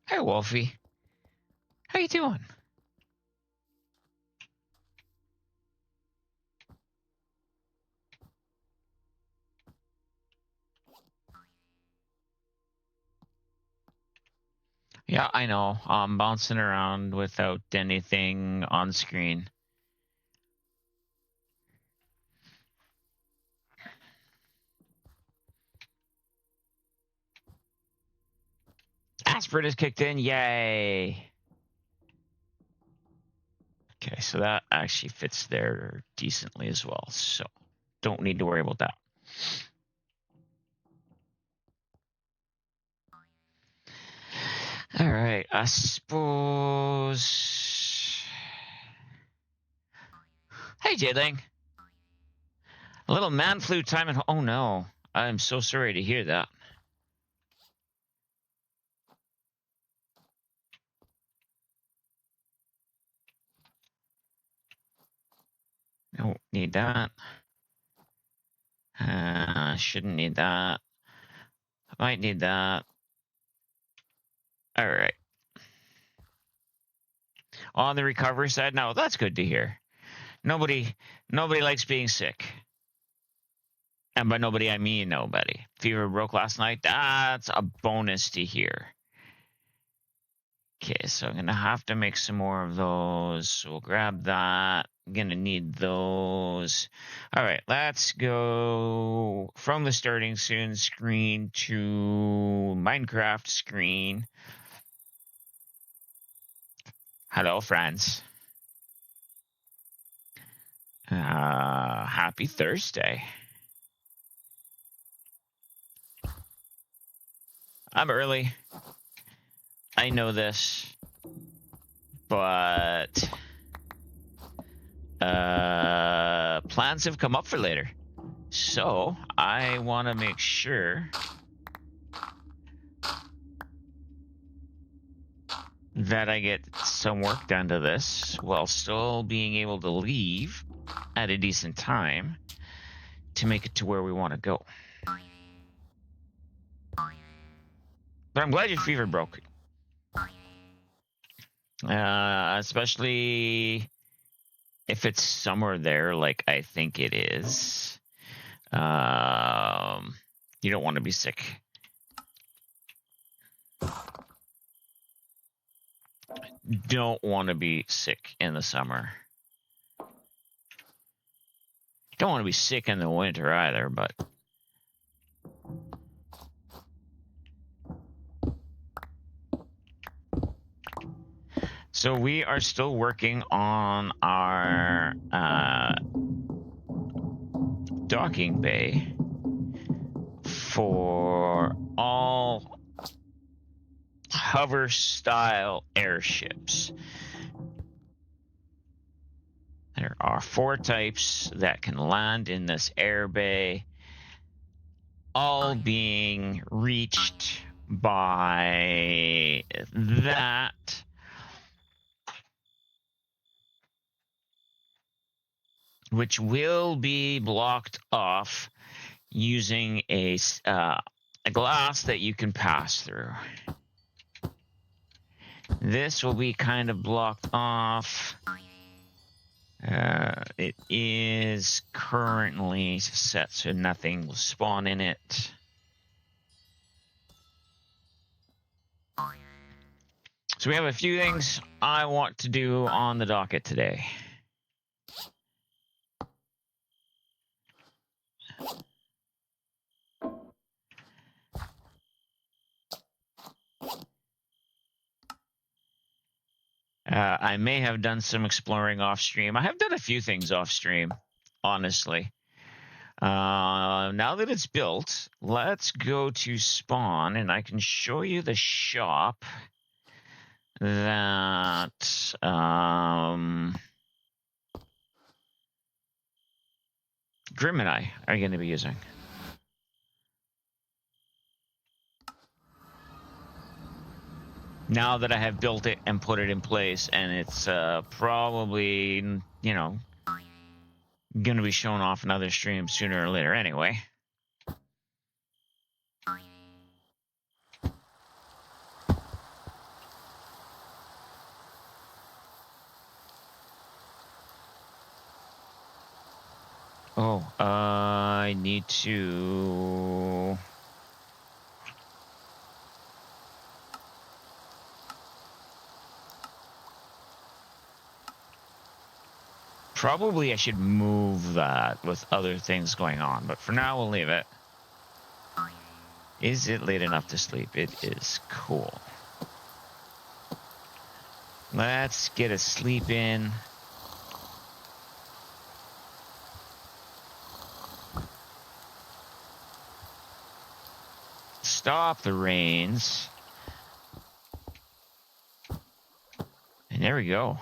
Hey, Wolfie. How you doing? Yeah, I know. I'm bouncing around without anything on screen. Aspirate is kicked in. Yay. Okay, so that actually fits there decently as well. So don't need to worry about that. All right, I suppose. Hey, Jadling. A little man flu time at home. Oh no, I'm so sorry to hear that. Don't need that. Shouldn't need that. Might need that. All right. On the recovery side, no, that's good to hear. Nobody likes being sick. And by nobody, I mean nobody. Fever broke last night. That's a bonus to hear. Okay, so I'm going to have to make some more of those. So we'll grab that. I'm going to need those. All right, let's go from the starting soon screen to Minecraft screen. Hello, friends. Happy Thursday. I'm early. I know this, but plans have come up for later. So I want to make sure that I get some work done to this while still being able to leave at a decent time to make it to where we want to go. But I'm glad your fever broke. Especially if it's somewhere there like I think it is. You don't want to be sick. Don't want to be sick in the summer. Don't want to be sick in the winter either, but so we are still working on our docking bay for all hover style airships. There are 4 types that can land in this air bay, all being reached by that which will be blocked off using a glass that you can pass through. This will be kind of blocked off. It is currently set so nothing will spawn in it. So we have a few things I want to do on the docket today. I may have done some exploring off stream. I have done a few things off stream, honestly. Now that it's built, let's go to spawn and I can show you the shop that Grim and I are going to be using. Now that I have built it and put it in place, and it's probably, you know, going to be shown off in other streams sooner or later anyway. Oh, I need to... Probably I should move that with other things going on, but for now we'll leave it. Is it late enough to sleep? It is. Cool. Let's get a sleep in. Stop the rains. And there we go.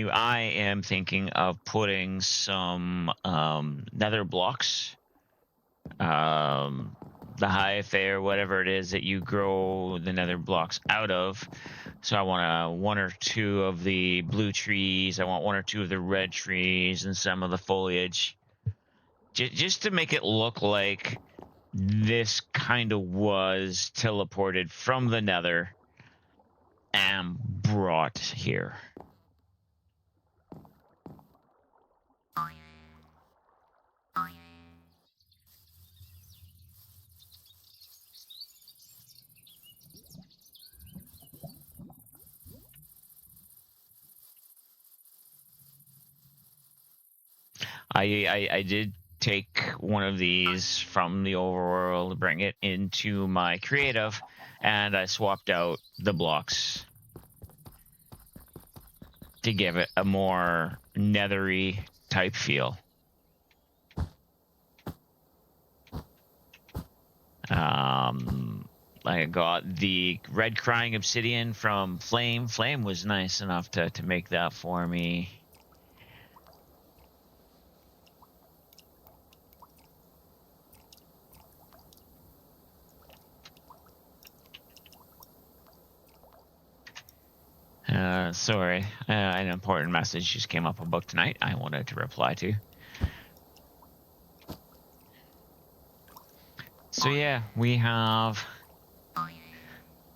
I am thinking of putting some nether blocks. The Hi-Fi or whatever it is that you grow the nether blocks out of. So I want one or two of the blue trees. I want one or two of the red trees and some of the foliage. Just to make it look like this kind of was teleported from the nether and brought here. I did take one of these from the overworld, bring it into my creative, and I swapped out the blocks to give it a more nethery type feel. I got the red crying obsidian from Flame. Flame was nice enough to make that for me. Sorry, an important message just came up about tonight I wanted to reply to. So yeah, we have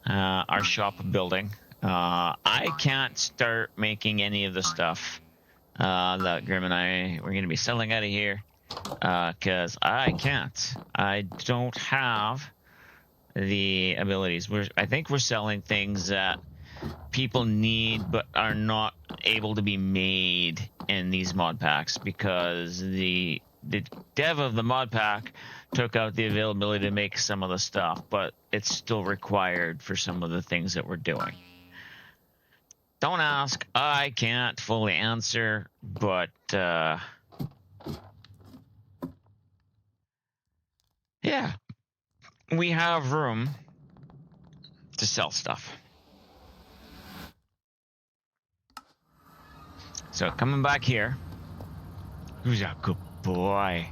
our shop building. I can't start making any of the stuff that Grim and I we're going to be selling out of here because I can't. I don't have the abilities. I think we're selling things that people need but are not able to be made in these mod packs because the dev of the mod pack took out the availability to make some of the stuff, but it's still required for some of the things that we're doing. Don't ask, I can't fully answer, but yeah, we have room to sell stuff. So coming back here, who's a good boy?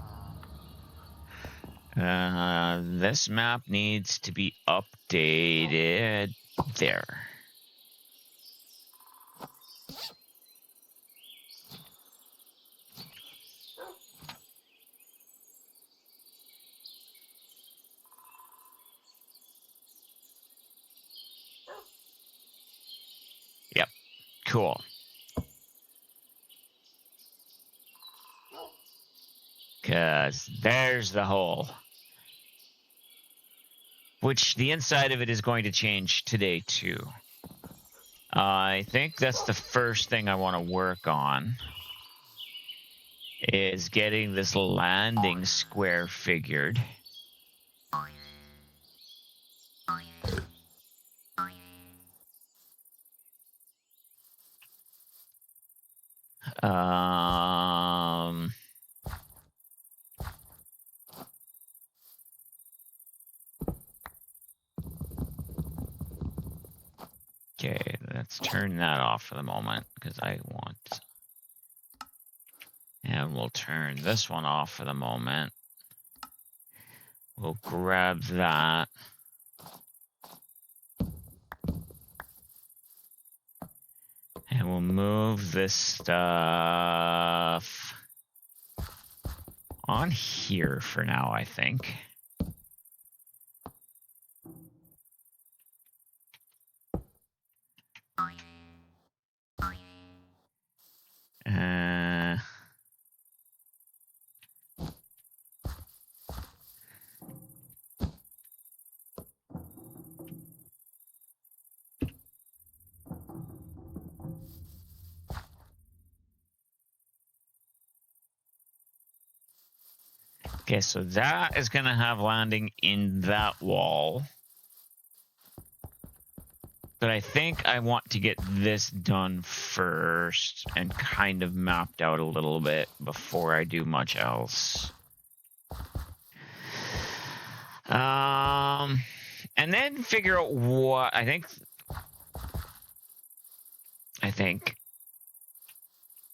This map needs to be updated there. Yep, cool. Because there's the hole. Which the inside of it is going to change today too. I think that's the first thing I want to work on. Is getting this landing square figured. Okay, let's turn that off for the moment because I want. And we'll turn this one off for the moment. We'll grab that. And we'll move this stuff on here for now, I think. Okay, so that is going to have landing in that wall. But I think I want to get this done first and kind of mapped out a little bit before I do much else. And then figure out what I think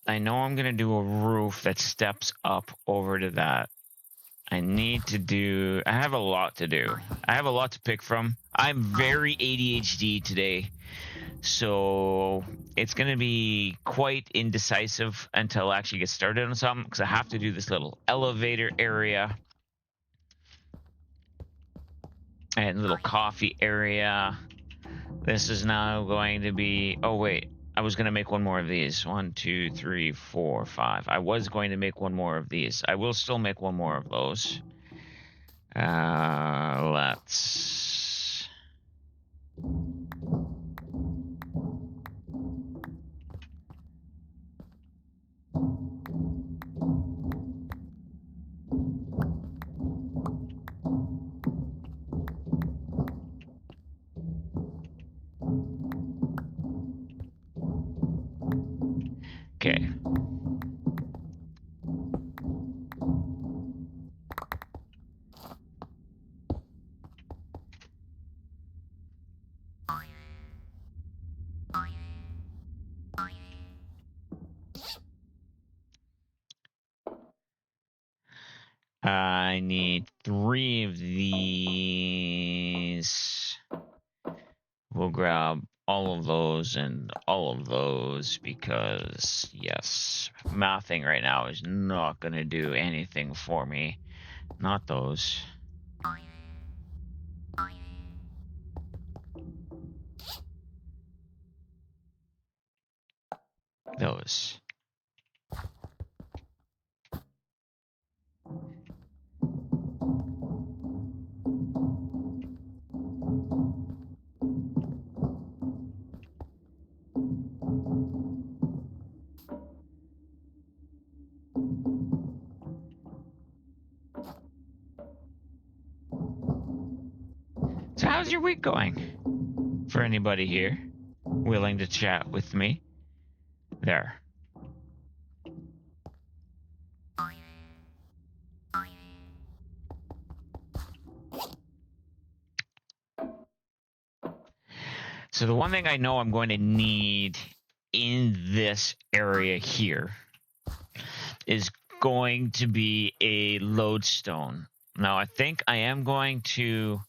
I know I'm going to do a roof that steps up over to that. I have a lot to do. I have a lot to pick from. I'm very ADHD today, so it's going to be quite indecisive until I actually get started on something, because I have to do this little elevator area and little coffee area. This is now going to be... Oh, wait. I was going to make one more of these. 1, 2, 3, 4, 5. I was going to make one more of these. I will still make one more of those. Let's... Okay. I need 3 of these. We'll grab all of those and all of those because, yes, mathing right now is not going to do anything for me. Not those. Those. So how's your week going? For anybody here willing to chat with me? There. So the one thing I know I'm going to need in this area here is going to be a lodestone. Now, I think I am going to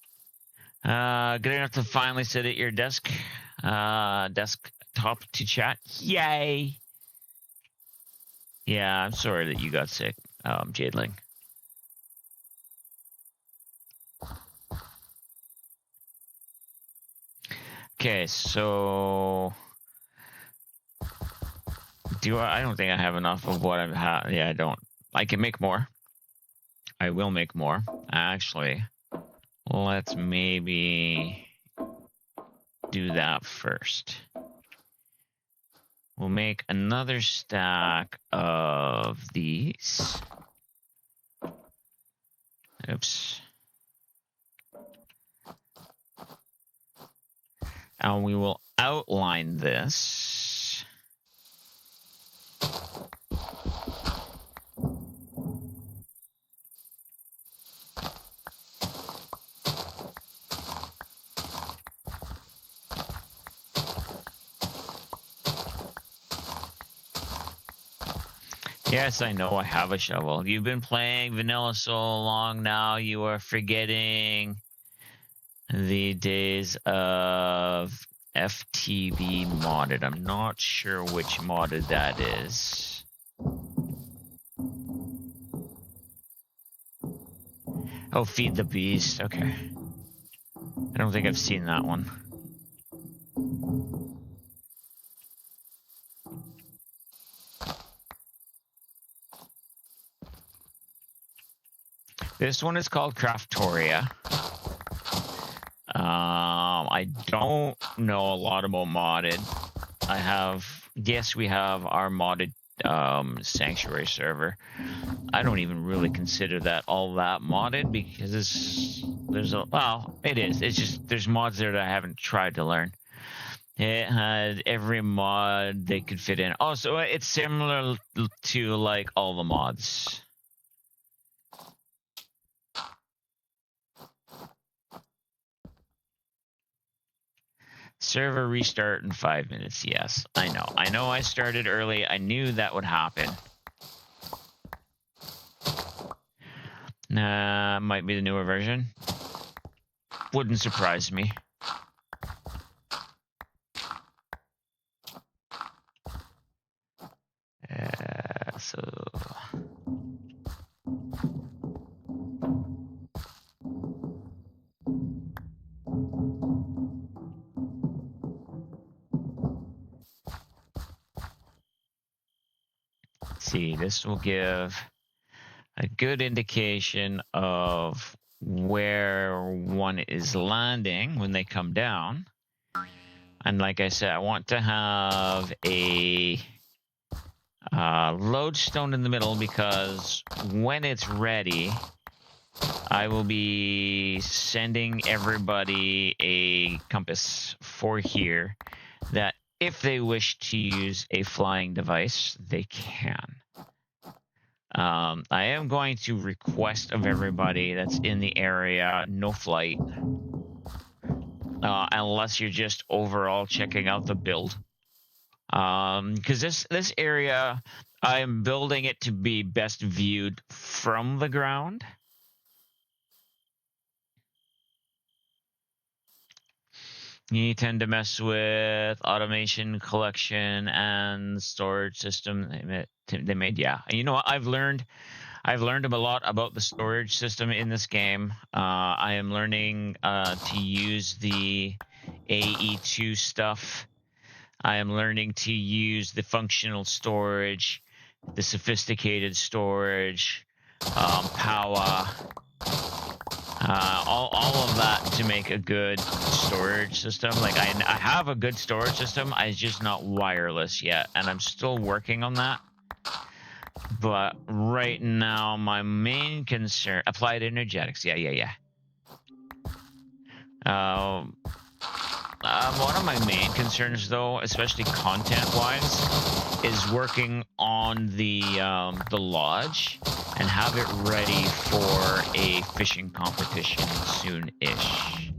good enough to finally sit at your desktop to chat. Yay! Yeah, I'm sorry that you got sick, Jadeling. Okay, so I don't think I have enough of what I've had. Yeah, I don't. I can make more. I will make more. Actually, let's maybe do that first. We'll make another stack of these. Oops. And we will outline this. Yes, I know I have a shovel. You've been playing vanilla so long now, you are forgetting the days of FTB modded. I'm not sure which modded that is. Oh, Feed the Beast. Okay. I don't think I've seen that one. This one is called Craftoria. I don't know a lot about modded. Yes, we have our modded Sanctuary server. I don't even really consider that all that modded because it is. It's just there's mods there that I haven't tried to learn. It had every mod they could fit in. Oh, so it's similar to like all the mods. Server restart in 5 minutes. Yes, I know. I started early. I knew that would happen. Might be the newer version. Wouldn't surprise me. So see, this will give a good indication of where one is landing when they come down. And like I said, I want to have a lodestone in the middle because when it's ready, I will be sending everybody a compass for here that if they wish to use a flying device, they can. I am going to request of everybody that's in the area, no flight. Unless you're just overall checking out the build. Because this area, I'm building it to be best viewed from the ground. You tend to mess with automation, collection, and storage system they made. Yeah, you know what? I've learned a lot about the storage system in this game. I am learning to use the AE2 stuff. I am learning to use the functional storage, the sophisticated storage, power, all of that to make a good storage system. Like I have a good storage system, it's just not wireless yet, and I'm still working on that. But right now, my main concern, applied energetics, yeah. One of my main concerns, though, especially content-wise, is working on the lodge and have it ready for a fishing competition soon-ish.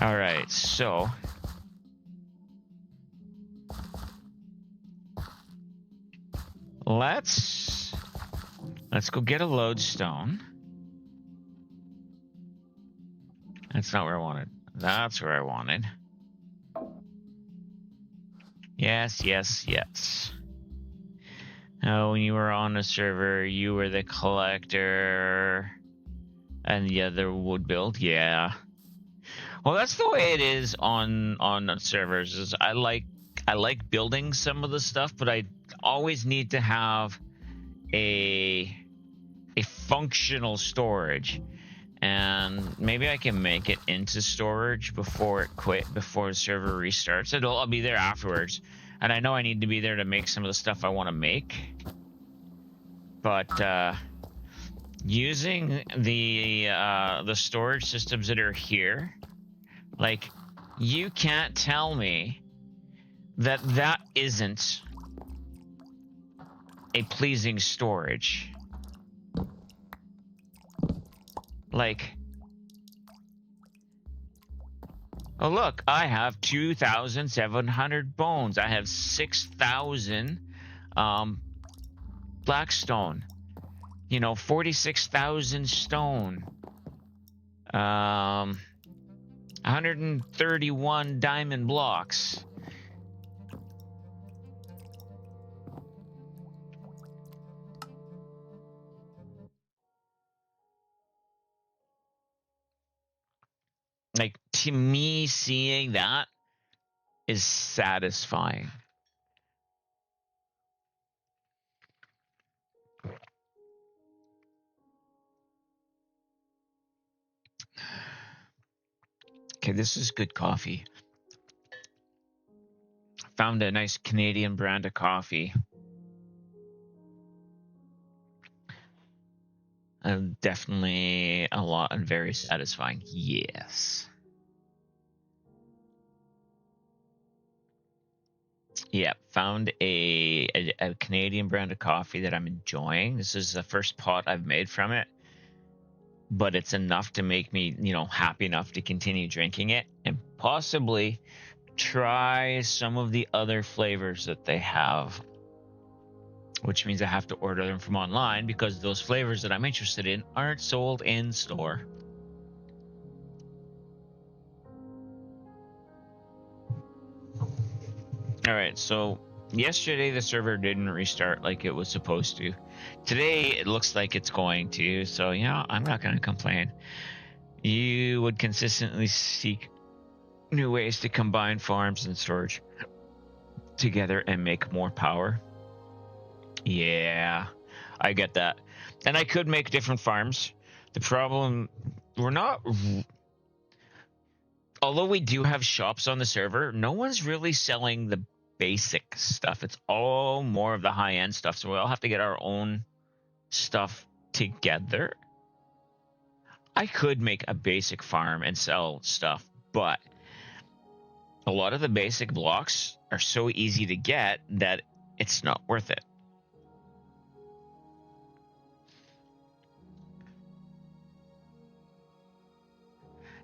All right, so let's go get a lodestone. That's not where I wanted. That's where I wanted. Yes. When you were on a server, you were the collector, and the other would build. Yeah. Well, that's the way it is on servers. Is I like building some of the stuff, but I always need to have a functional storage, and maybe I can make it into storage before the server restarts. I'll be there afterwards, and I know I need to be there to make some of the stuff I want to make. But using the storage systems that are here, like, you can't tell me that isn't a pleasing storage. Like, oh look, I have 2,700 bones. I have 6,000 blackstone. 46,000 stone. 131 diamond blocks. Like, to me, seeing that is satisfying. Okay, this is good coffee. Found a nice Canadian brand of coffee. Definitely a lot and very satisfying. Yes. Yeah, found a Canadian brand of coffee that I'm enjoying. This is the first pot I've made from it, but it's enough to make me, happy enough to continue drinking it and possibly try some of the other flavors that they have, which means I have to order them from online because those flavors that I'm interested in aren't sold in store. All right, so yesterday the server didn't restart like it was supposed to. Today it looks like it's going to, so I'm not going to complain. You would consistently seek new ways to combine farms and storage together and make more power. Yeah, I get that. And I could make different farms. The problem, we're not, although we do have shops on the server, no one's really selling the basic stuff. It's all more of the high end stuff. So we all have to get our own stuff together. I could make a basic farm and sell stuff, but a lot of the basic blocks are so easy to get that it's not worth it.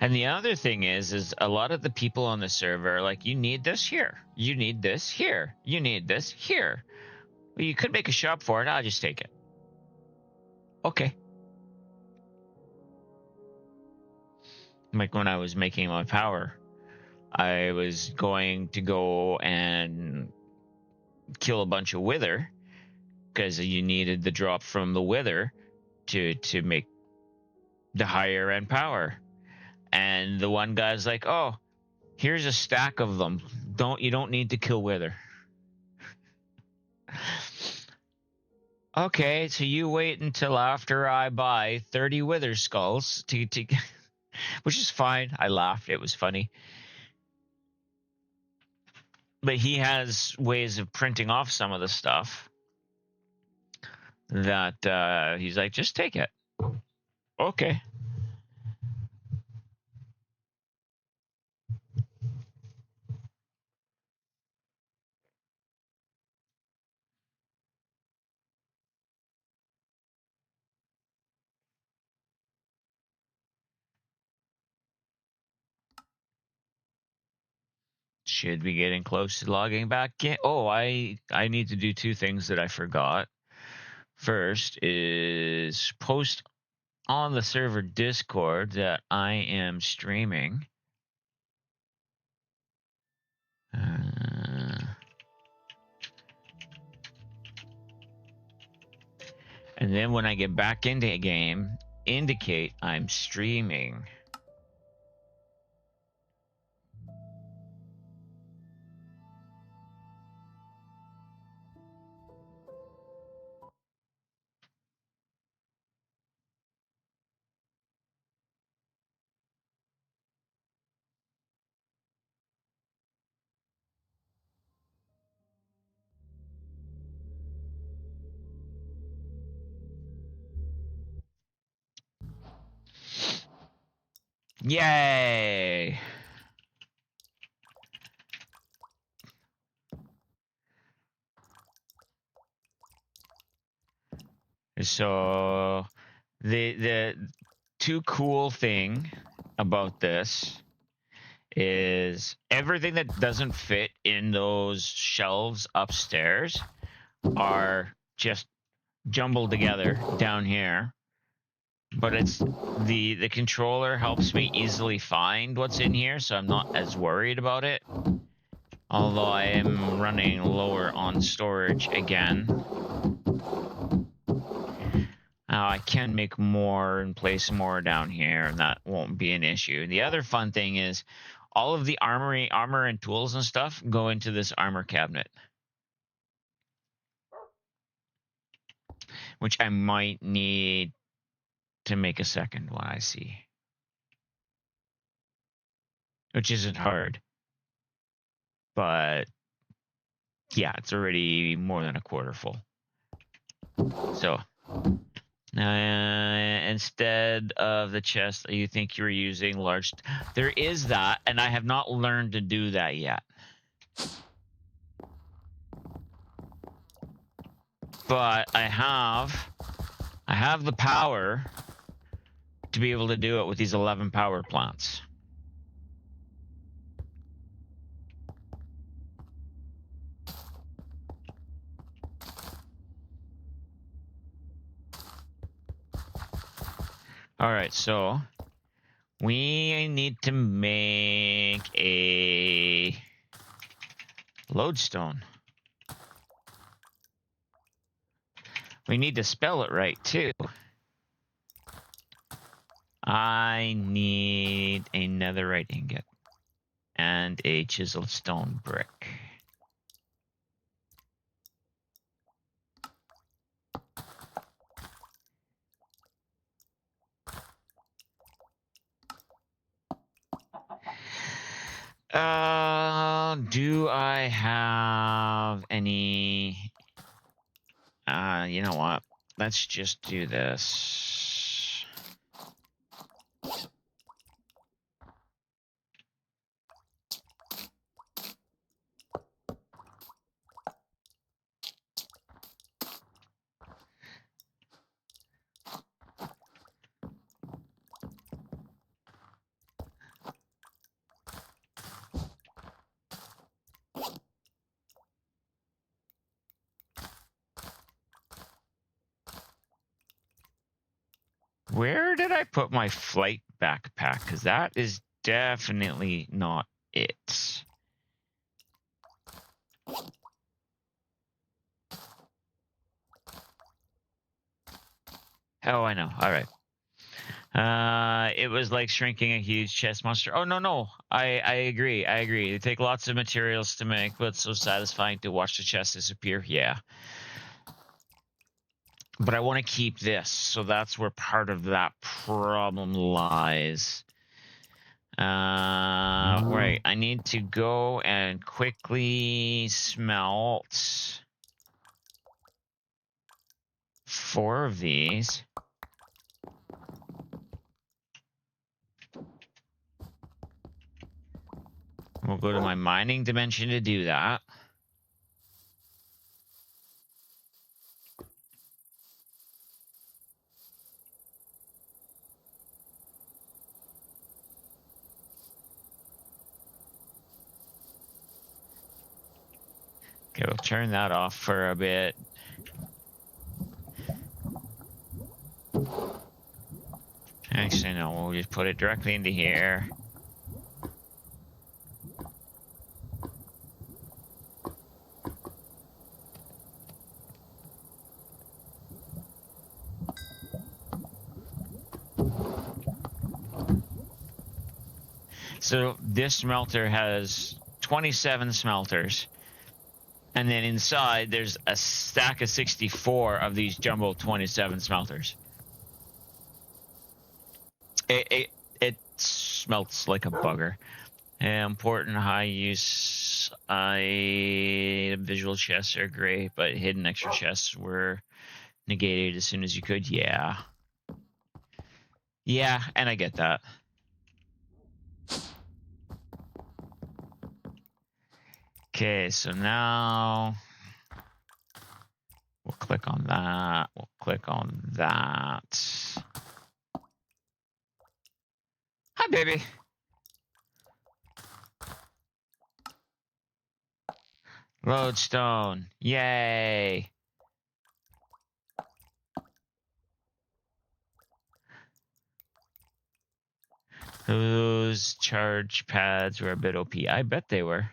And the other thing is a lot of the people on the server are like, you need this here, you need this here, you need this here. Well, you could make a shop for it. I'll just take it. Okay. Like when I was making my power, I was going to go and kill a bunch of wither because you needed the drop from the wither to make the higher end power. And the one guy's like, "Oh, here's a stack of them. You don't need to kill wither." Okay, so you wait until after I buy 30 wither skulls to which is fine. I laughed. It was funny. But he has ways of printing off some of the stuff that he's like, just take it. Okay. Should be getting close to logging back in. Oh, I need to do two things that I forgot. First is post on the server Discord that I am streaming. And then when I get back into a game, indicate I'm streaming. Yay! So the too cool thing about this is everything that doesn't fit in those shelves upstairs are just jumbled together down here. But it's the controller helps me easily find what's in here, so I'm not as worried about it. Although I am running lower on storage again. I can make more and place more down here, and that won't be an issue. The other fun thing is all of the armor and tools and stuff go into this armor cabinet, which I might need to make a second one, I see. which isn't hard. But yeah, it's already more than a quarter full. So instead of the chest, you think you're using large. There is that, and I have not learned to do that yet. But I have the power to be able to do it with these 11 power plants. All right, so we need to make a lodestone. We need to spell it right, too. I need a netherite ingot and a chiseled stone brick. Do I have any... you know what? Let's just do this. Where did I put my flight backpack? Because that is definitely not it. Oh, I know. All right. It was like shrinking a huge chest monster. Oh, no. I agree. They take lots of materials to make, but it's so satisfying to watch the chest disappear. Yeah. But I want to keep this, so that's where part of that problem lies. Right. I need to go and quickly smelt 4 of these. We'll go to my mining dimension to do that. Okay, we'll turn that off for a bit. Actually, no, we'll just put it directly into here. So this smelter has 27 smelters. And then inside, there's a stack of 64 of these jumbo 27 smelters. It smelts like a bugger. Important high use visual chests are great, but hidden extra chests were negated as soon as you could. Yeah, and I get that. Okay, so now we'll click on that. We'll click on that. Hi, baby. Lodestone. Yay. Those charge pads were a bit OP. I bet they were.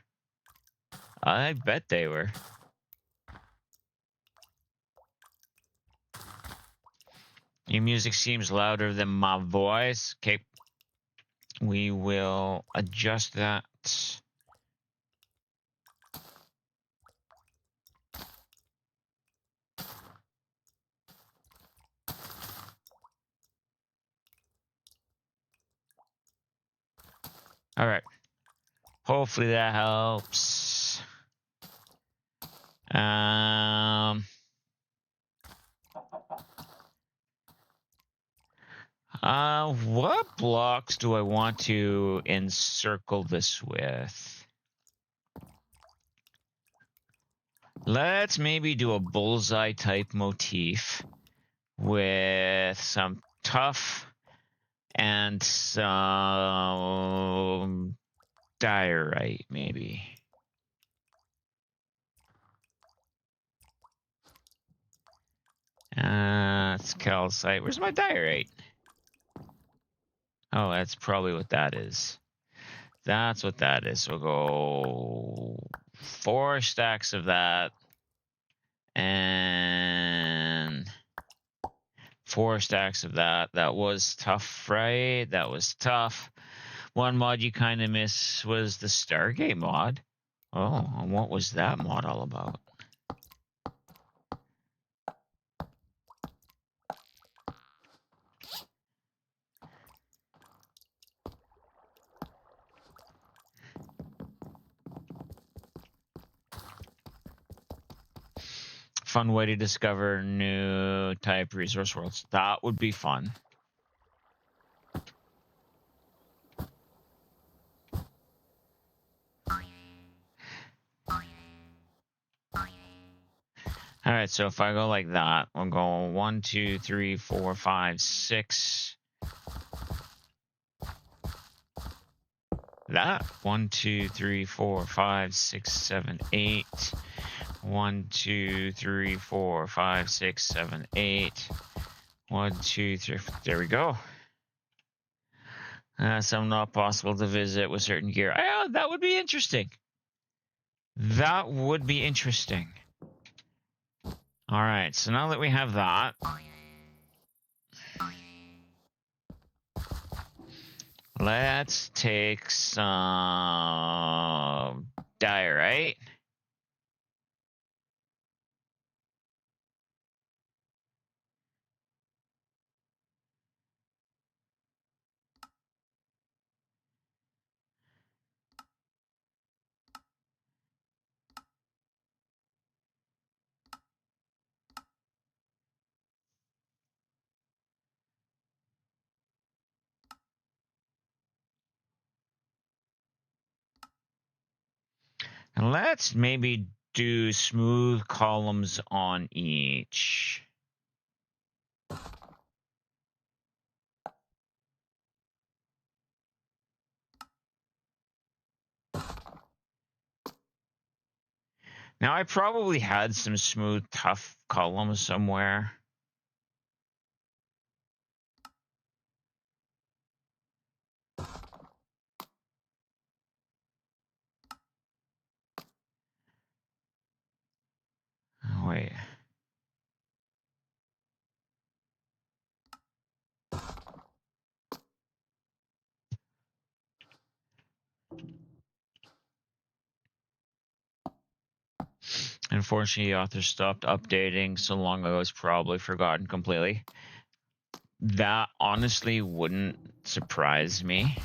Your music seems louder than my voice. Okay. We will adjust that. All right. Hopefully that helps. What blocks do I want to encircle this with? Let's maybe do a bullseye type motif with some tough and some diorite, maybe. It's calcite. Where's my diorite? Oh, that's probably what that is. That's what that is. We'll go 4 stacks of that. And 4 stacks of that. That was tough, right? That was tough. One mod you kind of miss was the Stargate mod. Oh, what was that mod all about? Fun way to discover new type resource worlds. That would be fun. All right, so if I go like that, we'll go 1, 2, 3, 4, 5, 6. That 1, 2, 3, 4, 5, 6, 7, 8. 1, 2, 3, 4, 5, 6, 7, 8. 1, 2, 3. There we go. Some not possible to visit with certain gear. That would be interesting. That would be interesting. All right, so now that we have that, let's take some diorite. And let's maybe do smooth columns on each. Now, I probably had some smooth, tough columns somewhere. Oh, wait. Unfortunately, the author stopped updating so long ago it's probably forgotten completely. That honestly wouldn't surprise me.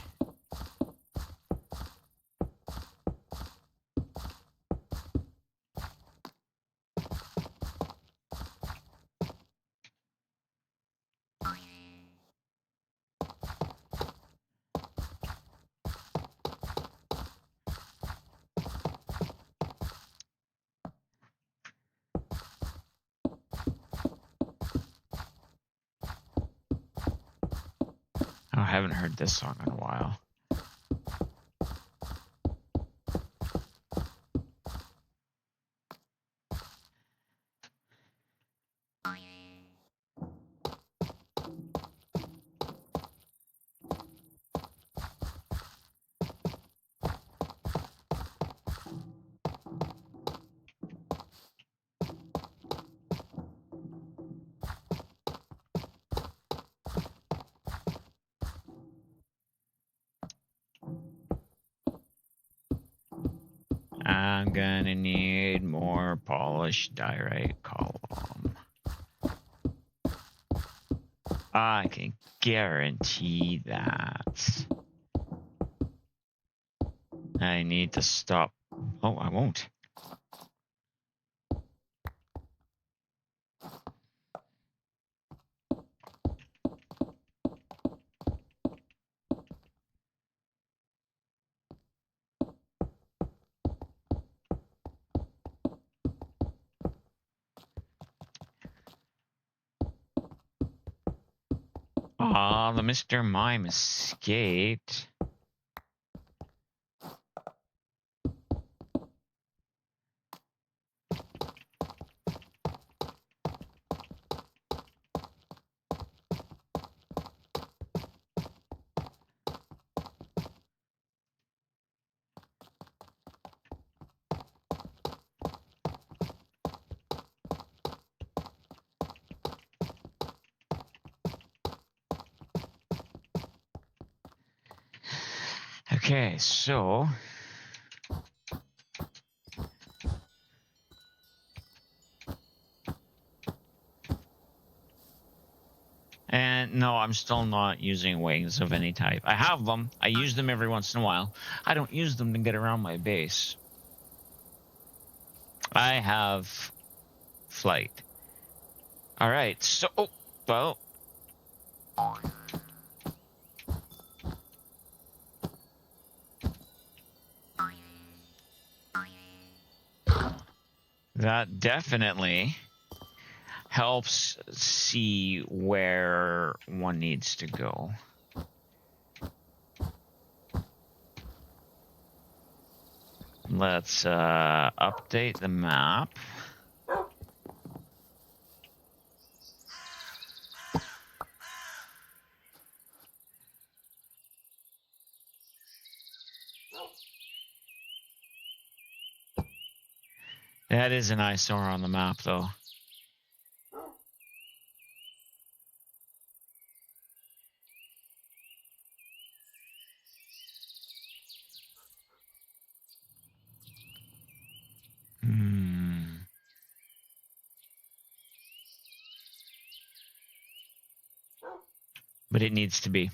I haven't heard this song in a while. I'm gonna need more polished diorite column. I can guarantee that. I need to stop. Oh, I won't. Ah, the Mr. Mime escaped. Okay, so and no, I'm still not using wings of any type. I have them. I use them every once in a while. I don't use them to get around my base. I have flight. All right, so well, that definitely helps see where one needs to go. Let's update the map. That is an eyesore on the map, though. But it needs to be.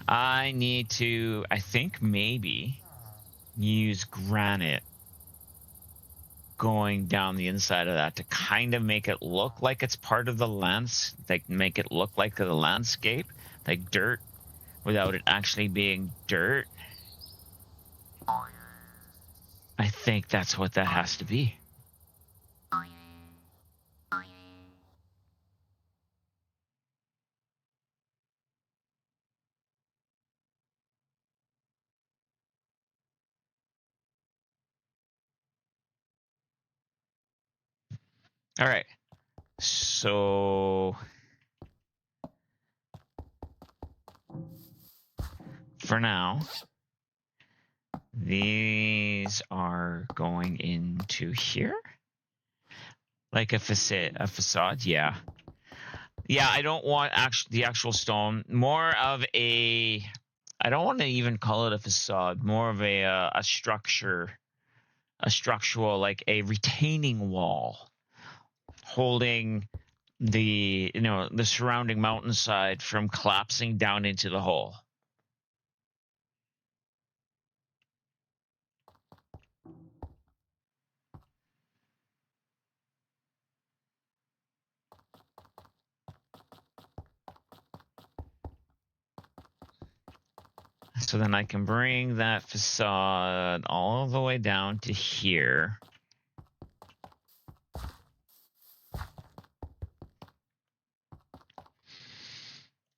I need to, I think maybe use granite going down the inside of that to kind of make it look like it's part of the like make it look like the landscape, like dirt, without it actually being dirt. I think that's what that has to be. All right. So for now, these are going into here. Like a facade, yeah. Yeah, I don't want the actual stone. More of a, I don't want to even call it a facade. More of a structure, a structural, like a retaining wall, holding the the surrounding mountainside from collapsing down into the hole. So then I can bring that facade all the way down to here.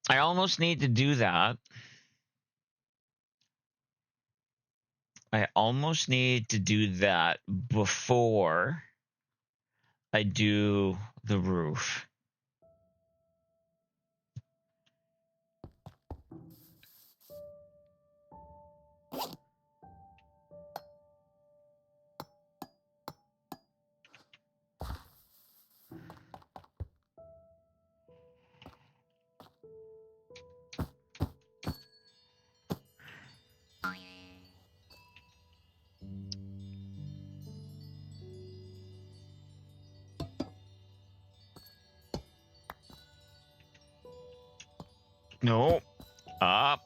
I almost need to do that. I almost need to do that before I do the roof. No. Up.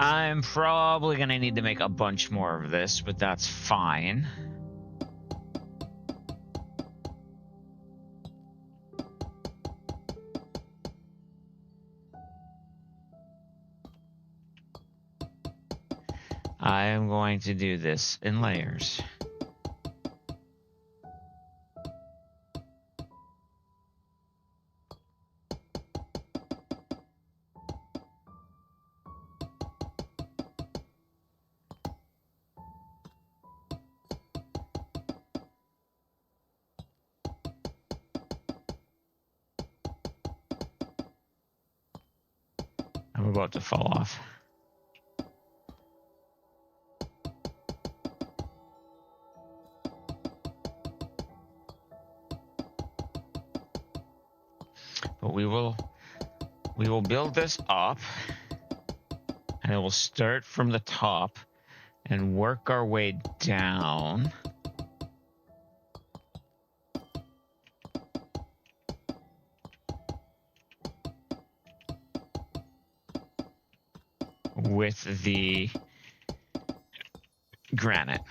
I'm probably going to need to make a bunch more of this, but that's fine. I am going to do this in layers. I'm about to fall off. But we will build this up, and it will start from the top and work our way down. With the granite.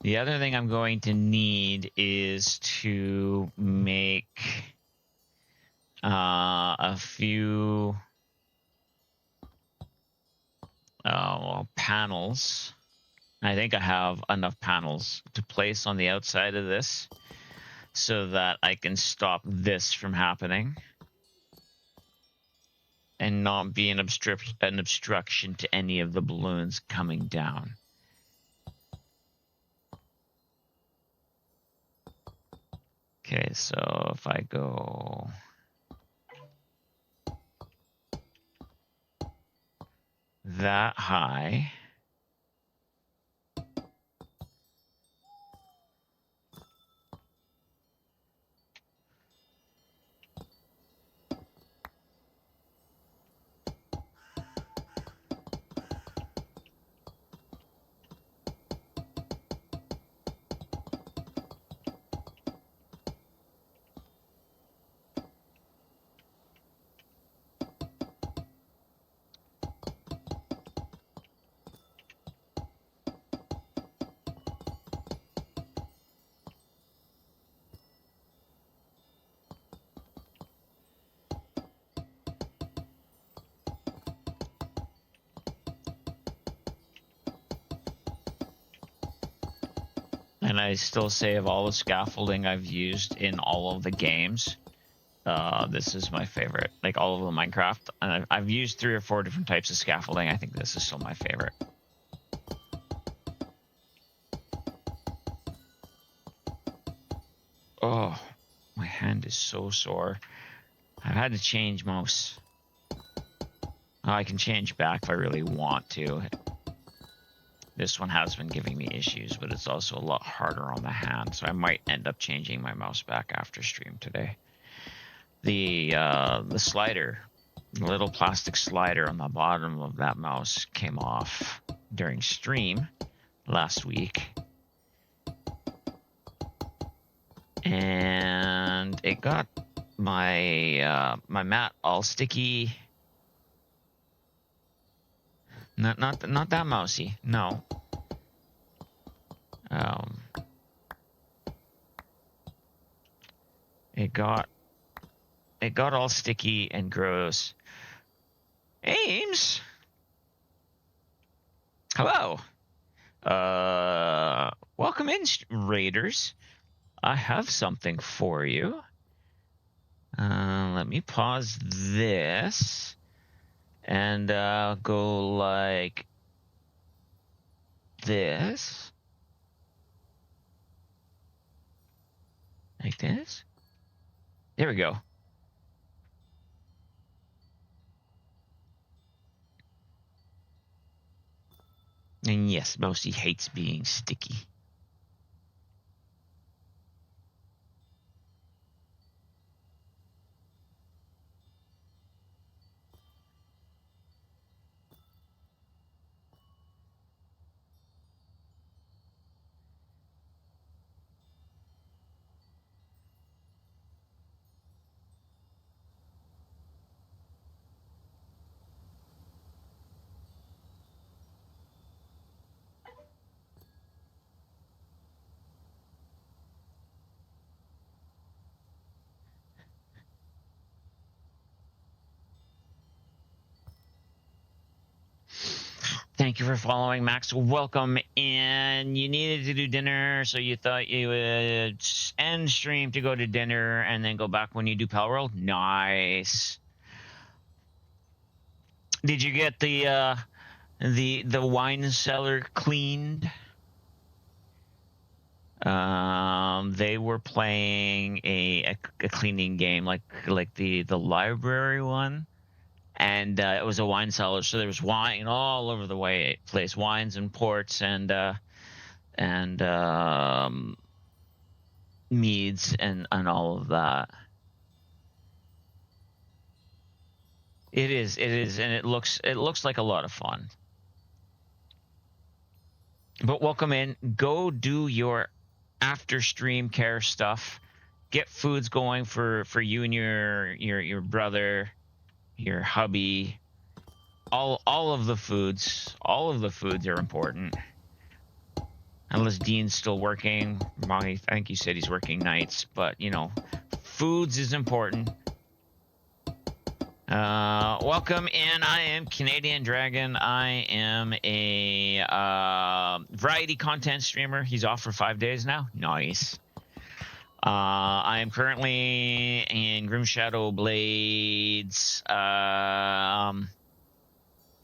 The other thing I'm going to need is to make a few panels. I think I have enough panels to place on the outside of this so that I can stop this from happening and not be an obstruction to any of the balloons coming down. Okay, so if I go that high, and I still say of all the scaffolding I've used in all of the games, this is my favorite. Like all of the Minecraft, and I've used 3 or 4 different types of scaffolding. I think this is still my favorite. Oh, my hand is so sore. I've had to change mouse. I can change back if I really want to. This one has been giving me issues, but it's also a lot harder on the hand, so I might end up changing my mouse back after stream today. the slider, the little plastic slider on the bottom of that mouse came off during stream last week, and it got my my mat all sticky. Not that mousy. No. It got all sticky and gross. Ames, hello. Welcome in, Raiders. I have something for you. Let me pause this and go like this. Like this. There we go. And yes, Mousy hates being sticky. Thank you for following, Max. Welcome in. You needed to do dinner, so you thought you would end stream to go to dinner and then go back when you do Palworld? Nice. Did you get the wine cellar cleaned? They were playing a cleaning game like the library one. And it was a wine cellar, so there was wine all over the place, wines and ports and meads and all of that. It is, and it looks like a lot of fun. But welcome in. Go do your after stream care stuff. Get foods going for you and your brother, your hubby. All of the foods are important. Unless Dean's still working. I think you said he's working nights, but you know, foods is important. Welcome in. I am Canadian Dragon. I am a variety content streamer. He's off for 5 days now. Nice. I am currently in Grim Shadow Blades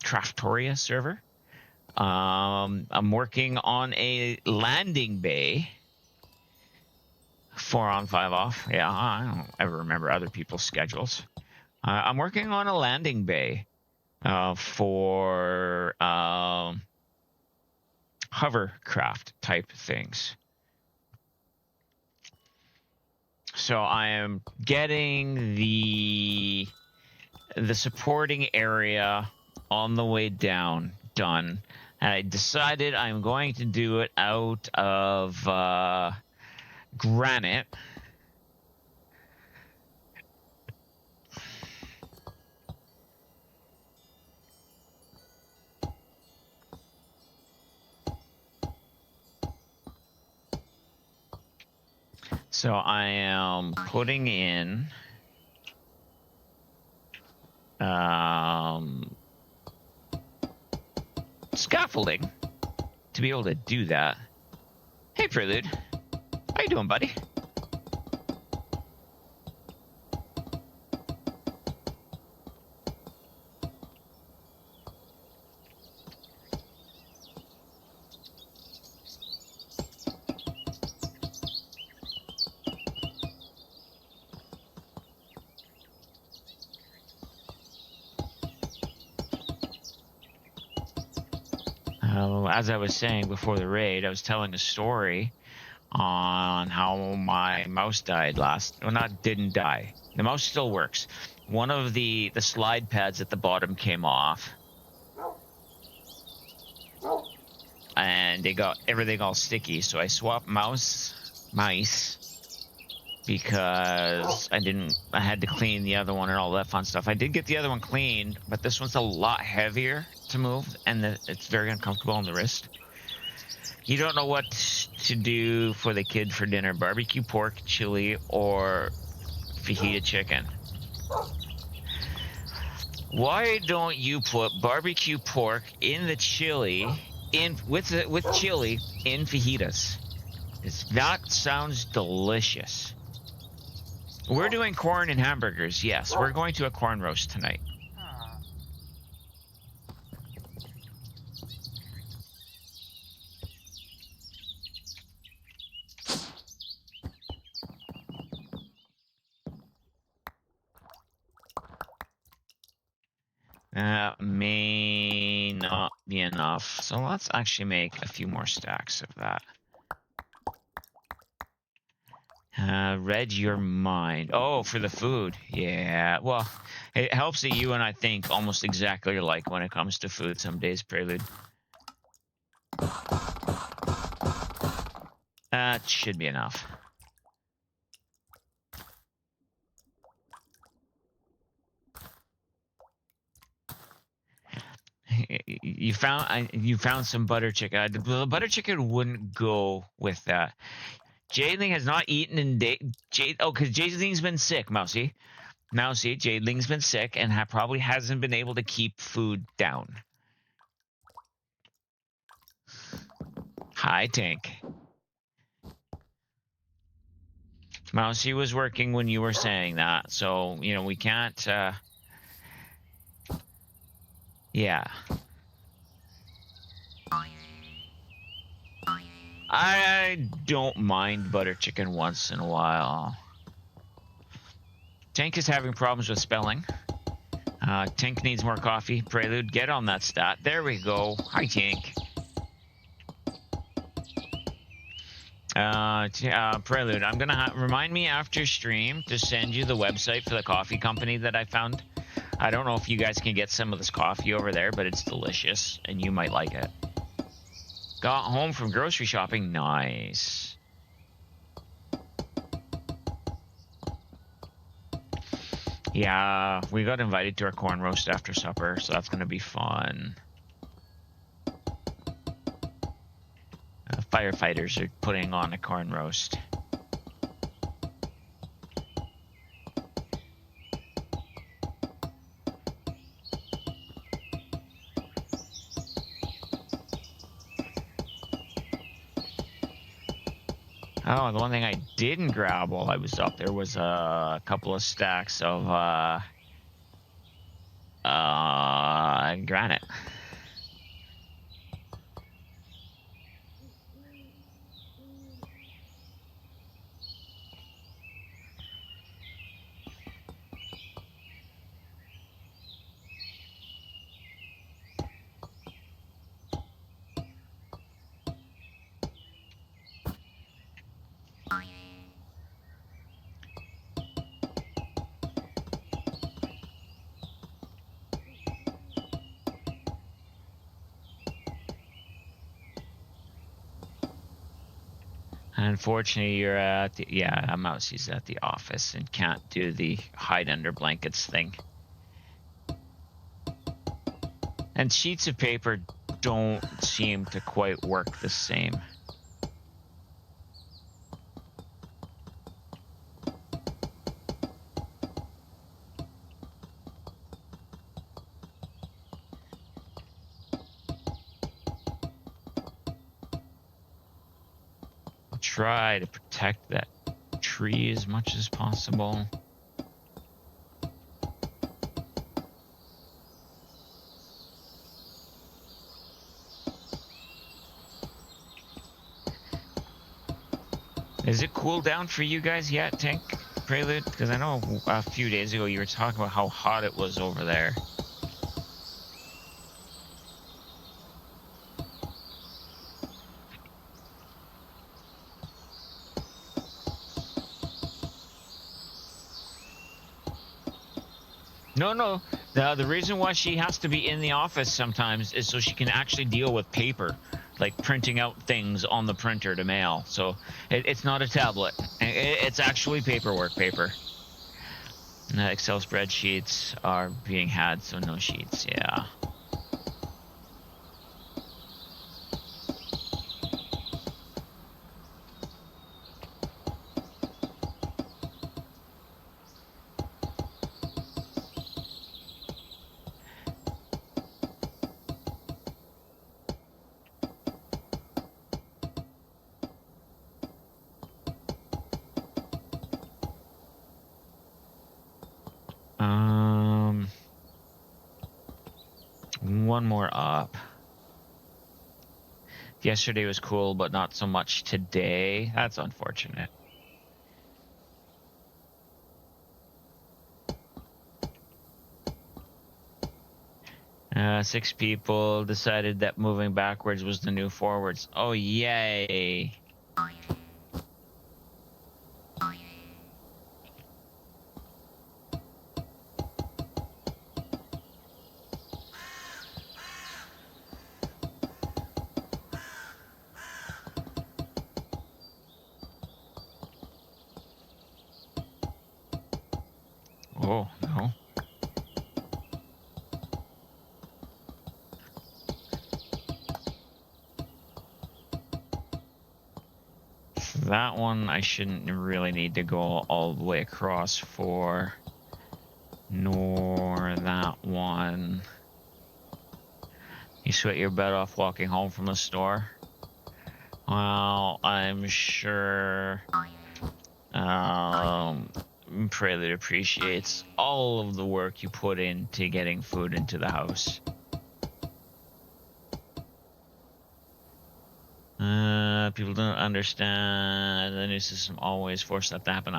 Craftoria server. I'm working on a landing bay. 4 on 5 off. Yeah, I don't ever remember other people's schedules. I'm working on a landing bay for hovercraft type things. So I am getting the supporting area on the way down done. And I decided I'm going to do it out of granite. So I am putting in scaffolding to be able to do that. Hey, Prelude. How you doing, buddy? As I was saying before the raid, I was telling a story on how my mouse died last. Well, not didn't die. The mouse still works. One of the slide pads at the bottom came off, and they got everything all sticky. So I swapped mice because I had to clean the other one and all that fun stuff. I did get the other one cleaned, but this one's a lot heavier to move, and it's very uncomfortable on the wrist. You don't know what to do for the kid for dinner: barbecue pork, chili, or fajita chicken. Why don't you put barbecue pork in the chili with chili in fajitas? That sounds delicious. We're doing corn and hamburgers. Yes, we're going to a corn roast tonight. That may not be enough. So let's actually make a few more stacks of that. Read your mind. Oh, for the food. Yeah. Well, it helps that you and I think almost exactly alike when it comes to food some days, Prelude. That should be enough. You found some butter chicken. The butter chicken wouldn't go with that. Jadeling has not eaten in because Jadeling's been sick, Mousy. Jadeling's been sick and probably hasn't been able to keep food down. Hi, Tank. Mousy was working when you were saying that, so we can't. Yeah. I don't mind butter chicken once in a while. Tank is having problems with spelling. Tank needs more coffee. Prelude, get on that stat. There we go. Hi, Tank. Prelude, I'm gonna remind me after stream to send you the website for the coffee company that I found. I don't know if you guys can get some of this coffee over there, but it's delicious and you might like it. Got home from grocery shopping. Nice. Yeah, we got invited to our corn roast after supper, so that's gonna be fun. Firefighters are putting on a corn roast. Oh, the one thing I didn't grab while I was up there was a couple of stacks of granite. Unfortunately, you're at Mousie's at the office and can't do the hide under blankets thing. And sheets of paper don't seem to quite work the same. Try to protect that tree as much as possible. Is it cooled down for you guys yet, Tank Prelude? Because I know a few days ago you were talking about how hot it was over there. No, no. The reason why she has to be in the office sometimes is so she can actually deal with paper, like printing out things on the printer to mail. So it's not a tablet. It's actually paperwork paper. Excel spreadsheets are being had, so no sheets. Yeah. One more up. Yesterday was cool, but not so much today. That's unfortunate. Six people decided that moving backwards was the new forwards. Oh, yay. Oh, no. That one I shouldn't really need to go all the way across for. Nor that one. You sweat your butt off walking home from the store? Well, I'm sure Prelude appreciates all of the work you put into getting food into the house. People don't understand. The new system always forced that to happen.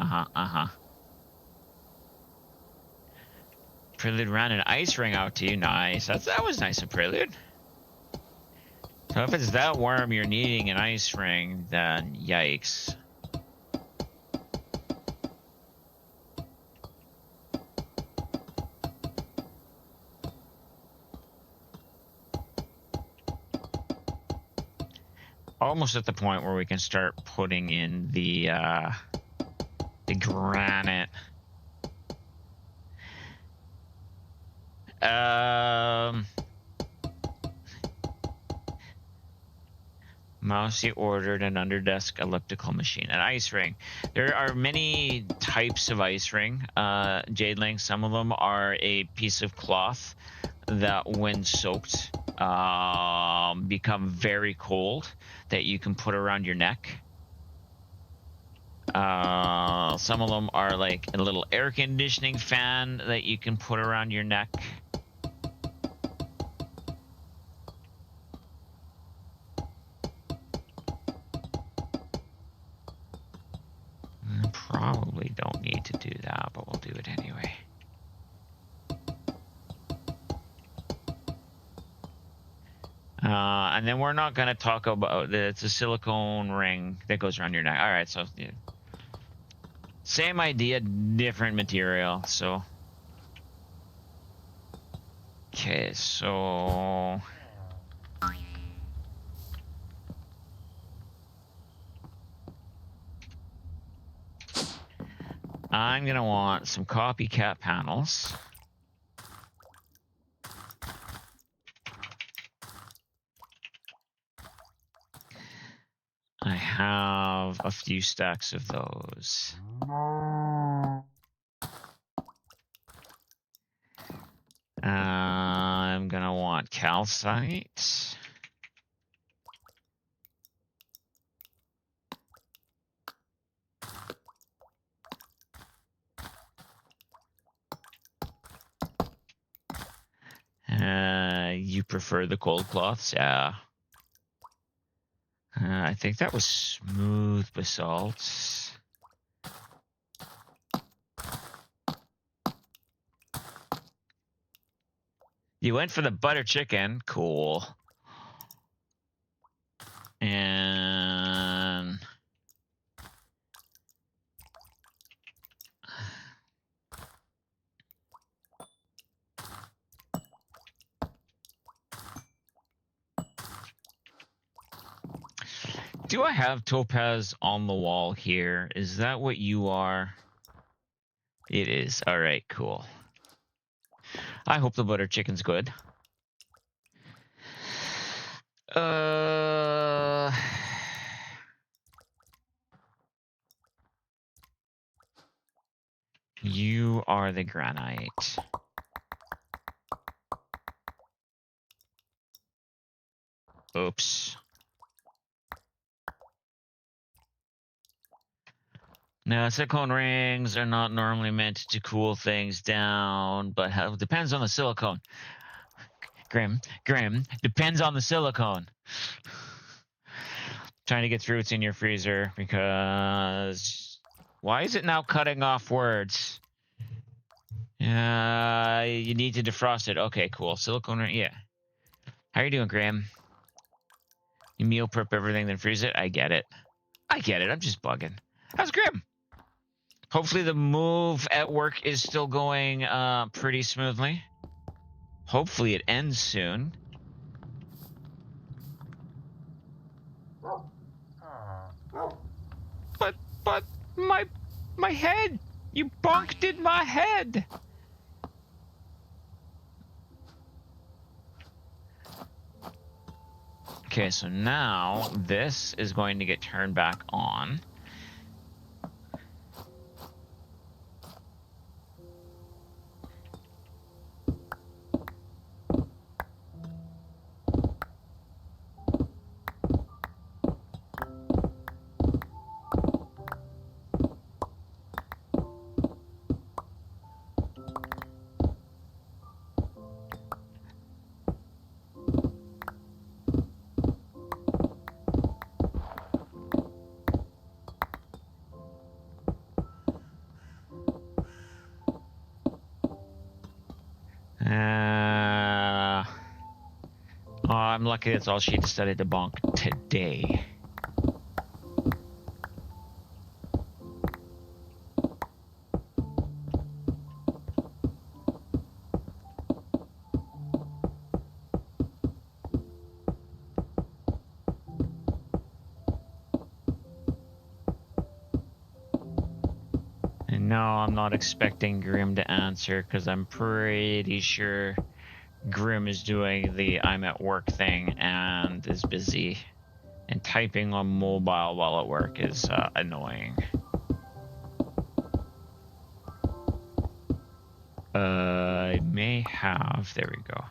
Prelude ran an ice ring out to you. Nice. That was nice of Prelude. So if it's that warm you're needing an ice ring, then yikes. Almost at the point where we can start putting in the granite. Mousy ordered an under-desk elliptical machine, an ice ring. There are many types of ice ring, Jadeling. Some of them are a piece of cloth that, when soaked, become very cold that you can put around your neck. Some of them are like a little air conditioning fan that you can put around your neck. Probably don't need to do that, but we'll do it anyway. And then we're not going to talk about it's a silicone ring that goes around your neck. All right, so yeah. Same idea, different material. So, okay, so I'm going to want some copycat panels. I have a few stacks of those. I'm going to want calcite. You prefer the cold cloths? Yeah. I think that was smooth basalt. You went for the butter chicken. Cool. And Do I have topaz on the wall here? Is that what you are? It is. All right, cool. I hope the butter chicken's good. You are the granite. Oops. Now, silicone rings are not normally meant to cool things down, but depends on the silicone. Grim, depends on the silicone. Trying to get through what's in your freezer because... Why is it now cutting off words? You need to defrost it. Okay, cool. Silicone ring, yeah. How you doing, Graham? You meal prep everything, then freeze it? I get it. I'm just bugging. How's Grim? Hopefully the move at work is still going pretty smoothly. Hopefully it ends soon. But my head! You bonked in my head! Okay, so now this is going to get turned back on. Oh, I'm lucky that's all she decided to bonk today. And no, I'm not expecting Grim to answer because I'm pretty sure Grim is doing the I'm at work thing and is busy. And typing on mobile while at work is annoying. I may have... There we go.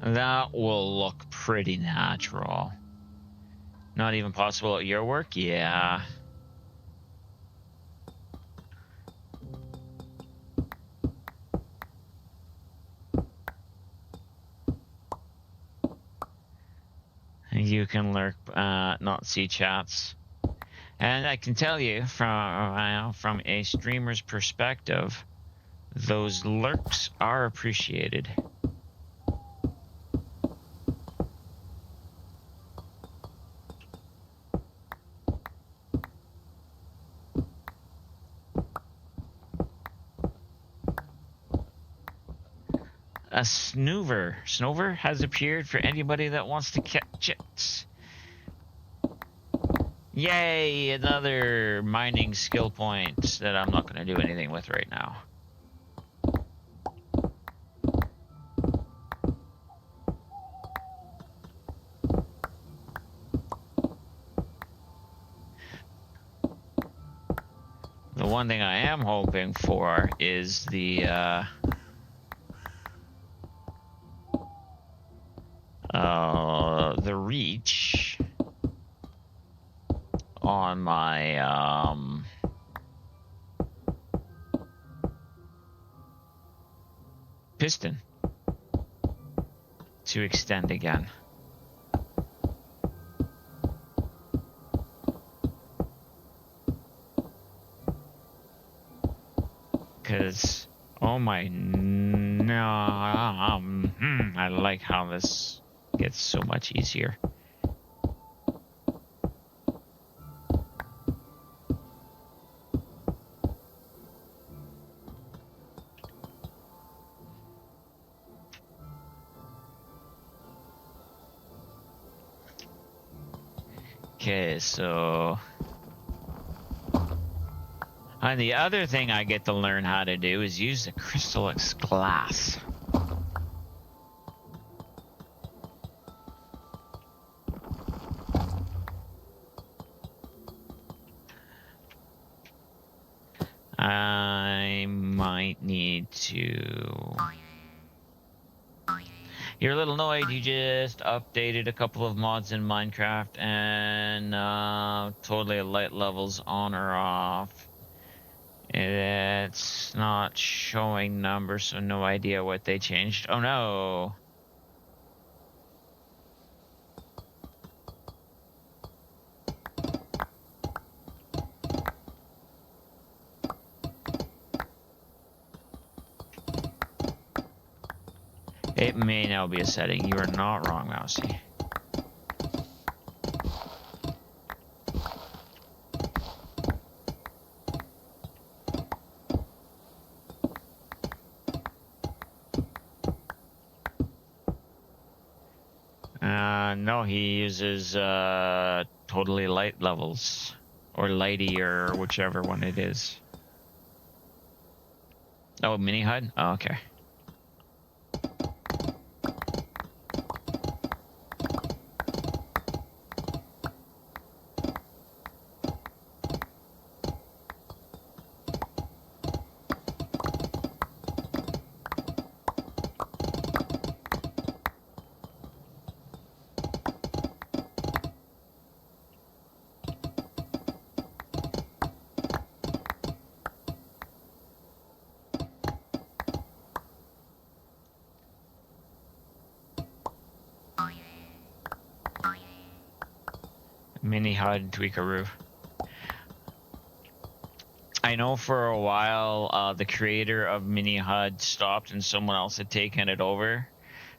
That will look pretty natural. Not even possible at your work? Yeah. You can lurk, not see chats. And I can tell you from a streamer's perspective, those lurks are appreciated. A Snover has appeared for anybody that wants to catch it. Yay, another mining skill point that I'm not going to do anything with right now. The one thing I am hoping for is the reach on my piston to extend again. Because, oh my, no, I like how this gets so much easier. Okay, so... And the other thing I get to learn how to do is use the Crystalix glass. I might need to... You're a little annoyed. You just updated a couple of mods in Minecraft and totally light levels on or off. It's not showing numbers, so no idea what they changed. Oh no. It may now be a setting. You are not wrong, Mousy. No, he uses totally light levels. Or lighty, or whichever one it is. Oh, mini HUD? Oh, okay. Mini HUD Tweakaroo. I know for a while the creator of Mini HUD stopped and someone else had taken it over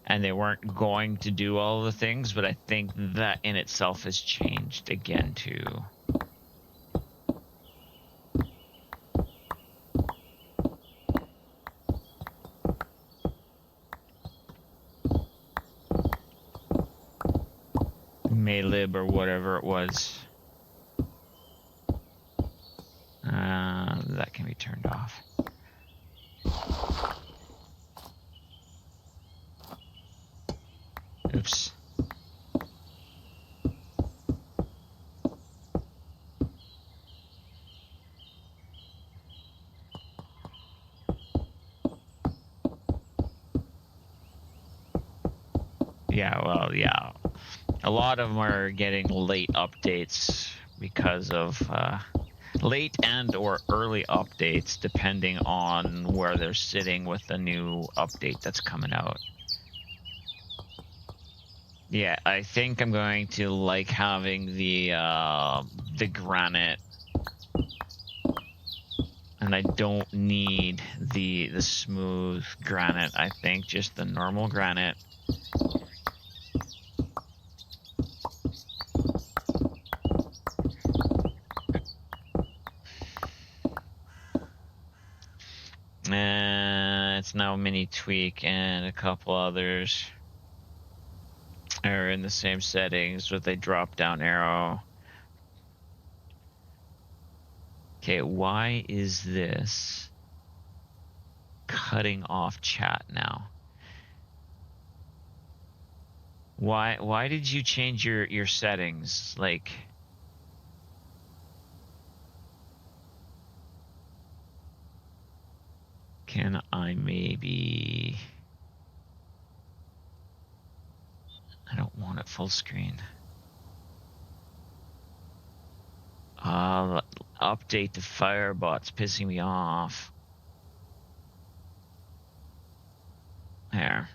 and they weren't going to do all the things, but I think that in itself has changed again too. Maylib or whatever it was. That can be turned off. Oops. Yeah, well, yeah. A lot of them are getting late updates because of late and or early updates depending on where they're sitting with the new update that's coming out. Yeah, I think I'm going to like having the granite, and I don't need the smooth granite. I think just the normal granite. It's now mini tweak and a couple others are in the same settings with a drop down arrow. Okay, why is this cutting off chat now? Why did you change your settings? Like, can I maybe... I don't want it full screen. Update the Firebot's pissing me off. There.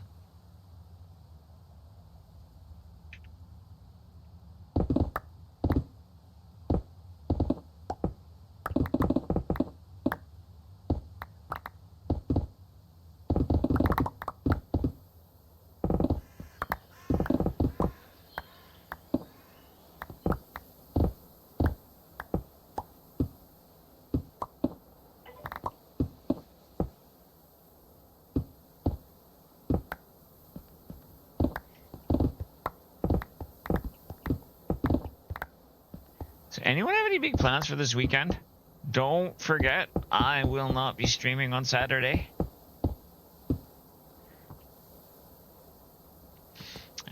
Anyone have any big plans for this weekend? Don't forget, I will not be streaming on Saturday.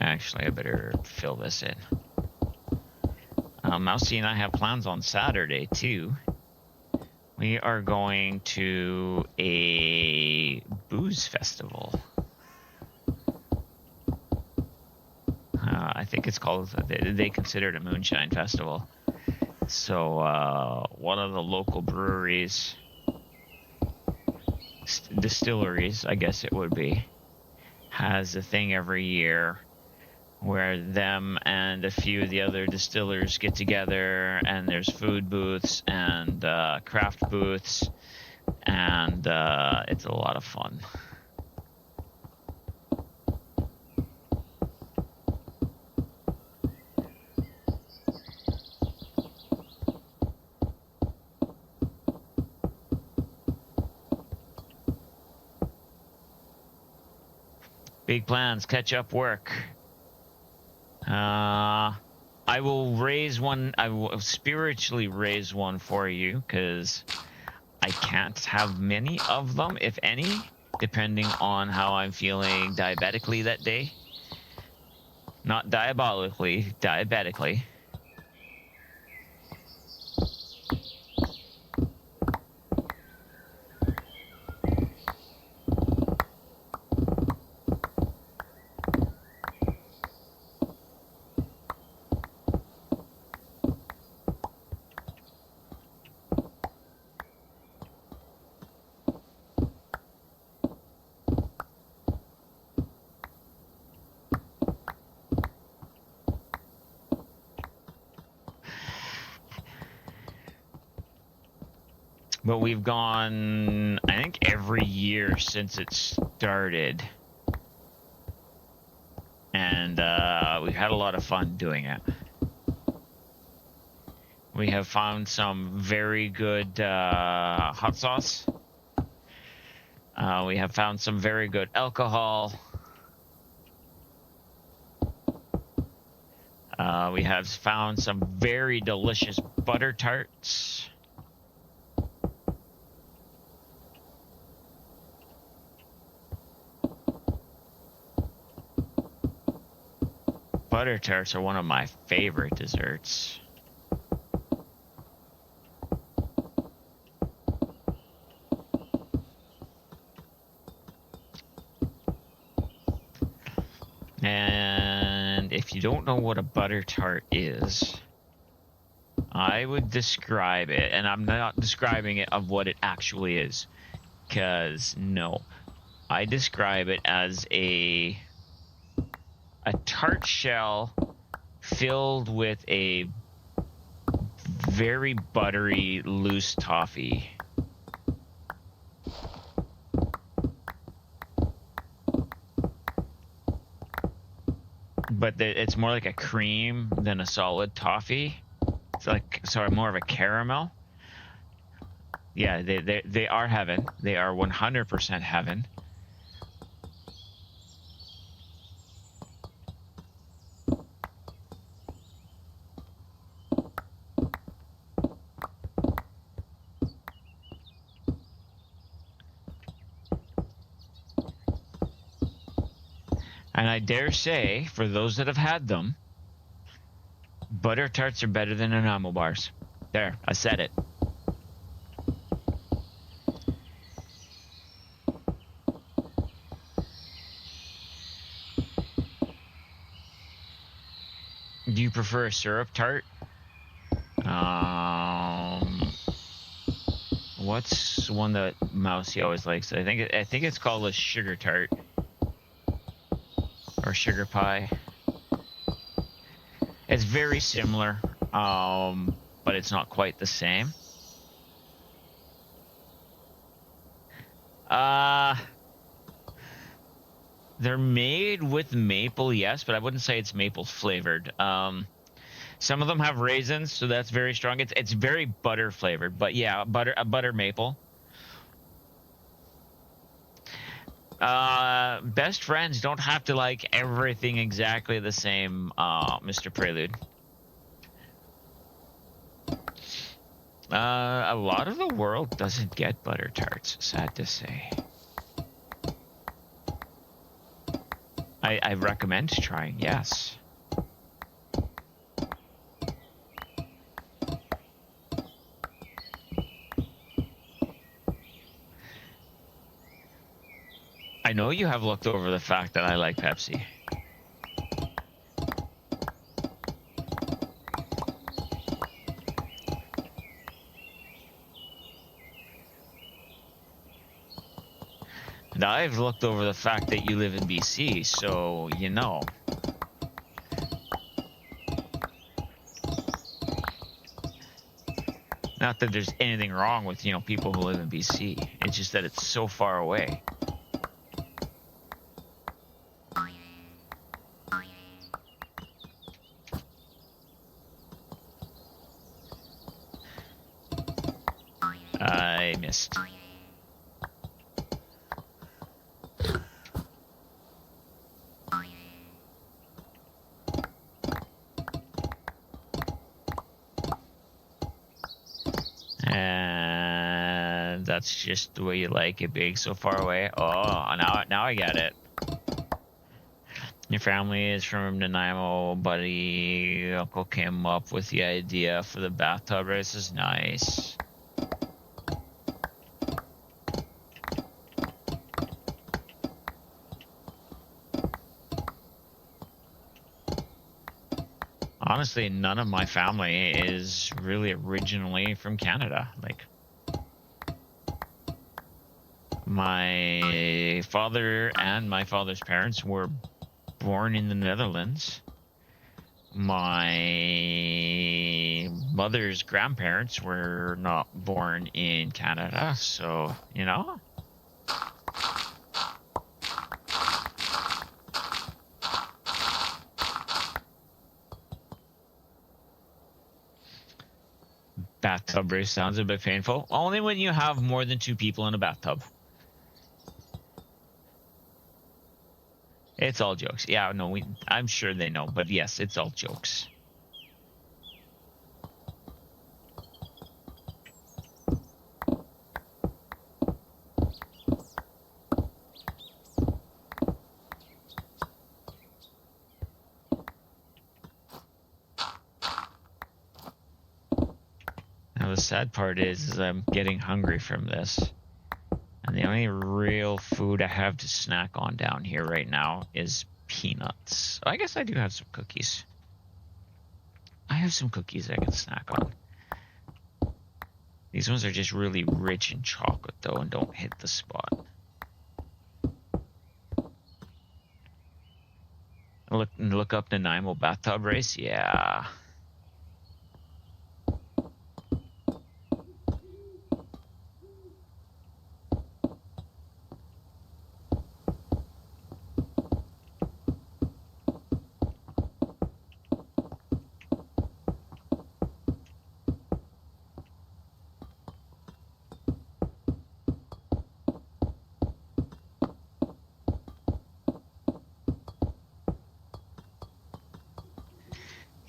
Actually, I better fill this in. Mousy and I have plans on Saturday, too. We are going to a booze festival. I think it's called, they consider it a moonshine festival. So one of the local breweries, distilleries, I guess it would be, has a thing every year where them and a few of the other distillers get together, and there's food booths and craft booths, and it's a lot of fun. Big plans, catch up work. I will raise one. I will spiritually raise one for you, because I can't have many of them, if any, depending on how I'm feeling diabetically that day. Not diabolically, diabetically. But we've gone, I think, every year since it started. And we've had a lot of fun doing it. We have found some very good hot sauce. We have found some very good alcohol. We have found some very delicious butter tarts. Butter tarts are one of my favorite desserts. And if you don't know what a butter tart is, I would describe it, and I'm not describing it of what it actually is, because no, I describe it as a tart shell filled with a very buttery, loose toffee. But it's more like a cream than a solid toffee. It's like, sorry, more of a caramel. Yeah, they are heaven. They are 100% heaven. And I dare say, for those that have had them, butter tarts are better than enamel bars. There, I said it. Do you prefer a syrup tart? What's one that Mousy always likes? I think it's called a sugar tart or sugar pie. It's very similar, but it's not quite the same. They're made with maple, yes, but I wouldn't say it's maple flavored. Some of them have raisins, so that's very strong. It's very butter flavored, but yeah, butter maple. Best friends don't have to like everything exactly the same, Mr. Prelude. A lot of the world doesn't get butter tarts, sad to say. I recommend trying, yes. I know you have looked over the fact that I like Pepsi. And I've looked over the fact that you live in BC, so you know. Not that there's anything wrong with, people who live in BC. It's just that it's so far away. I missed. And that's just the way you like it being so far away. Oh, now I get it. Your family is from Nanaimo, buddy. Uncle came up with the idea for the bathtub race. Is nice. Honestly, none of my family is really originally from Canada. Like, my father and my father's parents were born in the Netherlands. My mother's grandparents were not born in Canada, so, Bathtub race sounds a bit painful. Only when you have more than 2 people in a bathtub. It's all jokes. Yeah, no, I'm sure they know, but yes, it's all jokes. Now, the sad part is I'm getting hungry from this. And the only real food I have to snack on down here right now is peanuts. I guess I do have some cookies. I have some cookies I can snack on. These ones are just really rich in chocolate, though, and don't hit the spot. Look up Nanaimo bathtub race? Yeah.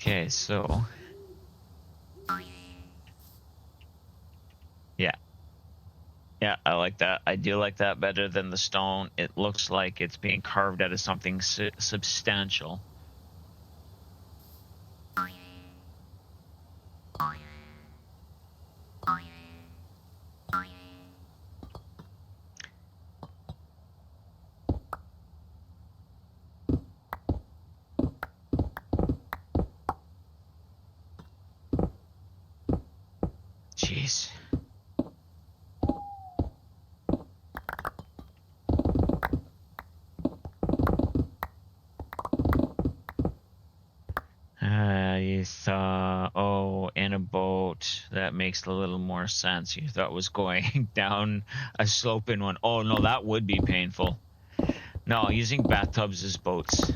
Okay, so yeah, I like that. I do like that better than the stone. It looks like it's being carved out of something substantial. Jeez. You thought, oh, in a boat, that makes a little more sense. You thought was going down a slope in one. Oh, no, that would be painful. No, using bathtubs as boats.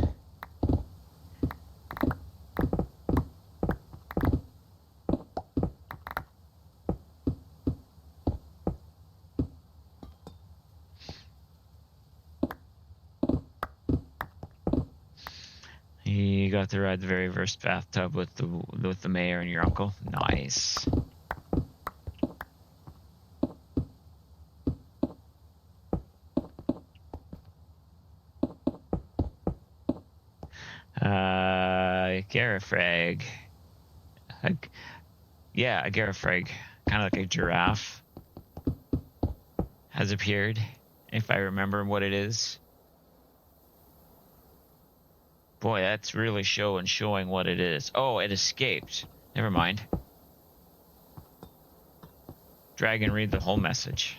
You got to ride the very first bathtub with the mayor and your uncle. Nice. Garifrag. Yeah, a Garifrag. Kind of like a giraffe has appeared, if I remember what it is. Boy, that's really showing what it is. Oh, it escaped. Never mind. Dragon, read the whole message.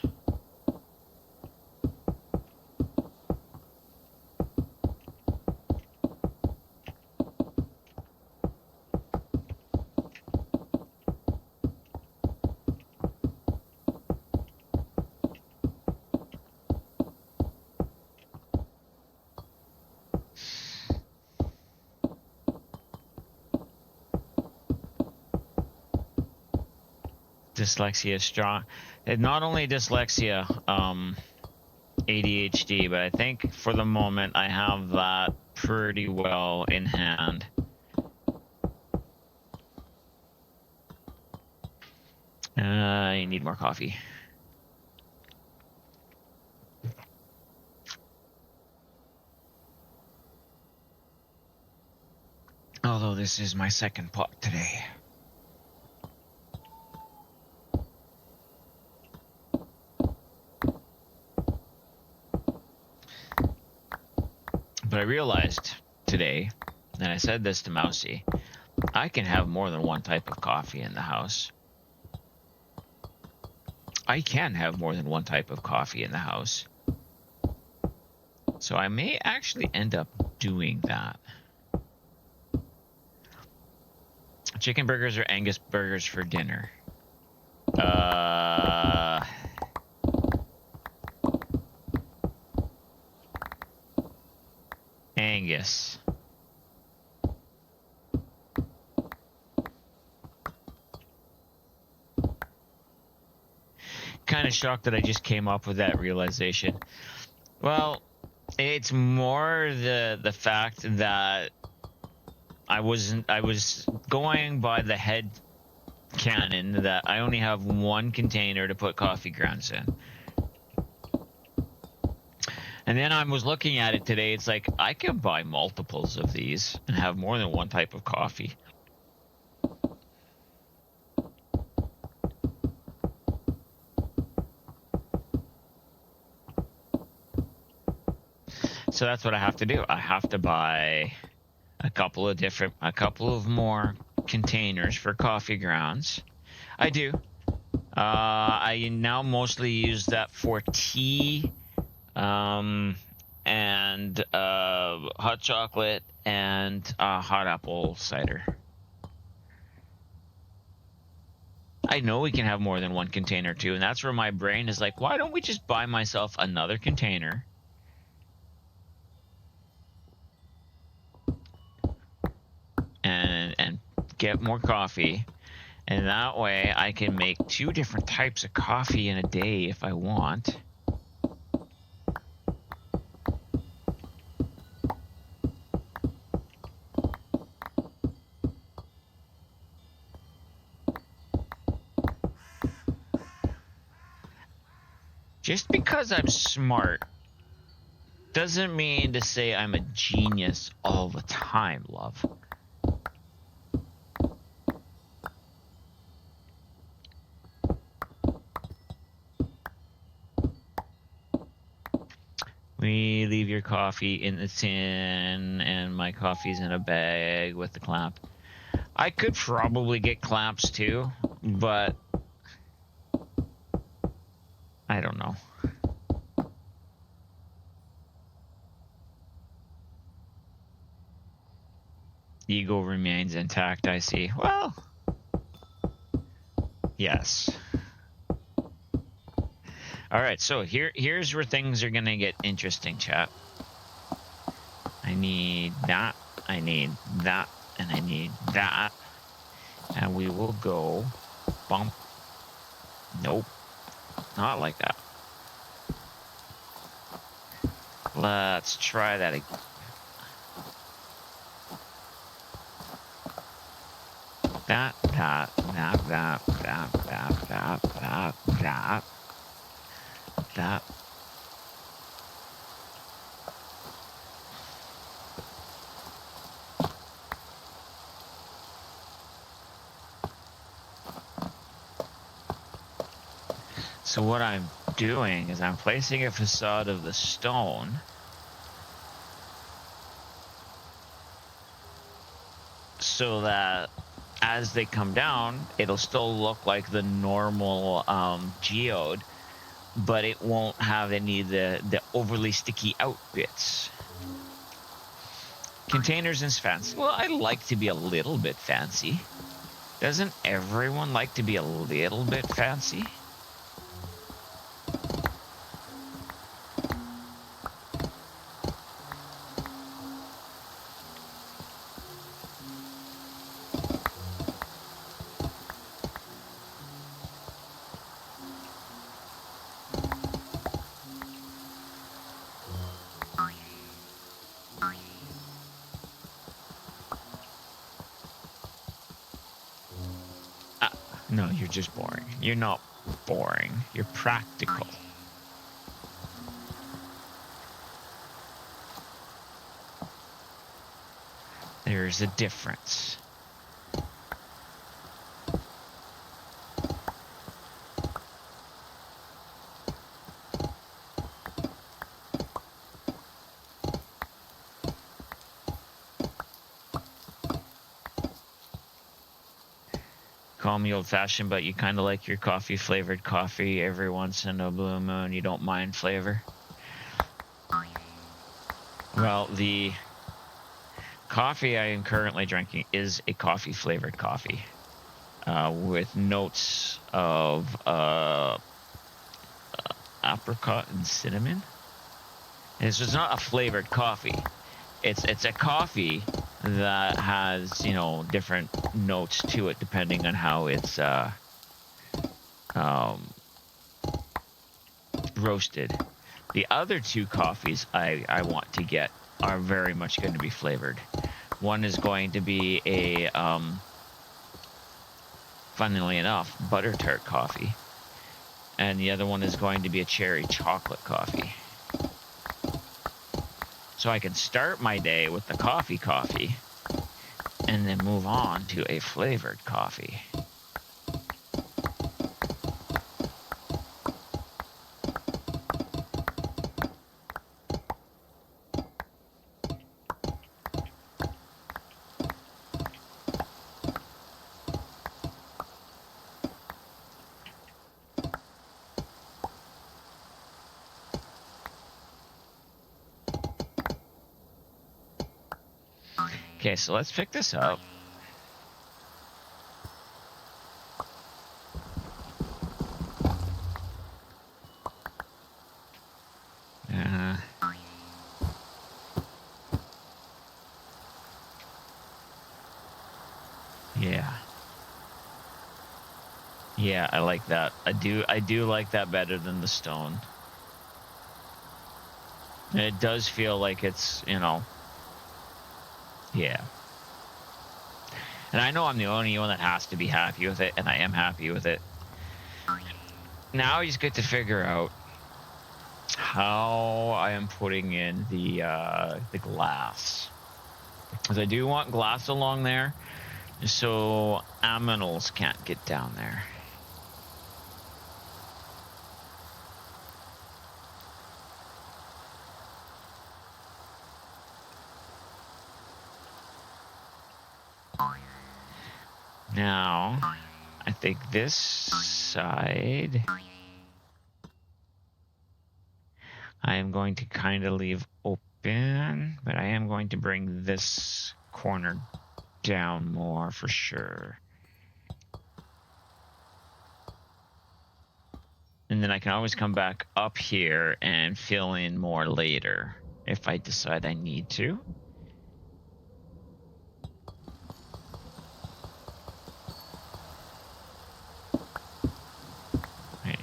Dyslexia is strong. Not only dyslexia, ADHD, but I think for the moment I have that pretty well in hand. I need more coffee. Although this is my second pot today. But I realized today, and I said this to Mousy, I can have more than one type of coffee in the house. I can have more than one type of coffee in the house. So I may actually end up doing that. Chicken burgers or Angus burgers for dinner? Angus. Kind of shocked that I just came up with that realization. Well, it's more the fact that I was going by the head canon that I only have one container to put coffee grounds in. And then I was looking at it today. It's like I can buy multiples of these and have more than one type of coffee. So that's what I have to do. I have to buy a couple of more containers for coffee grounds. I do. I now mostly use that for tea, and hot chocolate and hot apple cider. I know we can have more than one container too, and that's where my brain is like, why don't we just buy myself another container? And get more coffee, and that way I can make 2 different types of coffee in a day if I want. Just because I'm smart doesn't mean to say I'm a genius all the time, love. We leave your coffee in the tin, and my coffee's in a bag with the clamp. I could probably get clamps too, but I don't know. Ego remains intact, I see. Well, yes. All right, so here's where things are gonna get interesting, chat. I need that, I need that, and I need that. And we will go bump. Nope, not like that. Let's try that again. That. So what I'm doing is I'm placing a facade of the stone so that as they come down, it'll still look like the normal geode, but it won't have any of the overly sticky out bits. Containers and fancy. Well, I like to be a little bit fancy. Doesn't everyone like to be a little bit fancy? No, you're just boring. You're not boring. You're practical. There's a difference. Call me old-fashioned, but you kind of like your coffee-flavored coffee every once in a blue moon. You don't mind flavor. Well, the coffee I am currently drinking is a coffee-flavored coffee with notes of apricot and cinnamon. And it's not a flavored coffee. It's a coffee that has, you know, different notes to it depending on how it's roasted. The other two coffees I want to get are very much going to be flavored. One is going to be a, funnily enough, butter tart coffee. And the other one is going to be a cherry chocolate coffee. So I can start my day with the coffee, and then move on to a flavored coffee. Okay, so let's pick this up. Yeah. Yeah, I like that. I do like that better than the stone. And it does feel like it's, you know, yeah. And I know I'm the only one that has to be happy with it, and I am happy with it. Now you just get to figure out how I am putting in the glass. Because I do want glass along there, so aminals can't get down there. Now, I think this side I am going to kind of leave open, but I am going to bring this corner down more for sure. And then I can always come back up here and fill in more later if I decide I need to. Right.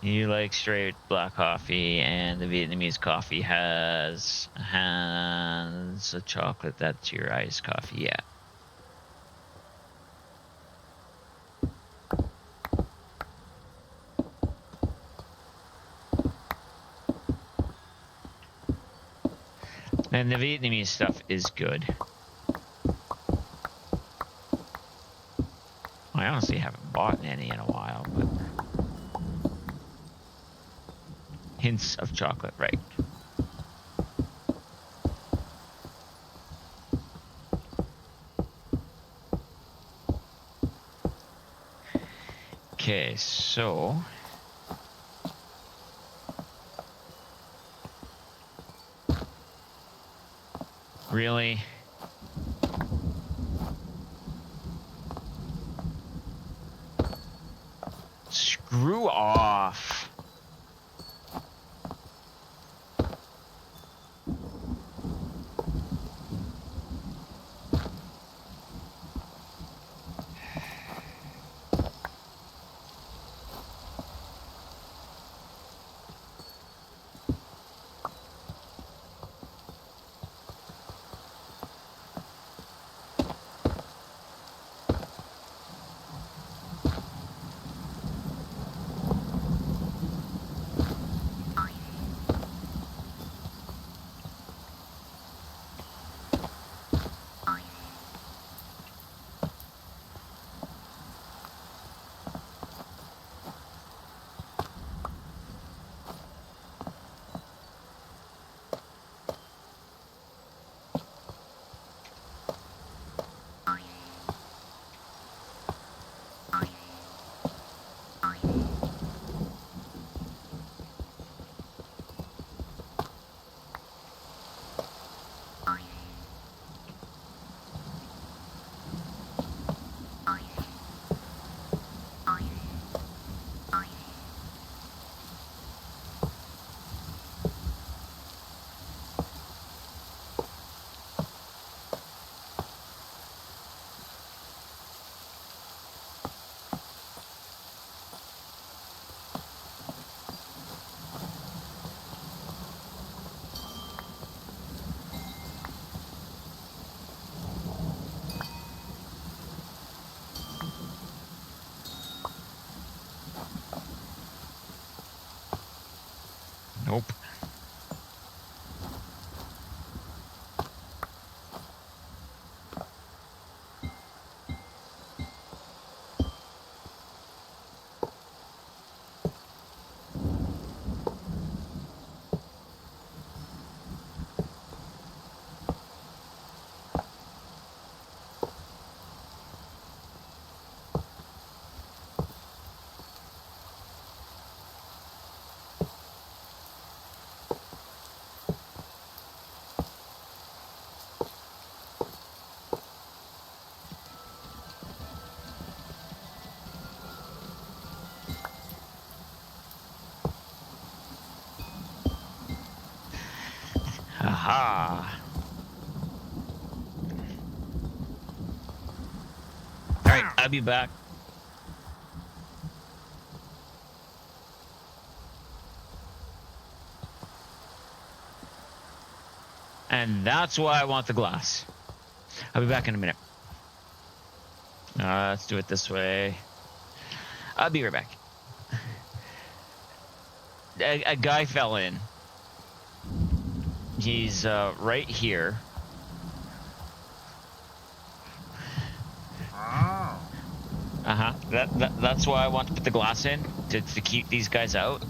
You like straight black coffee, and the Vietnamese coffee has a chocolate. That's your iced coffee, yeah. And the Vietnamese stuff is good. I honestly haven't bought any in a while, but hints of chocolate, right? Okay, so really, screw off. Nope. Aha. All right, I'll be back. And that's why I want the glass. I'll be back in a minute. Let's do it this way. I'll be right back. A guy fell in. He's right here. That's why I want to put the glass in to keep these guys out.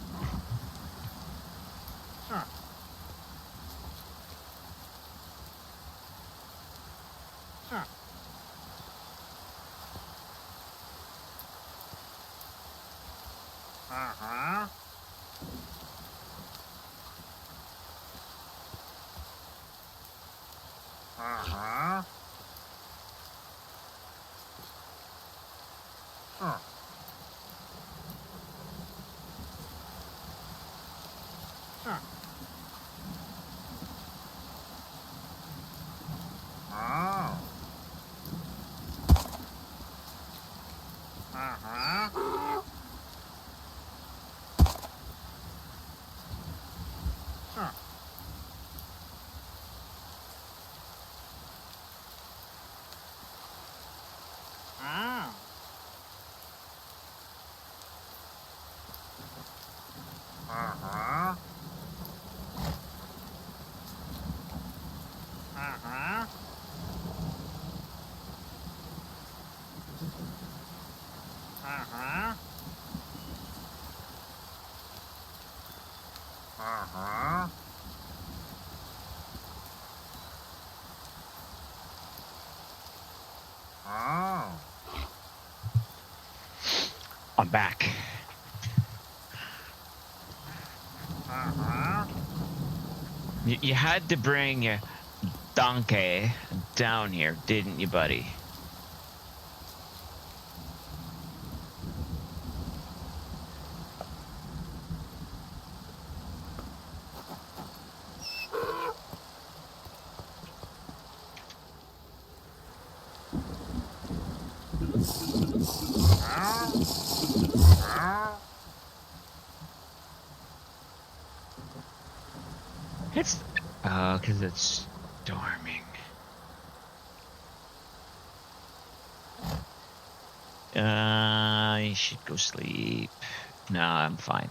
I'm back. You had to bring your donkey down here, didn't you, buddy? It's because it's storming. You should go sleep. No, I'm fine.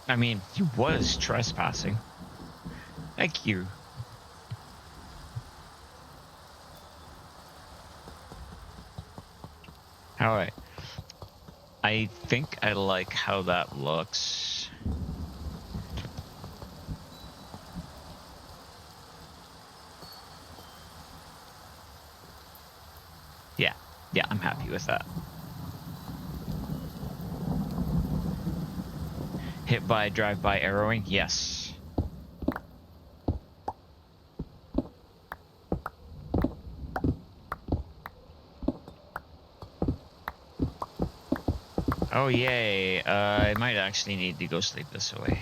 I mean, he was trespassing. Thank you. All right. I think I like how that looks. Yeah, I'm happy with that. Hit by drive-by arrowing? Yes. Oh, yay. I might actually need to go sleep this away.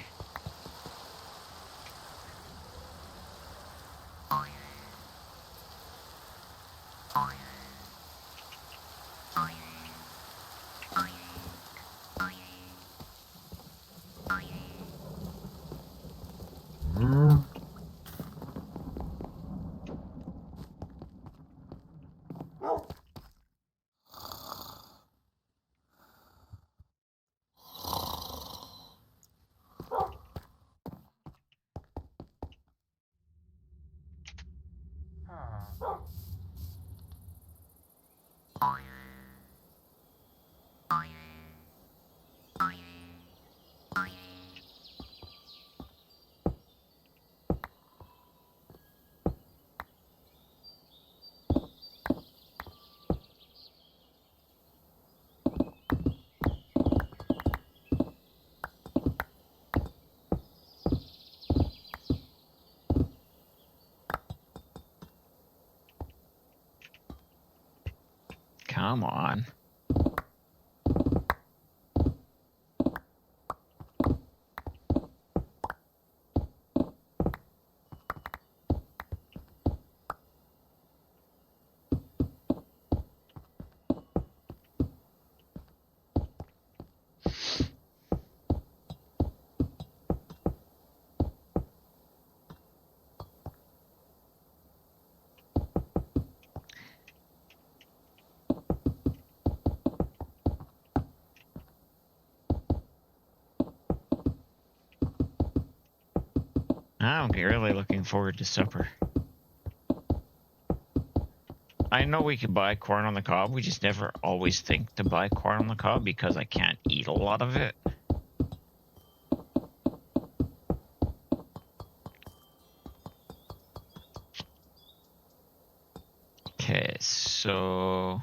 Come on. I'm really looking forward to supper. I know we could buy corn on the cob. We just never always think to buy corn on the cob because I can't eat a lot of it. Okay, so...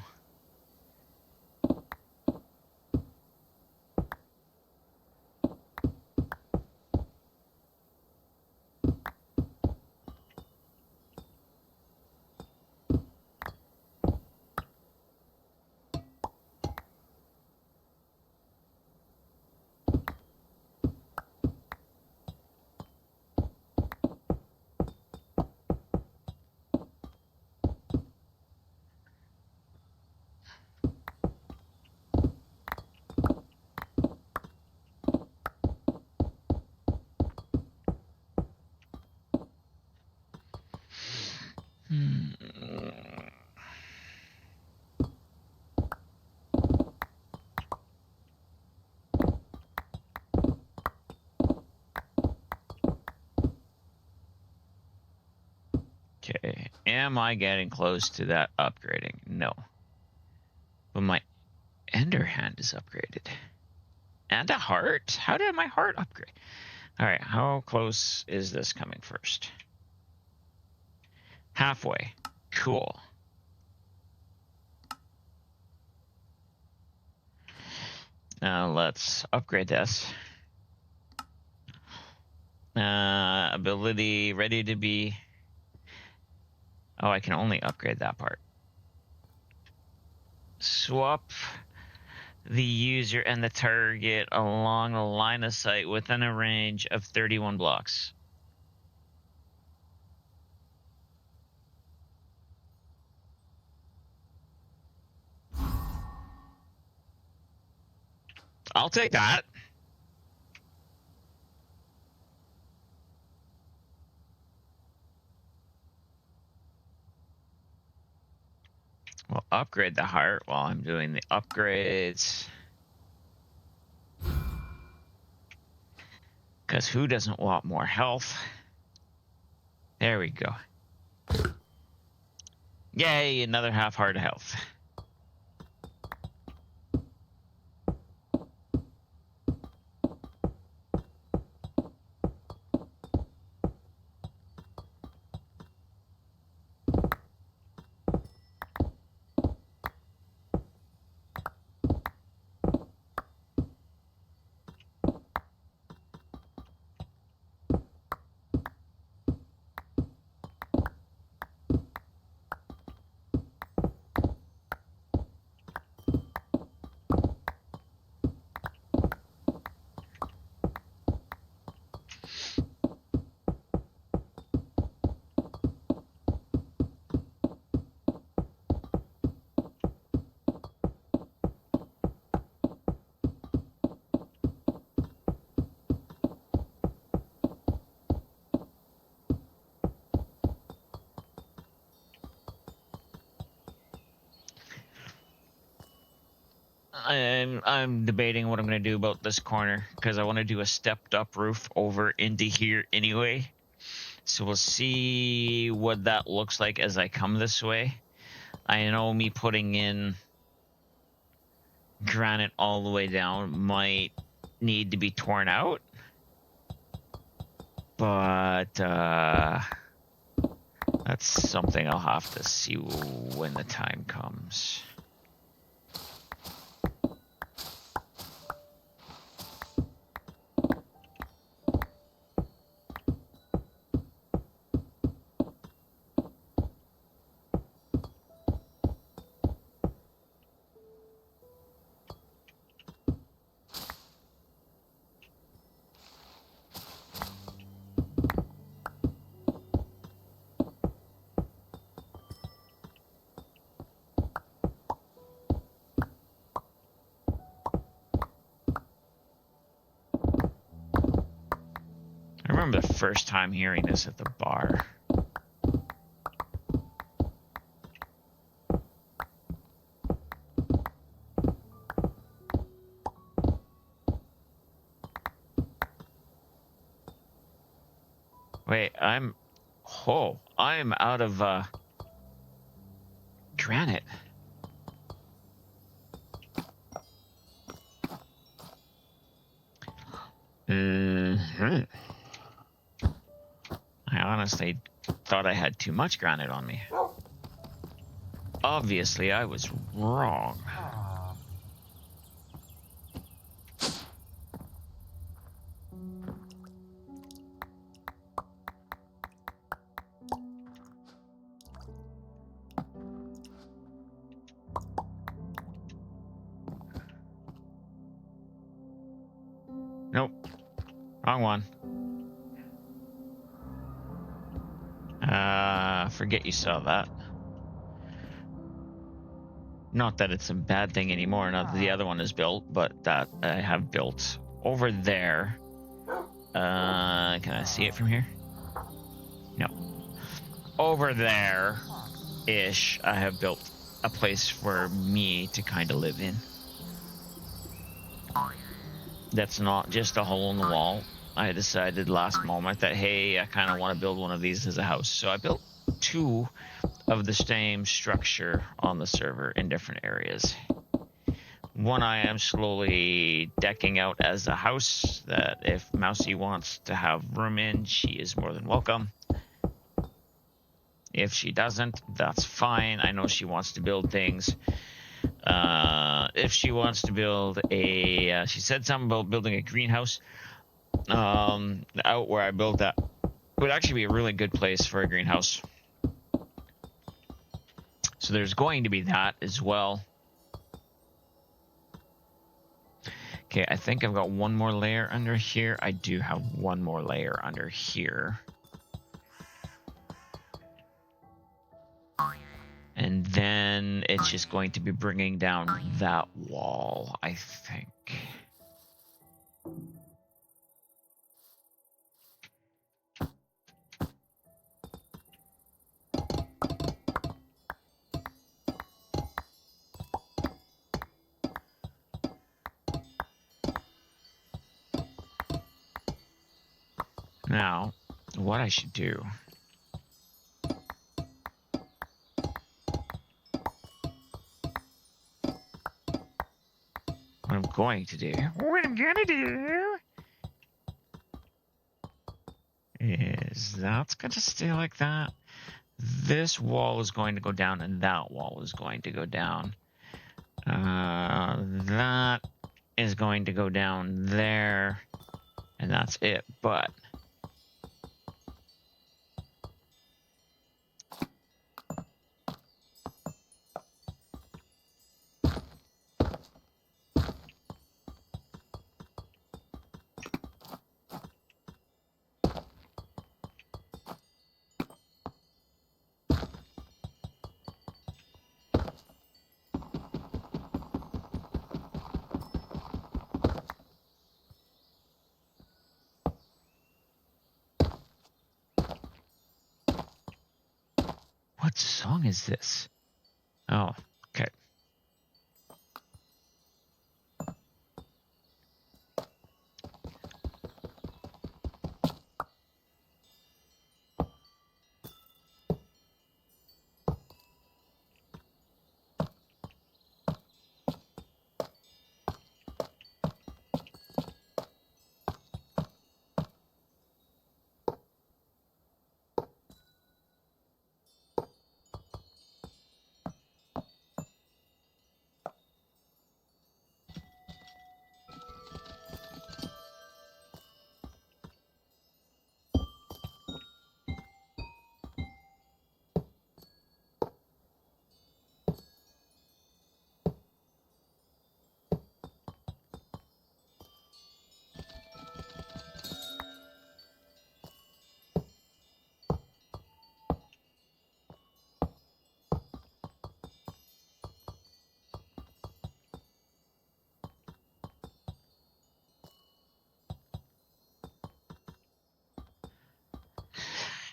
Okay. Am I getting close to that upgrading? No. But my Ender Hand is upgraded. And a heart? How did my heart upgrade? All right. How close is this coming first? Halfway. Cool. Now let's upgrade this. Ability ready to be. Oh, I can only upgrade that part. Swap the user and the target along a line of sight within a range of 31 blocks. I'll take that. We'll upgrade the heart while I'm doing the upgrades. Because who doesn't want more health? There we go. Yay, another half heart of health. I'm debating what I'm going to do about this corner because I want to do a stepped up roof over into here anyway. So we'll see what that looks like as I come this way. I know me putting in granite all the way down might need to be torn out. But that's something I'll have to see when the time comes. I remember the first time hearing this at the bar. Wait, I'm out of granite. I honestly thought I had too much granite on me. Obviously, I was wrong. Nope. Wrong one. Forget you saw that. Not that it's a bad thing anymore, not that the other one is built, but that I have built over there. Can I see it from here? No. Over there-ish, I have built a place for me to kind of live in. That's not just a hole in the wall. I decided last moment that, hey, I kind of want to build one of these as a house. So I built two of the same structure on the server in different areas. One I am slowly decking out as a house that if Mousy wants to have room in, she is more than welcome. If she doesn't, that's fine. I know she wants to build things. If she wants to build a, she said something about building a greenhouse out where I built that. Would actually be a really good place for a greenhouse. So there's going to be that as well. Okay, I think I've got one more layer under here. I do have one more layer under here. And then it's just going to be bringing down that wall, I think. Now, what I should do what I'm going to do is that's going to stay like that. This wall is going to go down and that wall is going to go down. That is going to go down there and that's it. But what song is this? Oh, okay.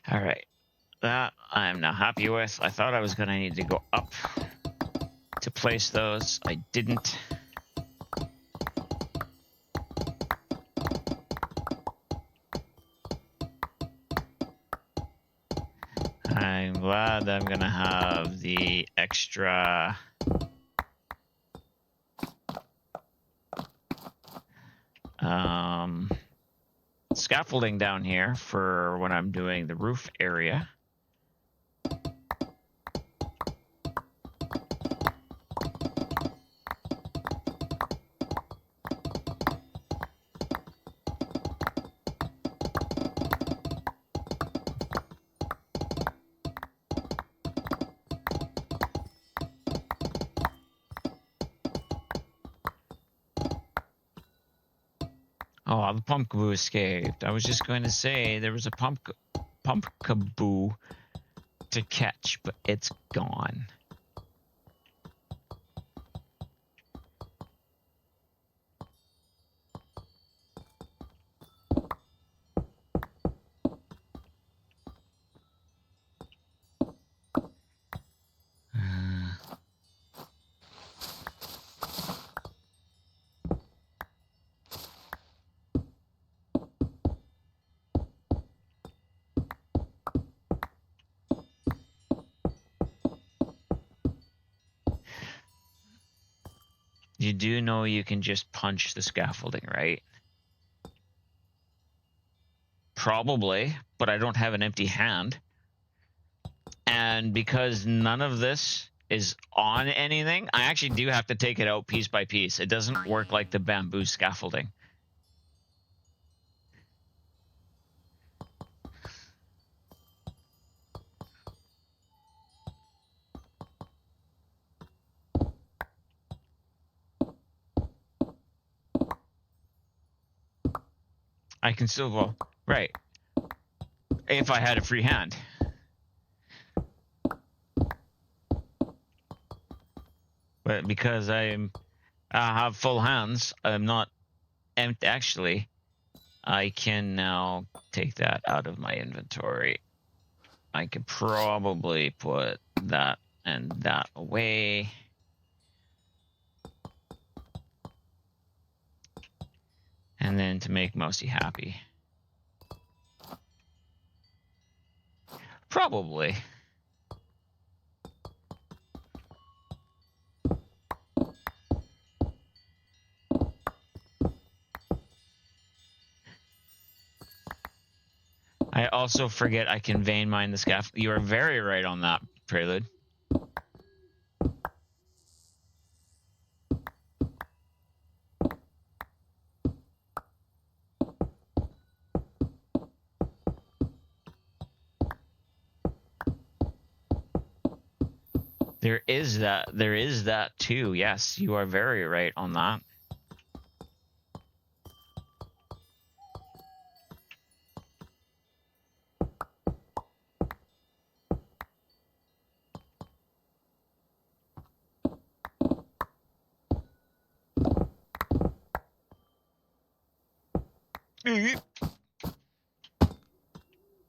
All right. That I'm now happy with. I thought I was going to need to go up to place those. I didn't. I'm glad I'm going to have the extra scaffolding down here for when I'm doing the roof area. Oh, the pumpkaboo escaped. I was just going to say there was a pumpkaboo to catch, but it's gone. You do know you can just punch the scaffolding, right? Probably, but I don't have an empty hand. And because none of this is on anything, I actually do have to take it out piece by piece. It doesn't work like the bamboo scaffolding. I can still go, right, if I had a free hand. But because I have full hands, I'm not empty. Actually, I can now take that out of my inventory. I could probably put that and that away. And then to make Mousy happy. Probably. I also forget I can vein mine the scaffold. You are very right on that, Prelude. There is that too. Yes, you are very right on that.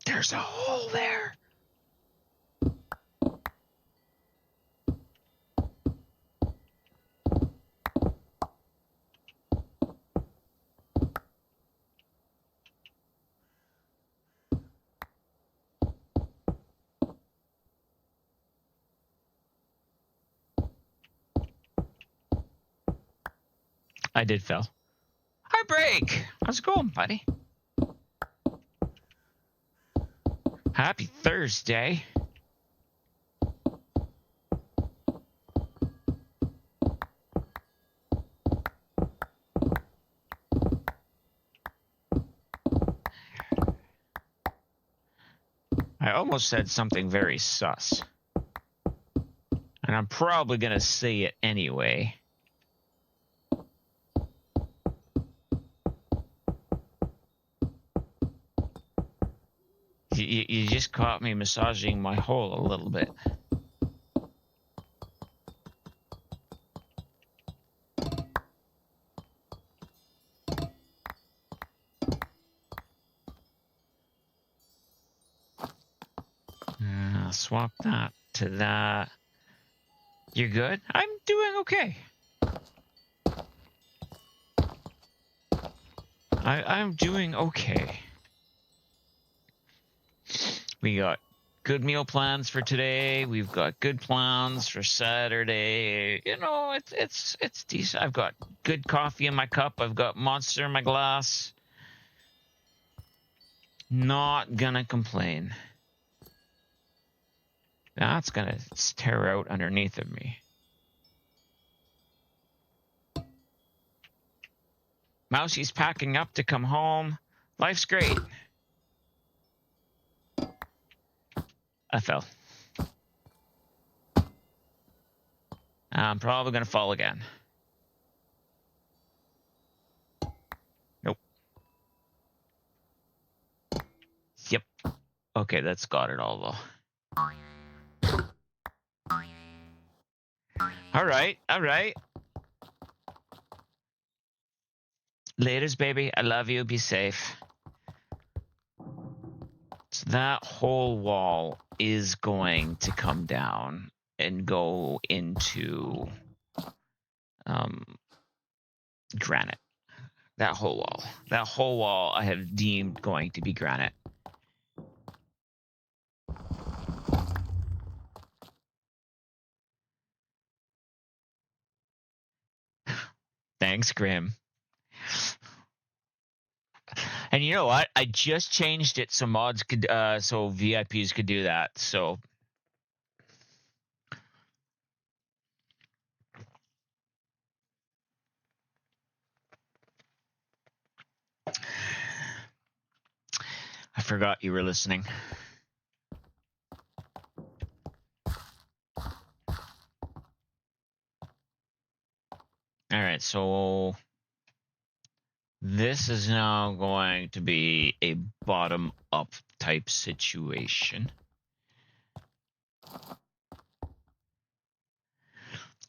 There's a hole there. I did fail. Heartbreak! How's it going, buddy? Happy Thursday. I almost said something very sus. And I'm probably going to say it anyway. You just caught me massaging my hole a little bit. Swap that to that. You're good? I'm doing okay. I'm doing okay. We got good meal plans for today. We've got good plans for Saturday. You know, it's decent. I've got good coffee in my cup. I've got Monster in my glass. Not gonna complain. That's gonna tear out underneath of me. Mousy's packing up to come home. Life's great. I fell. I'm probably gonna fall again. Nope. Yep. Okay, that's got it all though. All right. Laters, baby. I love you. Be safe. So that whole wall is going to come down and go into granite. That whole wall I have deemed going to be granite. Thanks, Grim. And you know what? I just changed it so mods could, so VIPs could do that. So I forgot you were listening. All right, so this is now going to be a bottom-up type situation.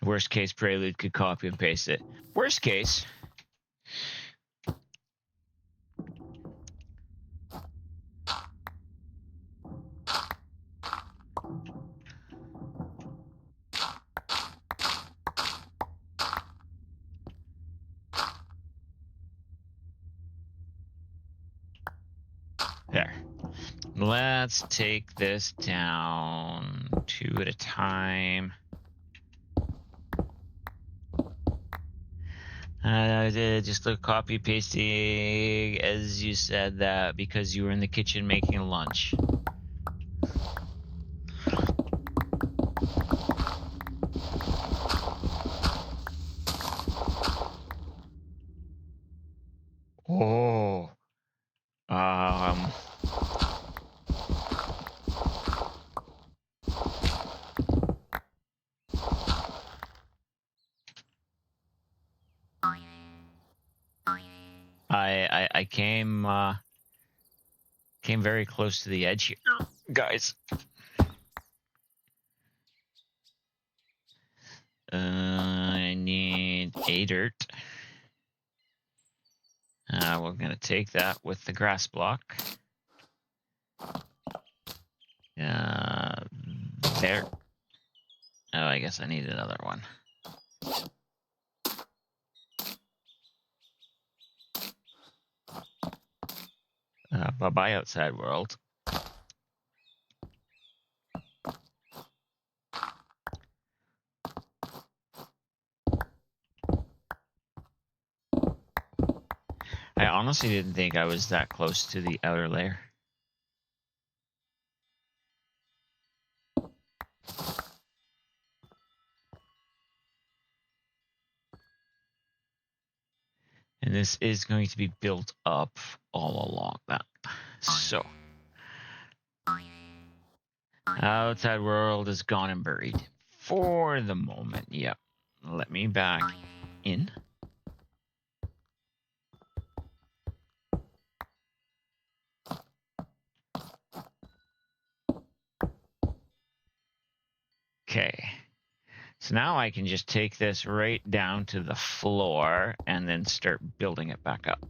Worst case, Prelude could copy and paste it. Worst case. There. Let's take this down 2 at a time. I did just a copy pasting as you said that because you were in the kitchen making lunch. Oh. I came very close to the edge here, guys. I need a dirt. We're gonna take that with the grass block. There. Oh, I guess I need another one. Bye-bye, outside world. I honestly didn't think I was that close to the outer layer. And this is going to be built up all along that. So, outside world is gone and buried for the moment. Yep. Let me back in. Okay. So now I can just take this right down to the floor and then start building it back up.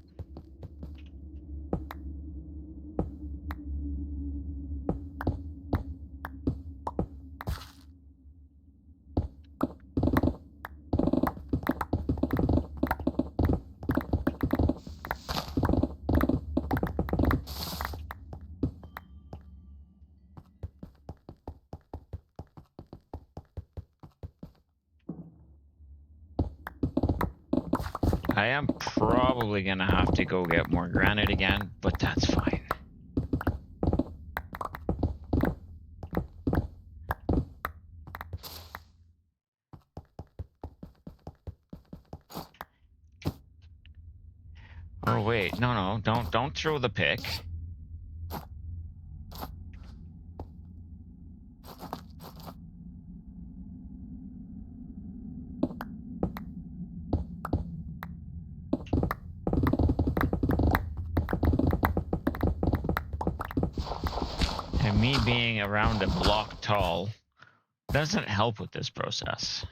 I am probably going to have to go get more granite again, but that's fine. Oh wait, no, don't throw the pick. And me being around a block tall doesn't help with this process.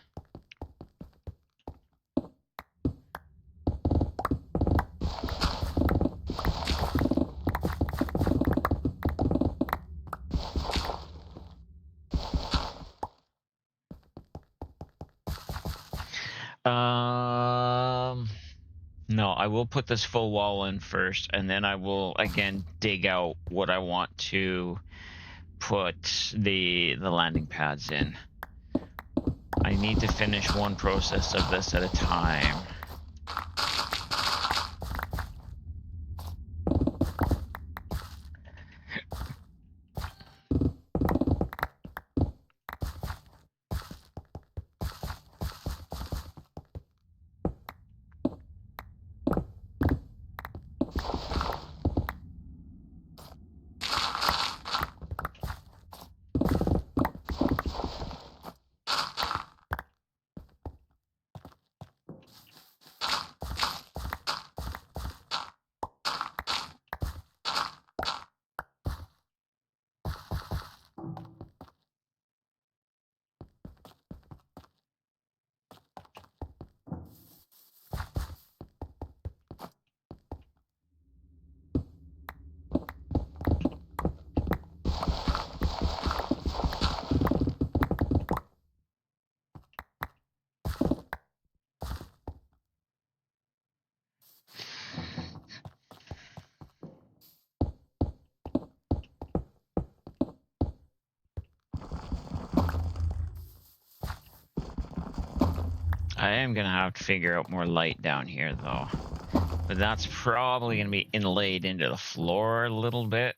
No, I will put this full wall in first, and then I will again dig out what I want to put the landing pads in. I need to finish one process of this at a time. I am going to have to figure out more light down here, though. But that's probably going to be inlaid into the floor a little bit.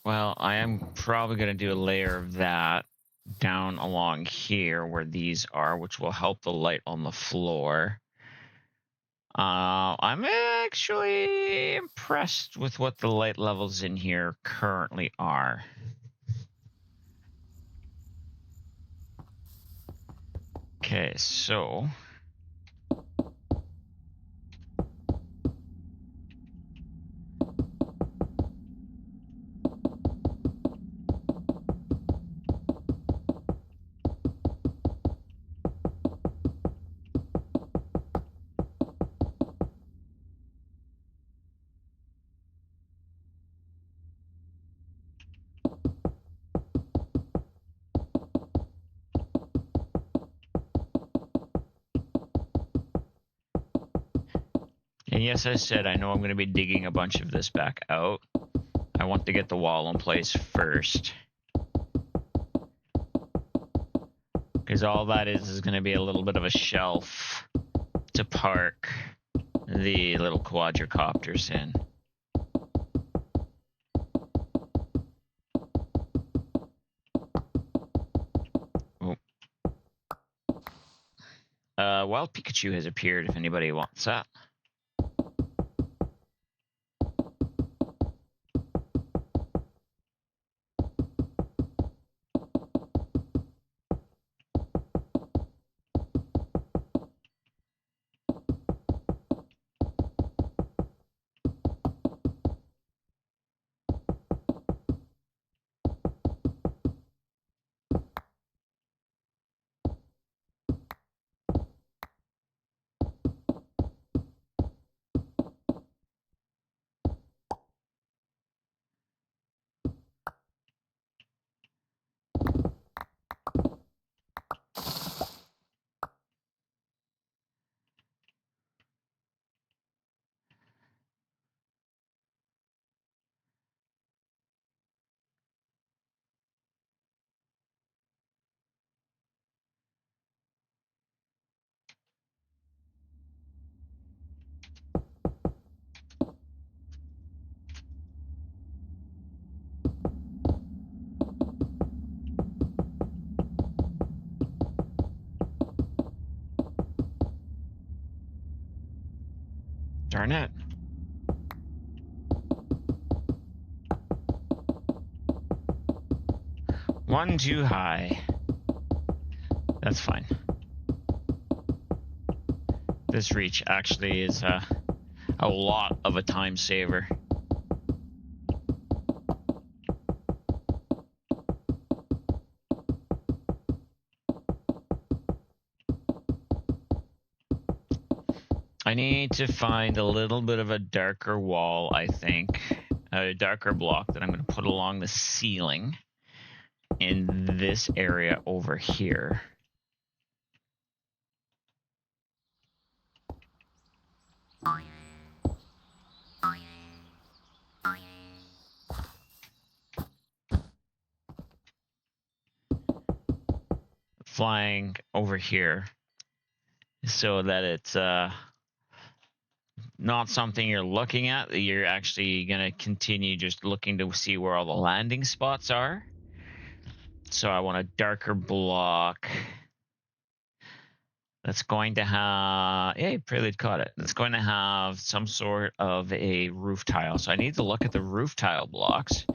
Well, I am probably going to do a layer of that down along here where these are, which will help the light on the floor. I'm actually impressed with what the light levels in here currently are. Okay, so and yes, I said I know I'm going to be digging a bunch of this back out. I want to get the wall in place first. Because all that is going to be a little bit of a shelf to park the little quadricopters in. Oh. Wild Pikachu has appeared if anybody wants that. Darn it. One too high. That's fine. This reach actually is a lot of a time saver. I need to find a little bit of a darker wall, I think. A darker block that I'm going to put along the ceiling in this area over here. Flying over here so that it's not something you're looking at. You're actually going to continue just looking to see where all the landing spots are. So I want a darker block that's going to have, yeah, Prelude caught it. That's going to have some sort of a roof tile. So I need to look at the roof tile blocks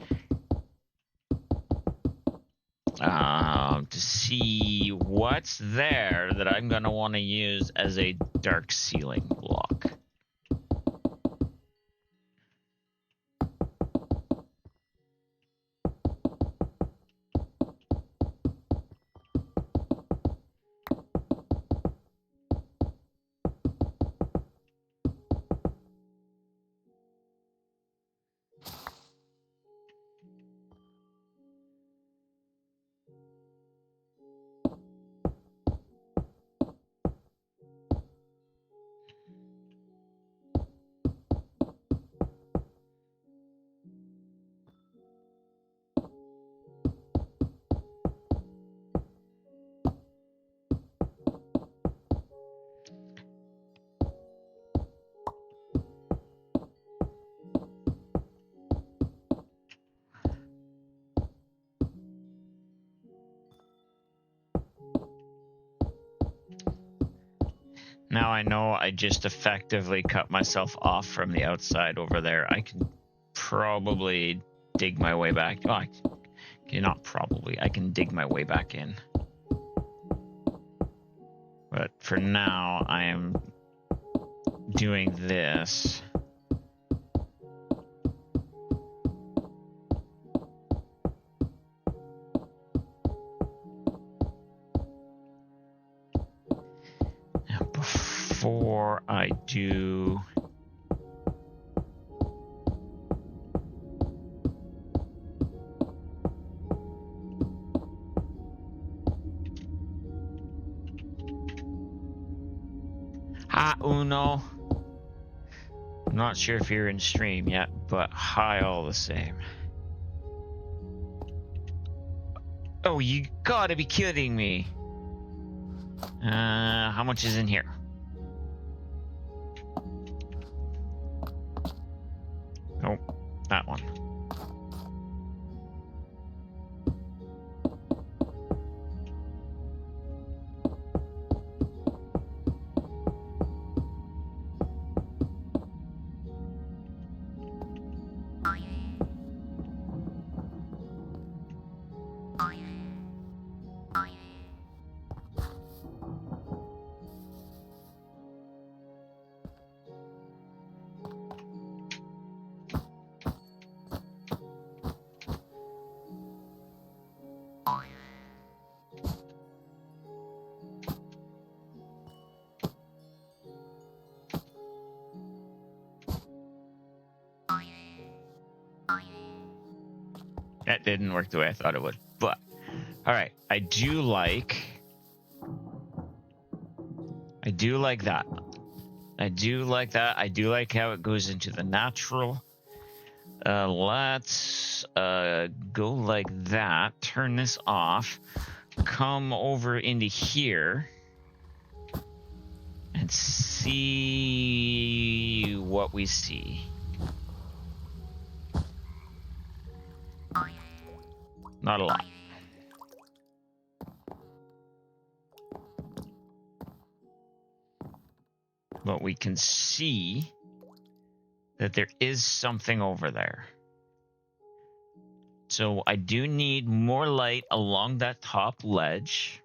to see what's there that I'm going to want to use as a dark ceiling block. Now I know I just effectively cut myself off from the outside over there. I can probably dig my way back. Oh, not probably. I can dig my way back in. But for now, I am doing this. Now, before I do... Hi, Uno. I'm not sure if you're in stream yet, but hi all the same. Oh, you gotta be kidding me. How much is in here? Nope, that one. That didn't work the way I thought it would, but all right. I do like that. I do like that. I do like how it goes into the natural. Let's go like that. Turn this off. Come over into here and see what we see. Not a lot. But we can see that there is something over there. So I do need more light along that top ledge.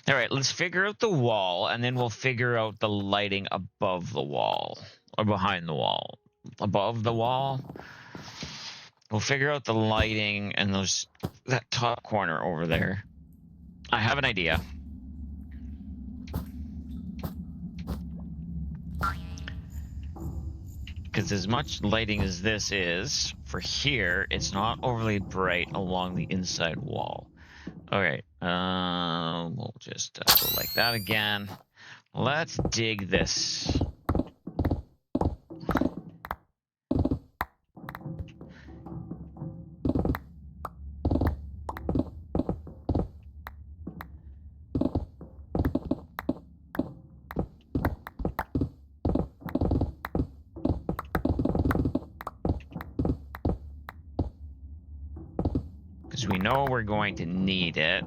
All right, let's figure out the wall, and then we'll figure out the lighting above the wall or behind the wall. Above the wall, we'll figure out the lighting and that top corner over there. I have an idea. Because as much lighting as this is, for here, it's not overly bright along the inside wall. All right, we'll just go like that again. Let's dig this. Because we know we're going to need it.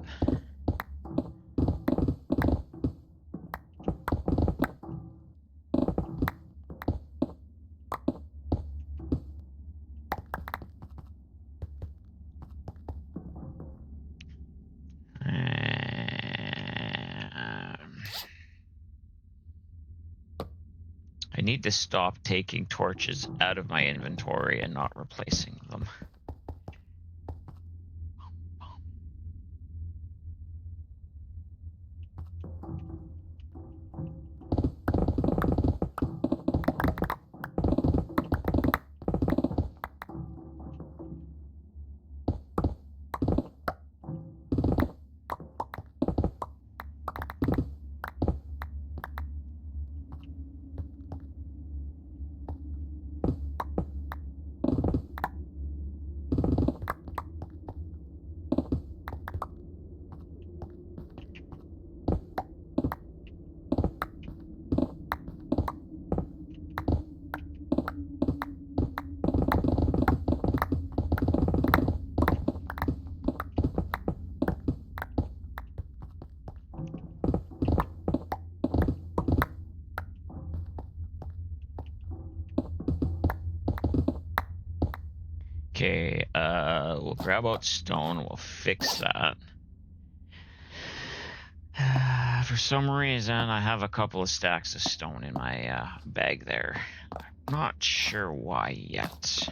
I need to stop taking torches out of my inventory and not replacing them. grab out stone. We'll fix that. For some reason, I have a couple of stacks of stone in my bag there. I'm not sure why yet.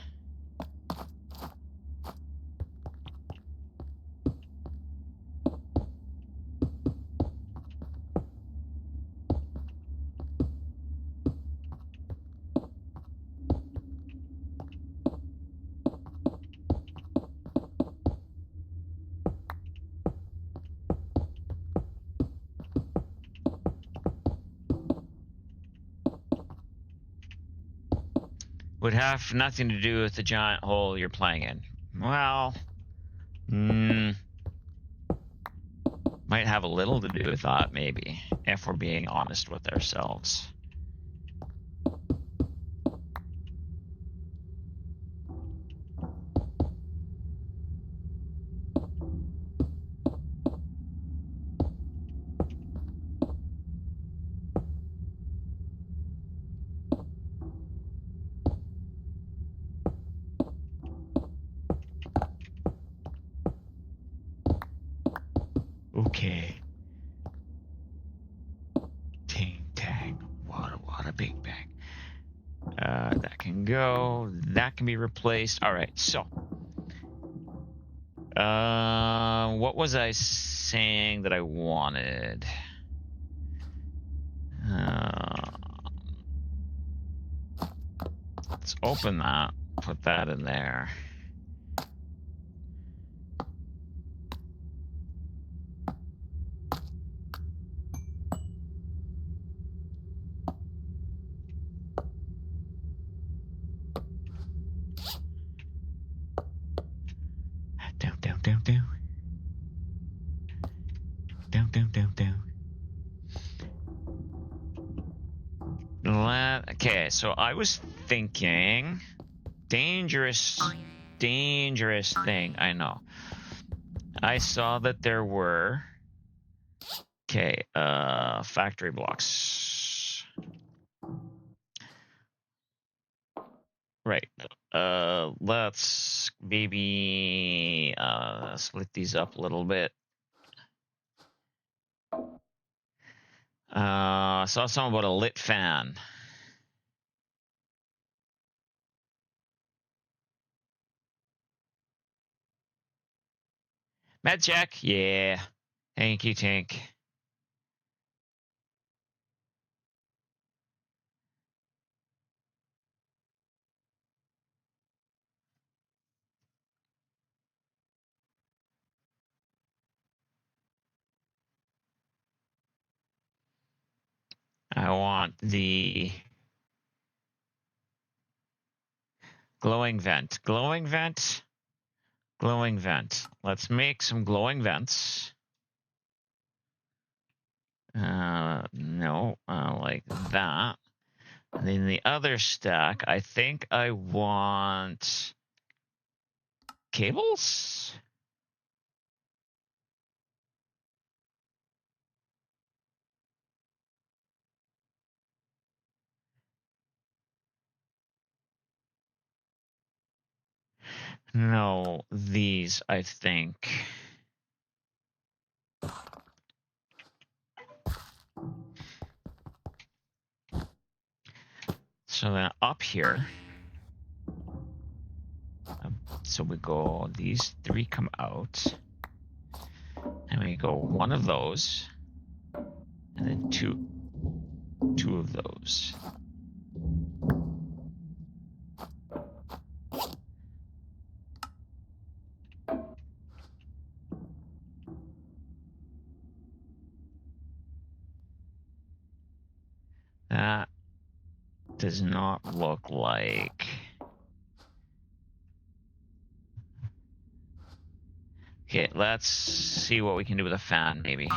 Would have nothing to do with the giant hole you're playing in. Well, might have a little to do with that, maybe, if we're being honest with ourselves. Okay. Ting tang. What a big bang. That can go. That can be replaced. All right. So, what was I saying that I wanted? Let's open that. Put that in there. Down, down, down, down. Down, down, down, down. Okay, so I was thinking dangerous thing. I know. I saw that there were factory blocks. Right. Let's maybe split these up a little bit. I saw something about a lit fan. Med check, yeah. Hanky tank. I want the glowing vent. Glowing vent. Glowing vent. Let's make some glowing vents. No, like that. And then the other stack, I think I want cables? No, these, I think. So then up here, so we go, these three come out, and we go one of those, and then two of those. That does not look like... Okay, let's see what we can do with a fan, maybe.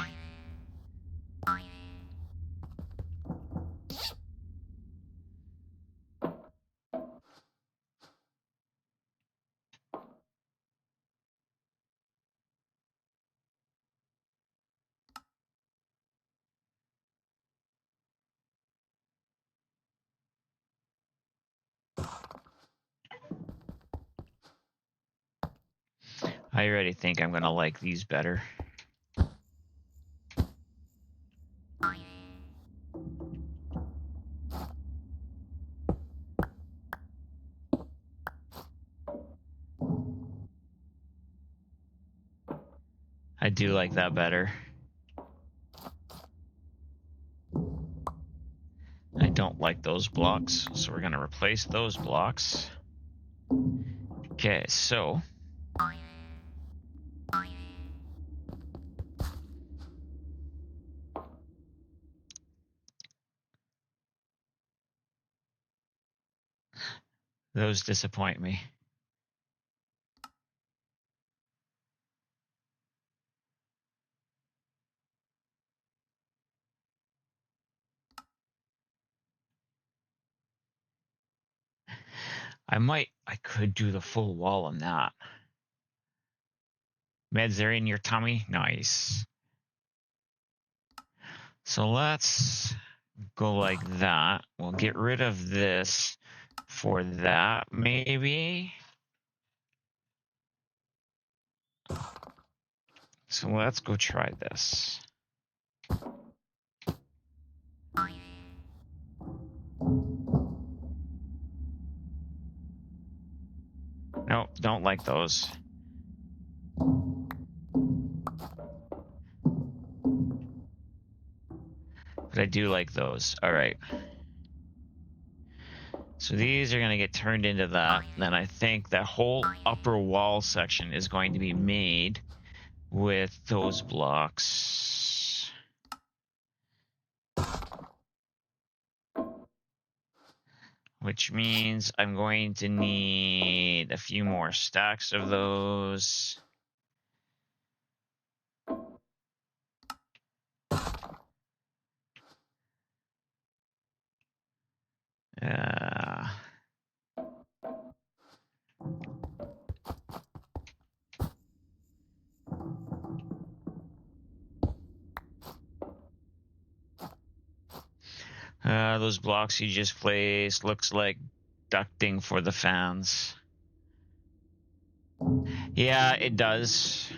I already think I'm gonna like these better. I do like that better. I don't like those blocks, so we're gonna replace those blocks. Okay, so those disappoint me. I could do the full wall on that. Meds are in your tummy? Nice. So let's go like that. We'll get rid of this for that, maybe. So let's go try this. Nope, don't like those. But I do like those. All right. So these are going to get turned into that. Then I think that whole upper wall section is going to be made with those blocks. Which means I'm going to need a few more stacks of those. Those blocks you just placed looks like ducting for the fans. Yeah, it does.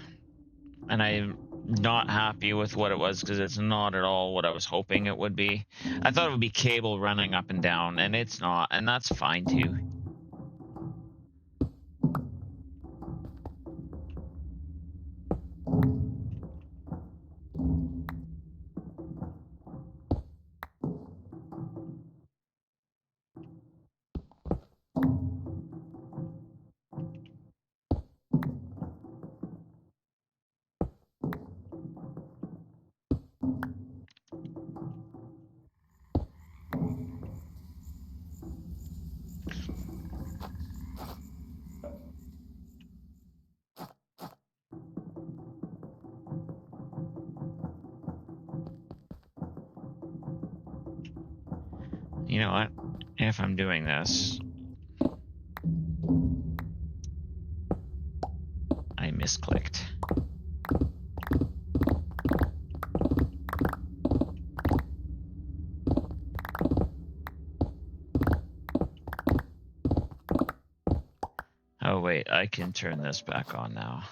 And I'm not happy with what it was because it's not at all what I was hoping it would be. I thought it would be cable running up and down, and it's not, and that's fine too. You know what? If I'm doing this, I misclicked. Oh wait, I can turn this back on now.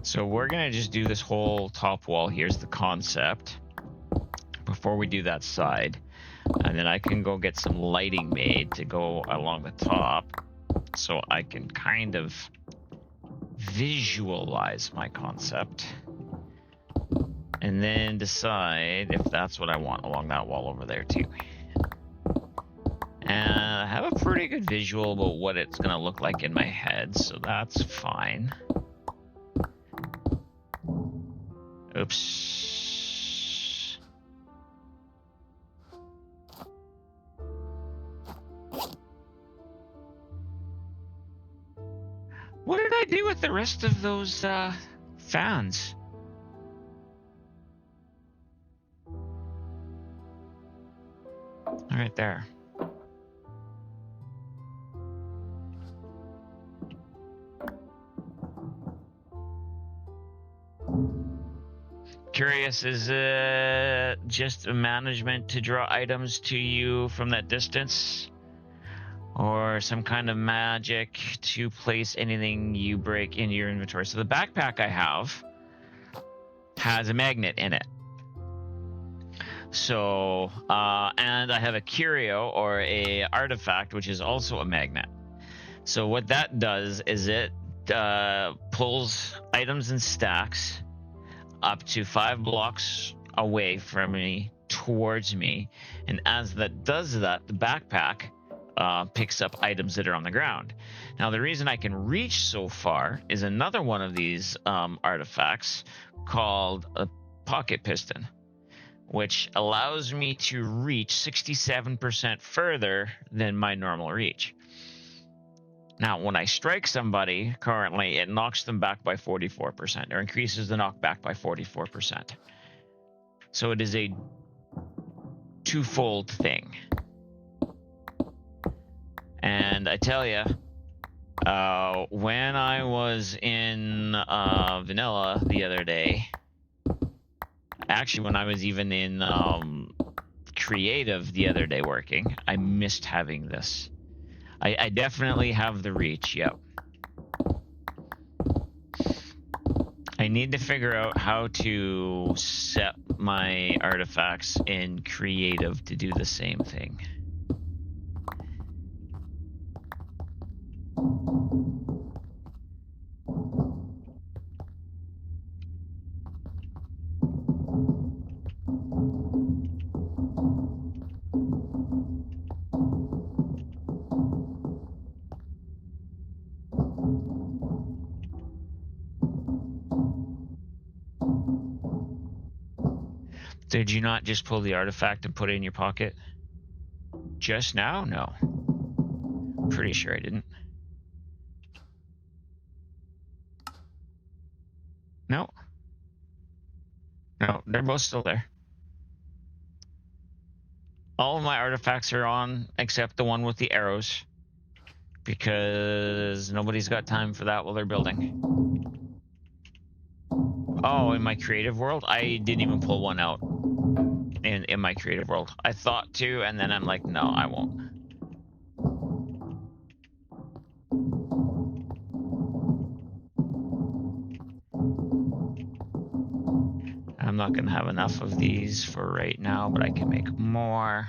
So we're gonna just do this whole top wall. Here's the concept before we do that side. And then I can go get some lighting made to go along the top so I can kind of visualize my concept and then decide if that's what I want along that wall over there too. And I have a pretty good visual about what it's gonna look like in my head, so that's fine. Oops. I do with the rest of those fans? Right there. Curious, is it just a management to draw items to you from that distance? Or some kind of magic to place anything you break into your inventory? So the backpack I have has a magnet in it. So, and I have a curio or a artifact, which is also a magnet. So what that does is it pulls items in stacks up to 5 blocks away from me towards me, and as that does that, the backpack picks up items that are on the ground. Now, the reason I can reach so far is another one of these artifacts called a pocket piston, which allows me to reach 67% further than my normal reach. Now, when I strike somebody currently, it knocks them back by 44%, or increases the knockback by 44%. So it is a twofold thing. And I tell you, when I was in vanilla the other day, actually when I was even in creative the other day working, I missed having this. I definitely have the reach, yep. I need to figure out how to set my artifacts in creative to do the same thing. Did you not just pull the artifact and put it in your pocket? Just now? No. Pretty sure I didn't. No. No, they're both still there. All of my artifacts are on except the one with the arrows, because nobody's got time for that while they're building. Oh, in my creative world, I didn't even pull one out in my creative world. I thought to, and then I'm like, no, I won't. I'm not going to have enough of these for right now, but I can make more.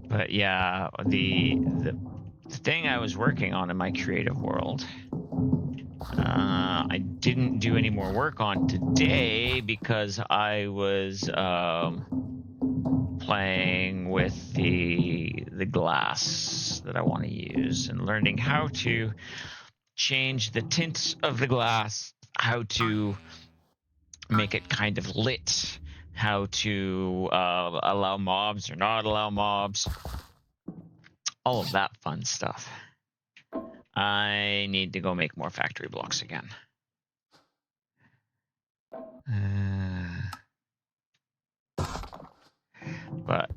But yeah, the thing I was working on in my creative world, I didn't do any more work on today because I was playing with the glass that I want to use and learning how to change the tints of the glass, how to make it kind of lit, how to allow mobs or not allow mobs, all of that fun stuff. I need to go make more factory blocks again. But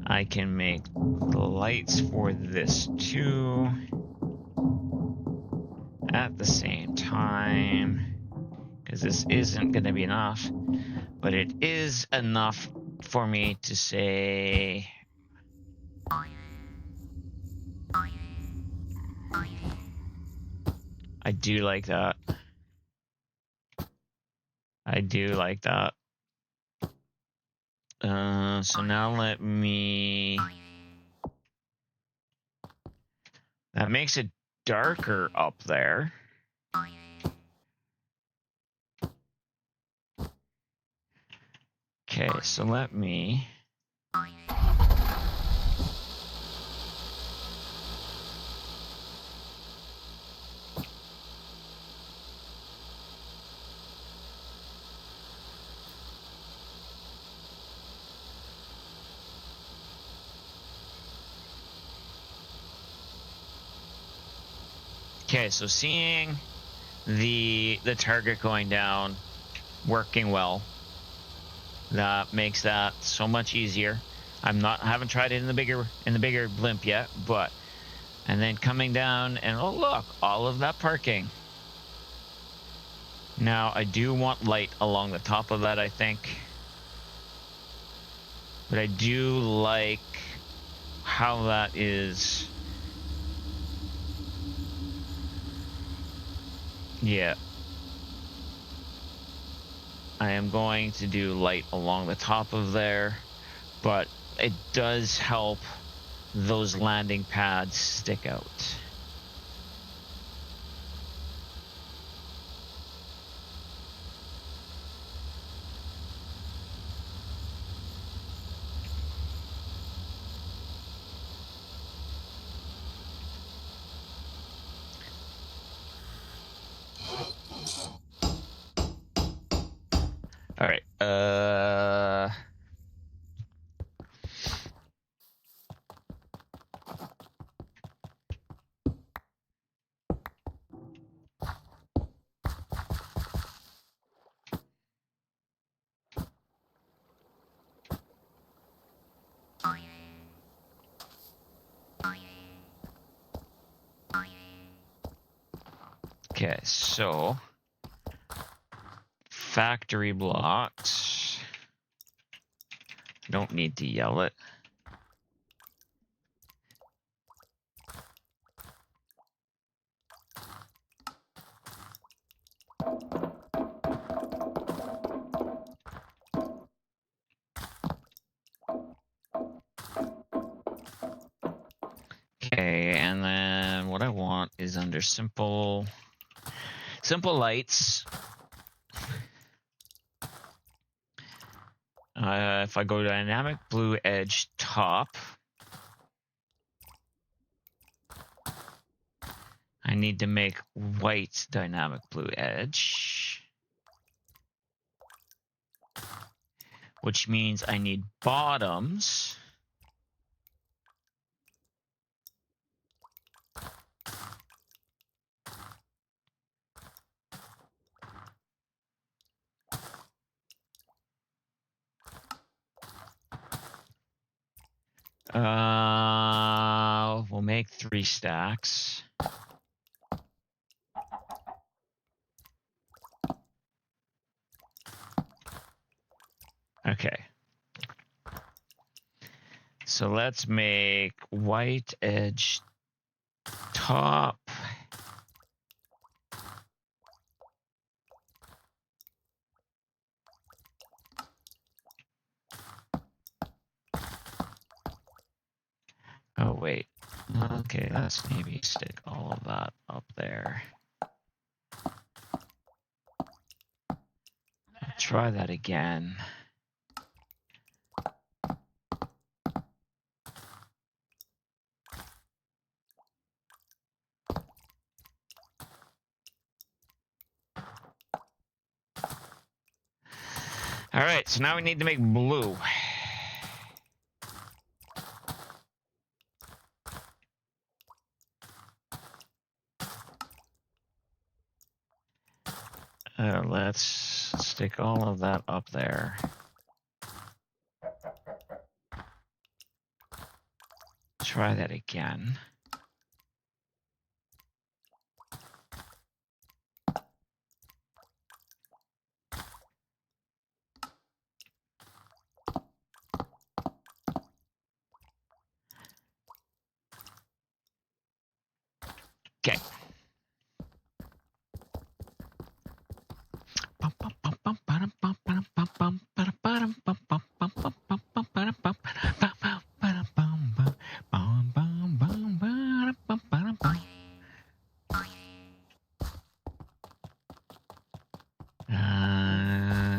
I can make the lights for this too at the same time, because this isn't going to be enough, but it is enough for me to say I do like that. I do like that. So now let me... That makes it darker up there. so let me... Okay, so seeing the target going down, working well, that makes that so much easier. I haven't tried it in the bigger blimp yet, but and then coming down and oh look, all of that parking. Now I do want light along the top of that, I think. But I do like how that is. Yeah. I am going to do light along the top of there, but it does help those landing pads stick out. All right. Okay, so factory blocks. Don't need to yell it. Okay, and then what I want is under simple lights. If I go dynamic blue edge top, I need to make white dynamic blue edge, which means I need bottoms. We'll make 3 stacks. Okay. So let's make white edge top. Oh, wait. Okay, let's maybe stick all of that up there. Try that again. All right, so now we need to make blue. Let's stick all of that up there. Try that again. Okay.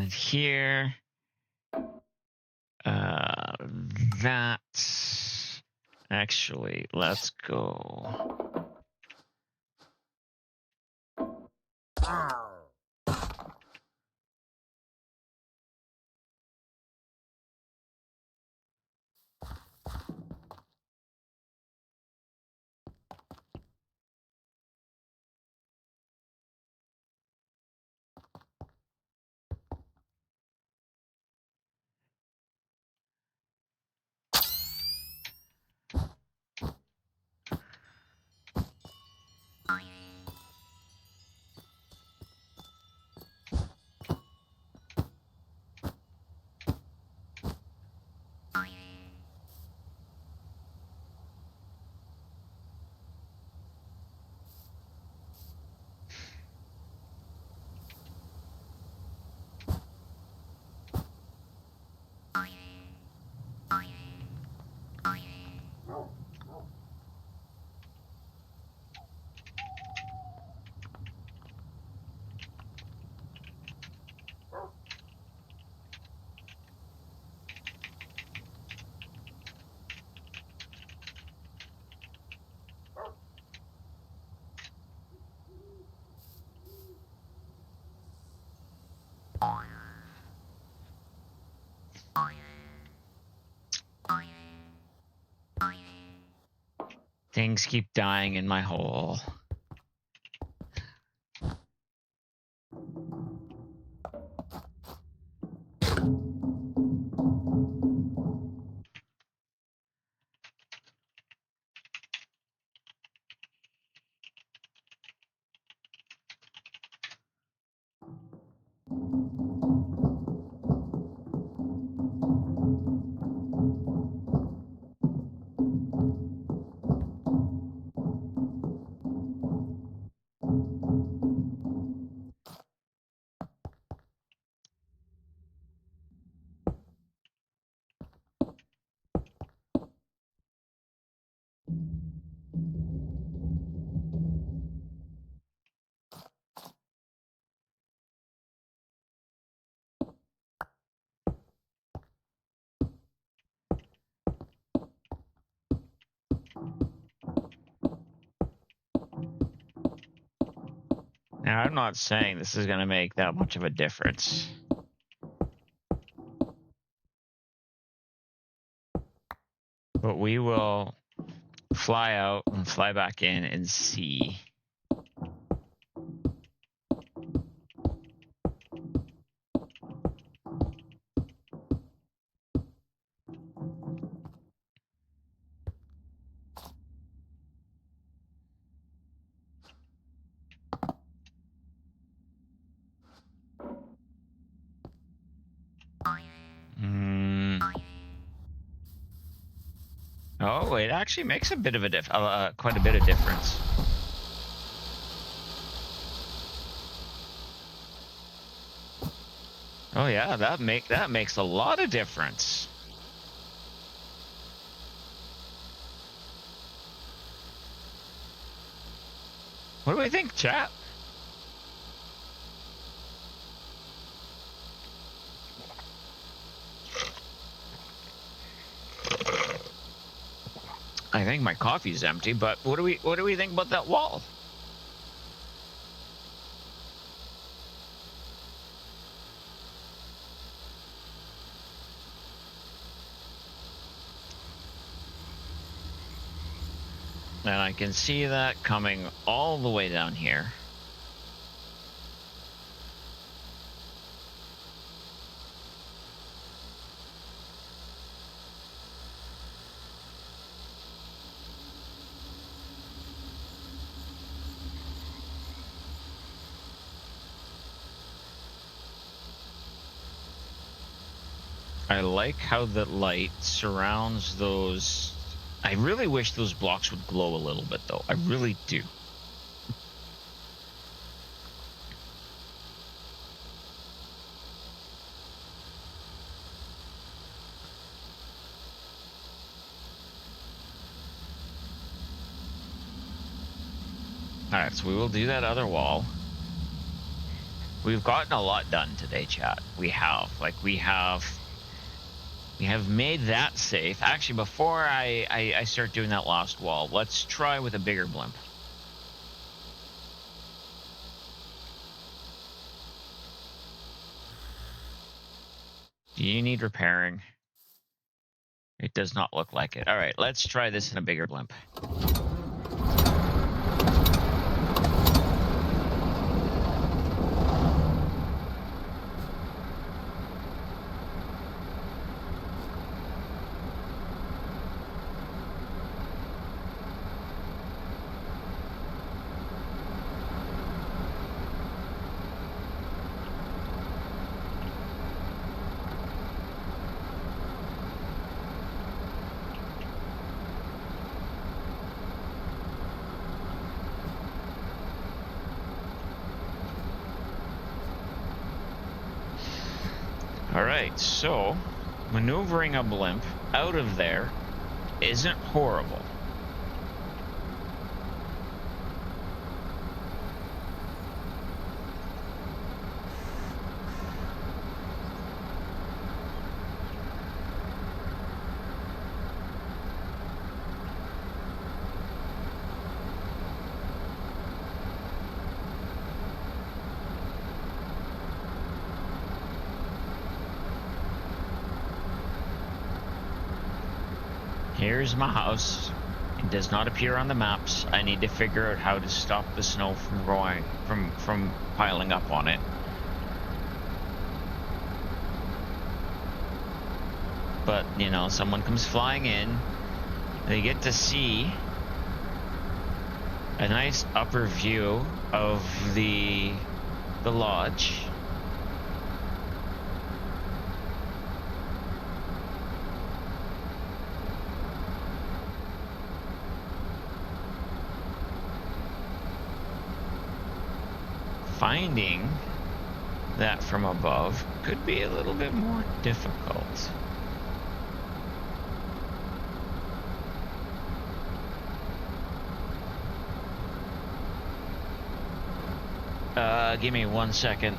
Here. that. Actually, let's go. Things keep dying in my hole. Now, I'm not saying this is going to make that much of a difference. But we will fly out and fly back in and see. Oh, it actually makes a bit of a quite a bit of difference. Oh yeah, that makes a lot of difference. What do we think, chat? I think my coffee's empty, but what do we think about that wall? And I can see that coming all the way down here. I like how the light surrounds those. I really wish those blocks would glow a little bit, though. I really do. Alright, so we will do that other wall. We've gotten a lot done today, chat. We have. Like, we have We have made that safe. Actually, before I start doing that last wall, let's try with a bigger blimp. Do you need repairing? It does not look like it. All right, let's try this in a bigger blimp. All right, so maneuvering a blimp out of there isn't horrible. Here's my house. It does not appear on the maps. I need to figure out how to stop the snow from piling up on it. But, you know, someone comes flying in. They get to see a nice upper view of the lodge. Finding that from above could be a little bit more difficult. Give me 1 second.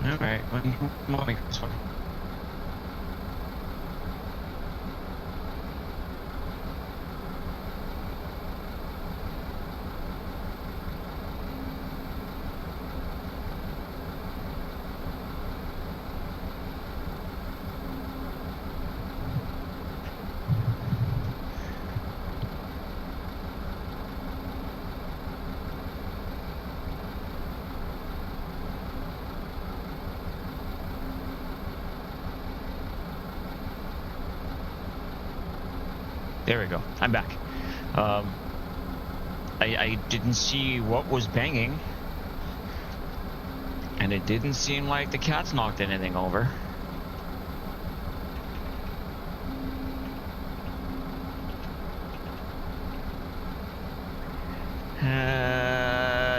Alright, well, this one. There we go. I'm back. I didn't see what was banging, and it didn't seem like the cats knocked anything over.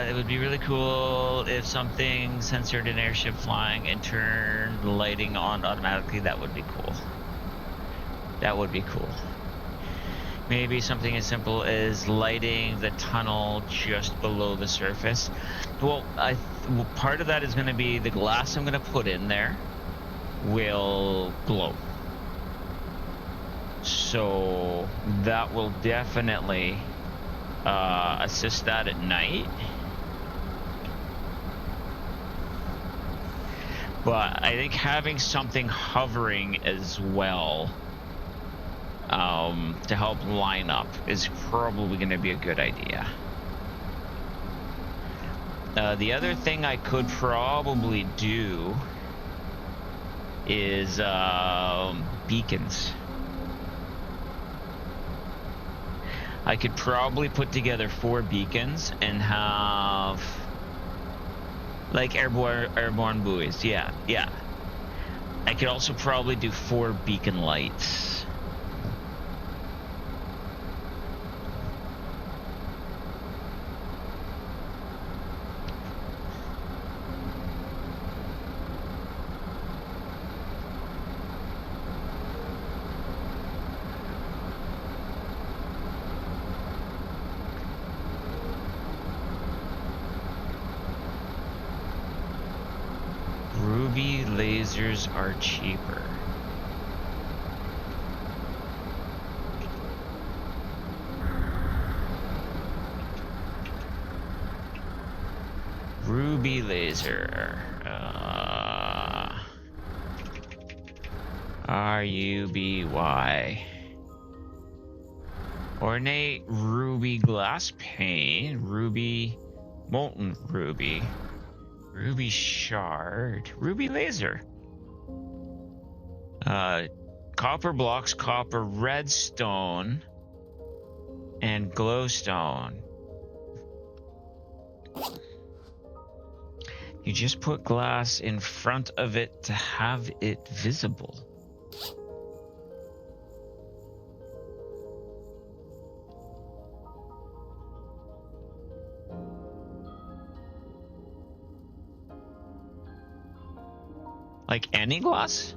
It would be really cool if something censored an airship flying and turned lighting on automatically. That would be cool. That would be cool. Maybe something as simple as lighting the tunnel just below the surface. Well, part of that is going to be the glass I'm going to put in there will glow. So that will definitely assist that at night. But I think having something hovering as well to help line up is probably going to be a good idea. The other thing I could probably do is beacons. I could probably put together 4 beacons and have like airborne buoys. Yeah. I could also probably do 4 beacon lights. Ruby lasers are cheaper. Ruby laser. RUBY. Ornate ruby glass pane. Ruby molten ruby. Ruby shard. Ruby laser. Copper blocks, copper redstone, and glowstone. You just put glass in front of it to have it visible. Like any glass?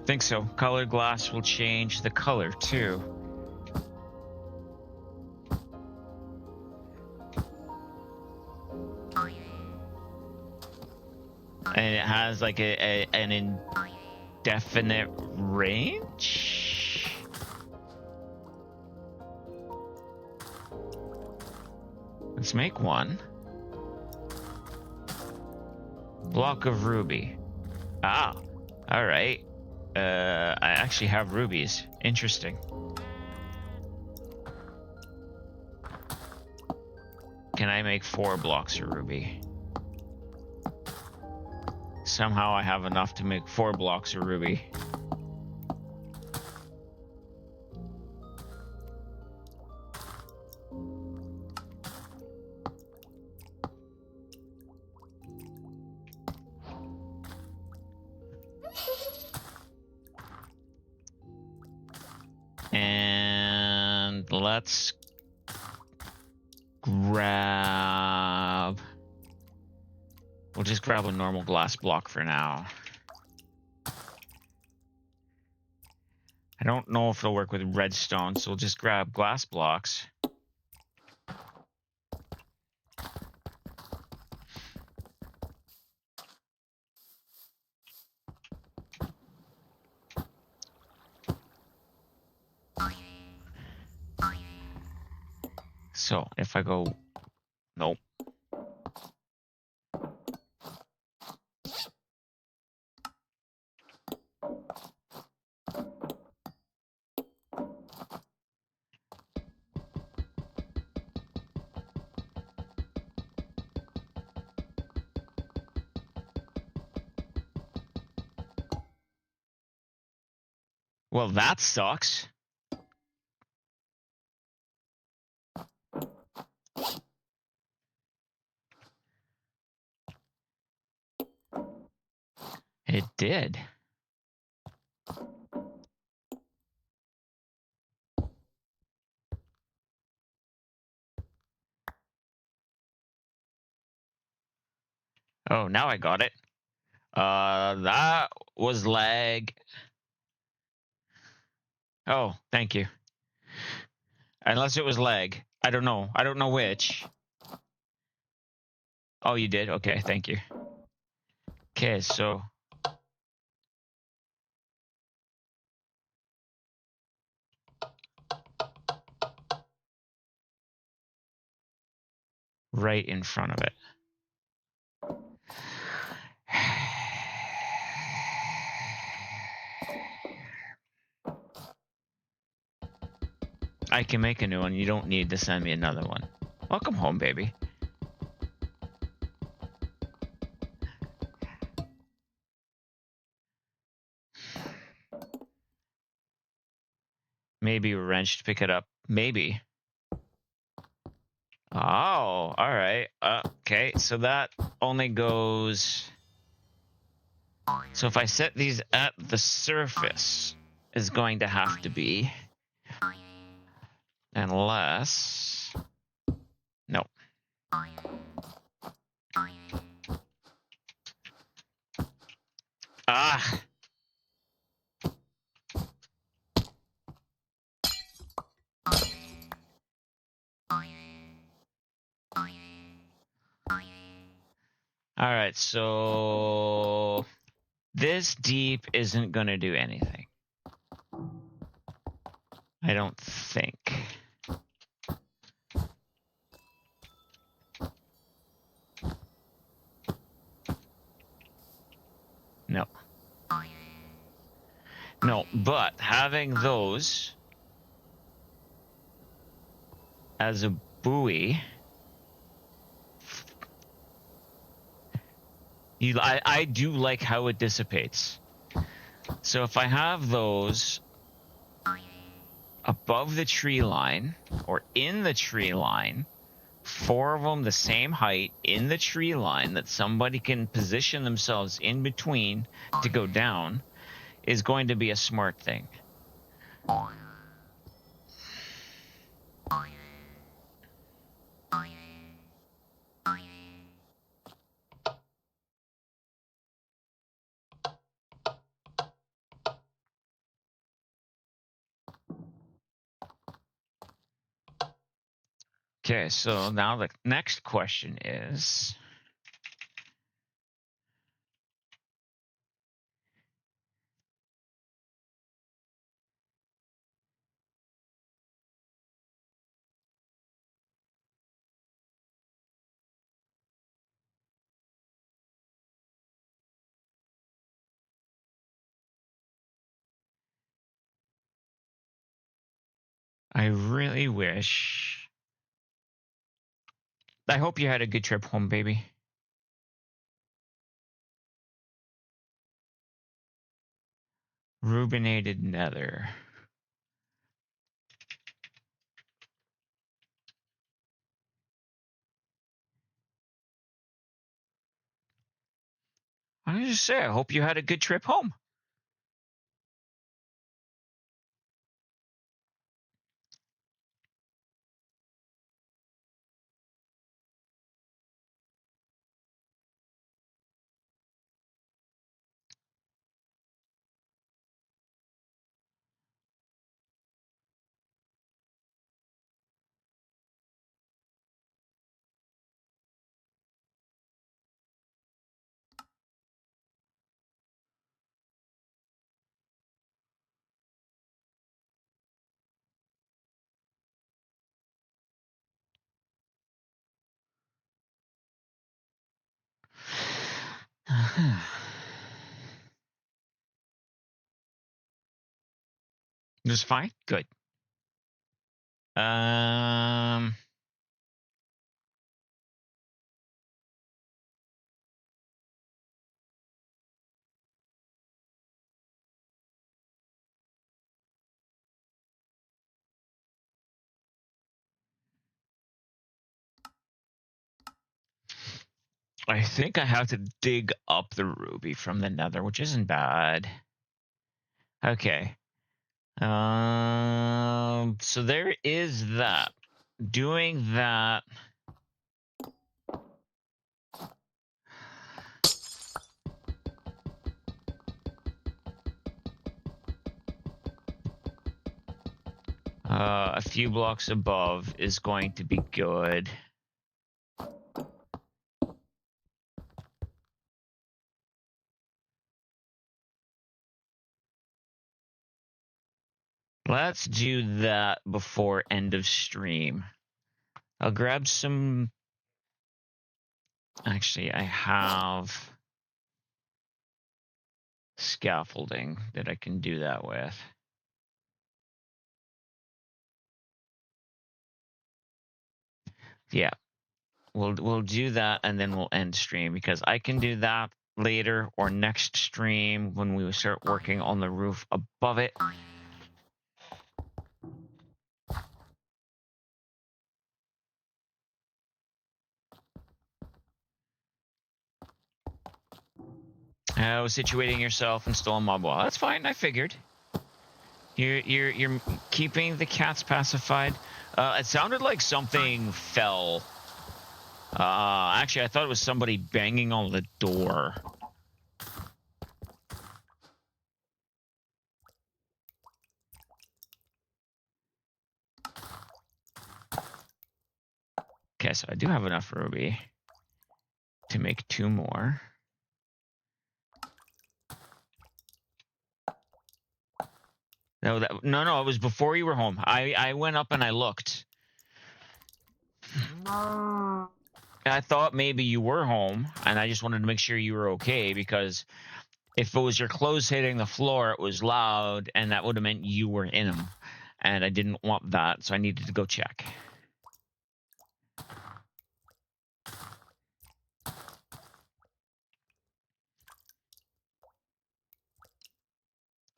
Think so. Colored glass will change the color too. And it has like an indefinite range? Let's make one. Block of ruby. Ah, all right. I actually have rubies. Interesting. Can I make 4 blocks of ruby? Somehow I have enough to make 4 blocks of ruby. And let's grab... We'll just grab a normal glass block for now. I don't know if it'll work with redstone, so we'll just grab glass blocks. So if I go... Nope. Well, that sucks. It did. Oh, now I got it. That was lag. Oh, thank you. Unless it was leg. I don't know. I don't know which. Oh, you did? Okay, thank you. Okay, so... right in front of it. I can make a new one. You don't need to send me another one. Welcome home, baby. Maybe a wrench to pick it up. Maybe. Oh, all right. Okay, so that only goes... So if I set these at the surface, is going to have to be... Unless... No. Ah! All right, so... This deep isn't going to do anything. I don't think. No. No, but having those as a buoy... I do like how it dissipates. So if I have those above the tree line or in the tree line, 4 of them the same height in the tree line that somebody can position themselves in between to go down, is going to be a smart thing. Okay, so now the next question is... I really wish... I hope you had a good trip home, baby. Rubinated nether. I just say, I hope you had a good trip home. Just fine? Good. I think I have to dig up the ruby from the nether, which isn't bad. Okay. So there is that. Doing that. A few blocks above is going to be good. Let's do that before end of stream. I'll grab some... Actually, I have scaffolding that I can do that with. Yeah, we'll do that and then we'll end stream, because I can do that later or next stream when we start working on the roof above it. Situating yourself and still a mob wall. That's fine. I figured. You're keeping the cats pacified. It sounded like something fell. Actually, I thought it was somebody banging on the door. Okay, so I do have enough ruby to make 2 more. No, it was before you were home. I went up and I looked. I thought maybe you were home, and I just wanted to make sure you were okay, because if it was your clothes hitting the floor, it was loud, and that would have meant you were in them. And I didn't want that, so I needed to go check.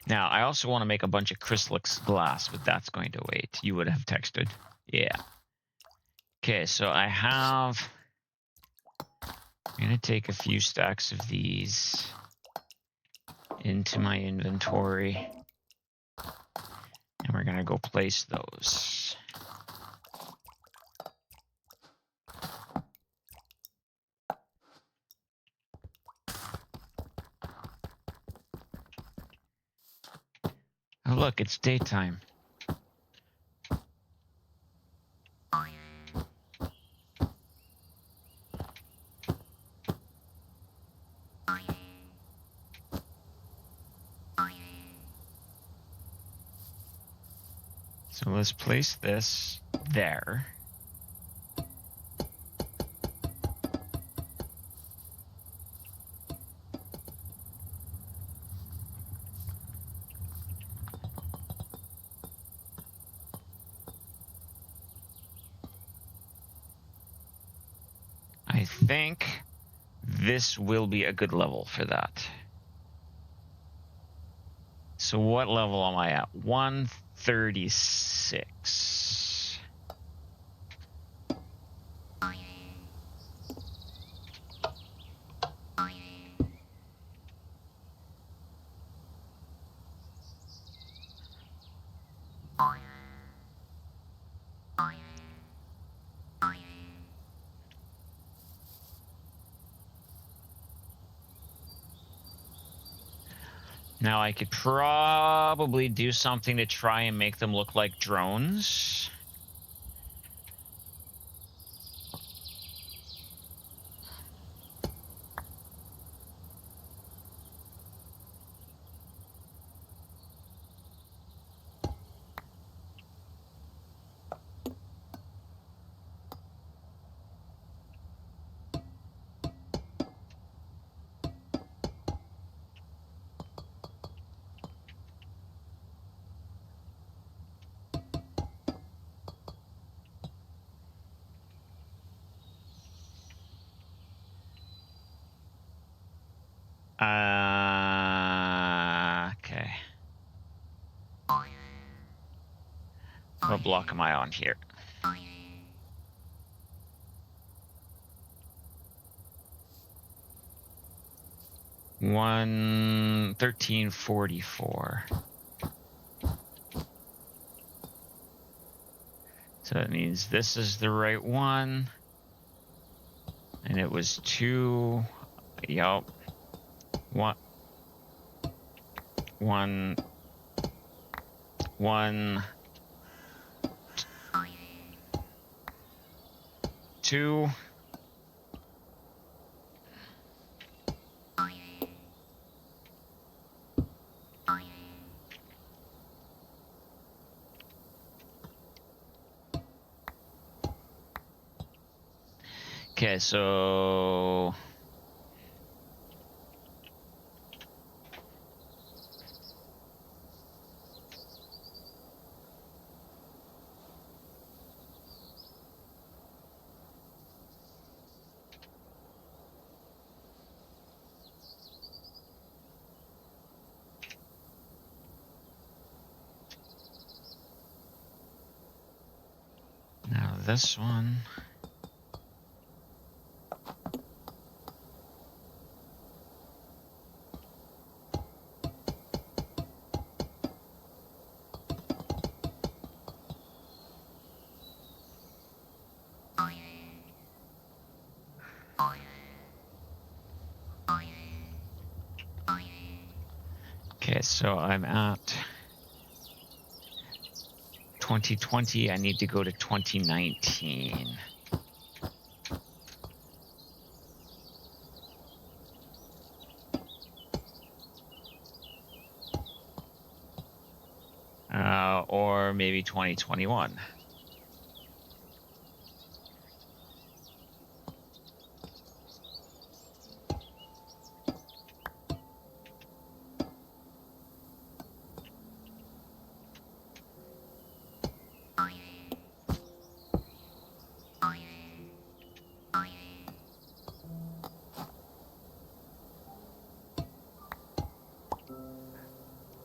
Now, I also want to make a bunch of Chrysalix glass, but that's going to wait. You would have texted. Yeah. Okay, so I have... I'm going to take a few stacks of these into my inventory. And we're going to go place those. Oh, look, it's daytime. So let's place this there. I think this will be a good level for that. So what level am I at? 136. Now I could probably do something to try and make them look like drones. Okay. What block am I on here? One 1344. So that means this is the right one. And it was 2. Yup. 1. 1. 1. 2. Okay, so now this one. Okay, so I'm at 2020. I need to go to 2019. Or maybe 2021.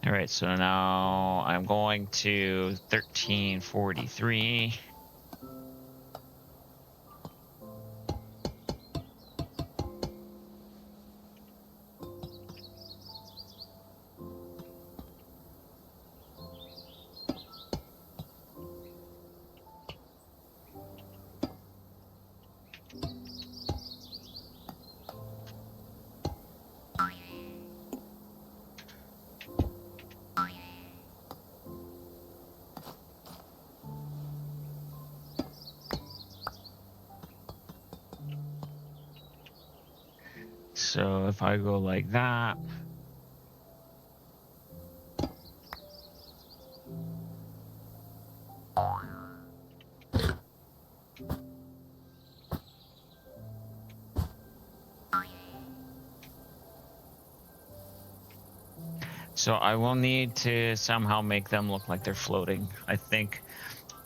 All right, so now I'm going to 1343. So if I go like that, so I will need to somehow make them look like they're floating. I think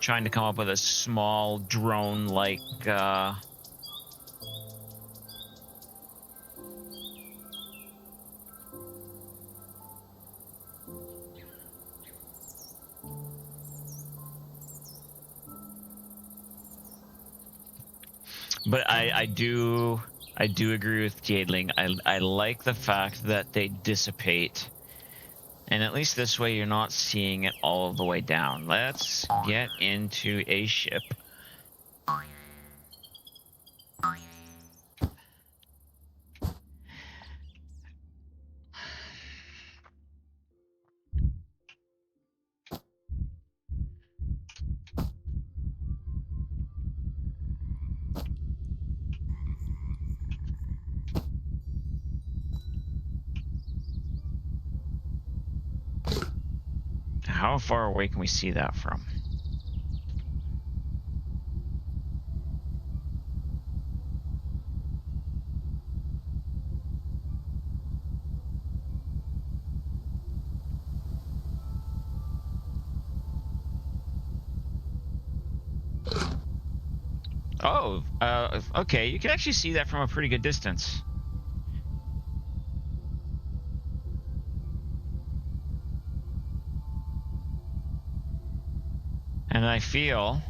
trying to come up with a small drone-like but I do agree with Jadling. I like the fact that they dissipate. And at least this way you're not seeing it all the way down. Let's get into a ship. How far away can we see that from? Oh, okay. You can actually see that from a pretty good distance. And I feel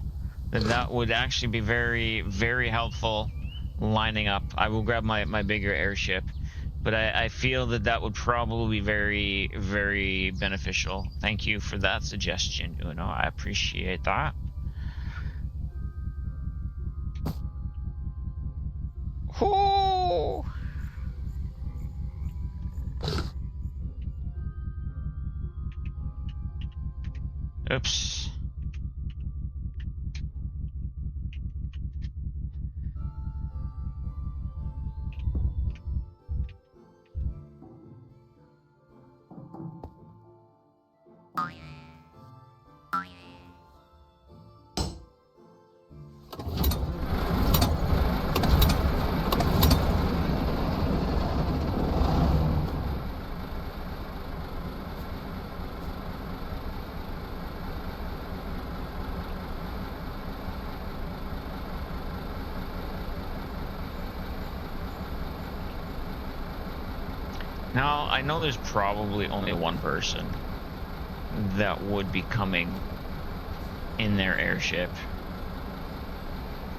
that that would actually be very, very helpful lining up. I will grab my bigger airship, but I feel that that would probably be very, very beneficial. Thank you for that suggestion, Uno. I appreciate that. Oh! Oops. Now, I know there's probably only one person that would be coming in their airship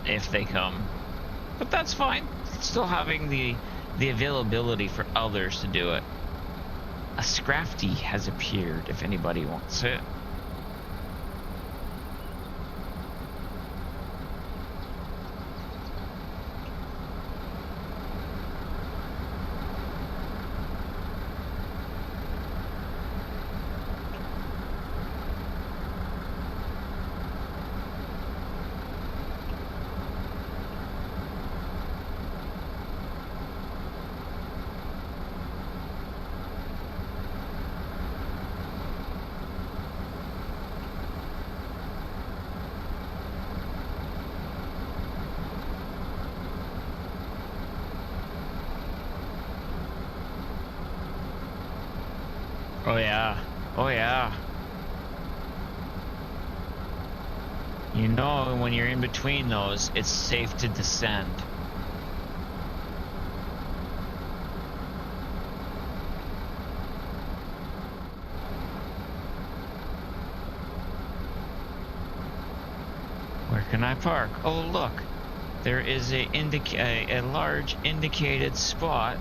if they come, but that's fine. Still having the availability for others to do it. A Scrafty has appeared if anybody wants it. Oh yeah. Oh yeah. You know, when you're in between those, it's safe to descend. Where can I park? Oh, look. There is a large indicated spot.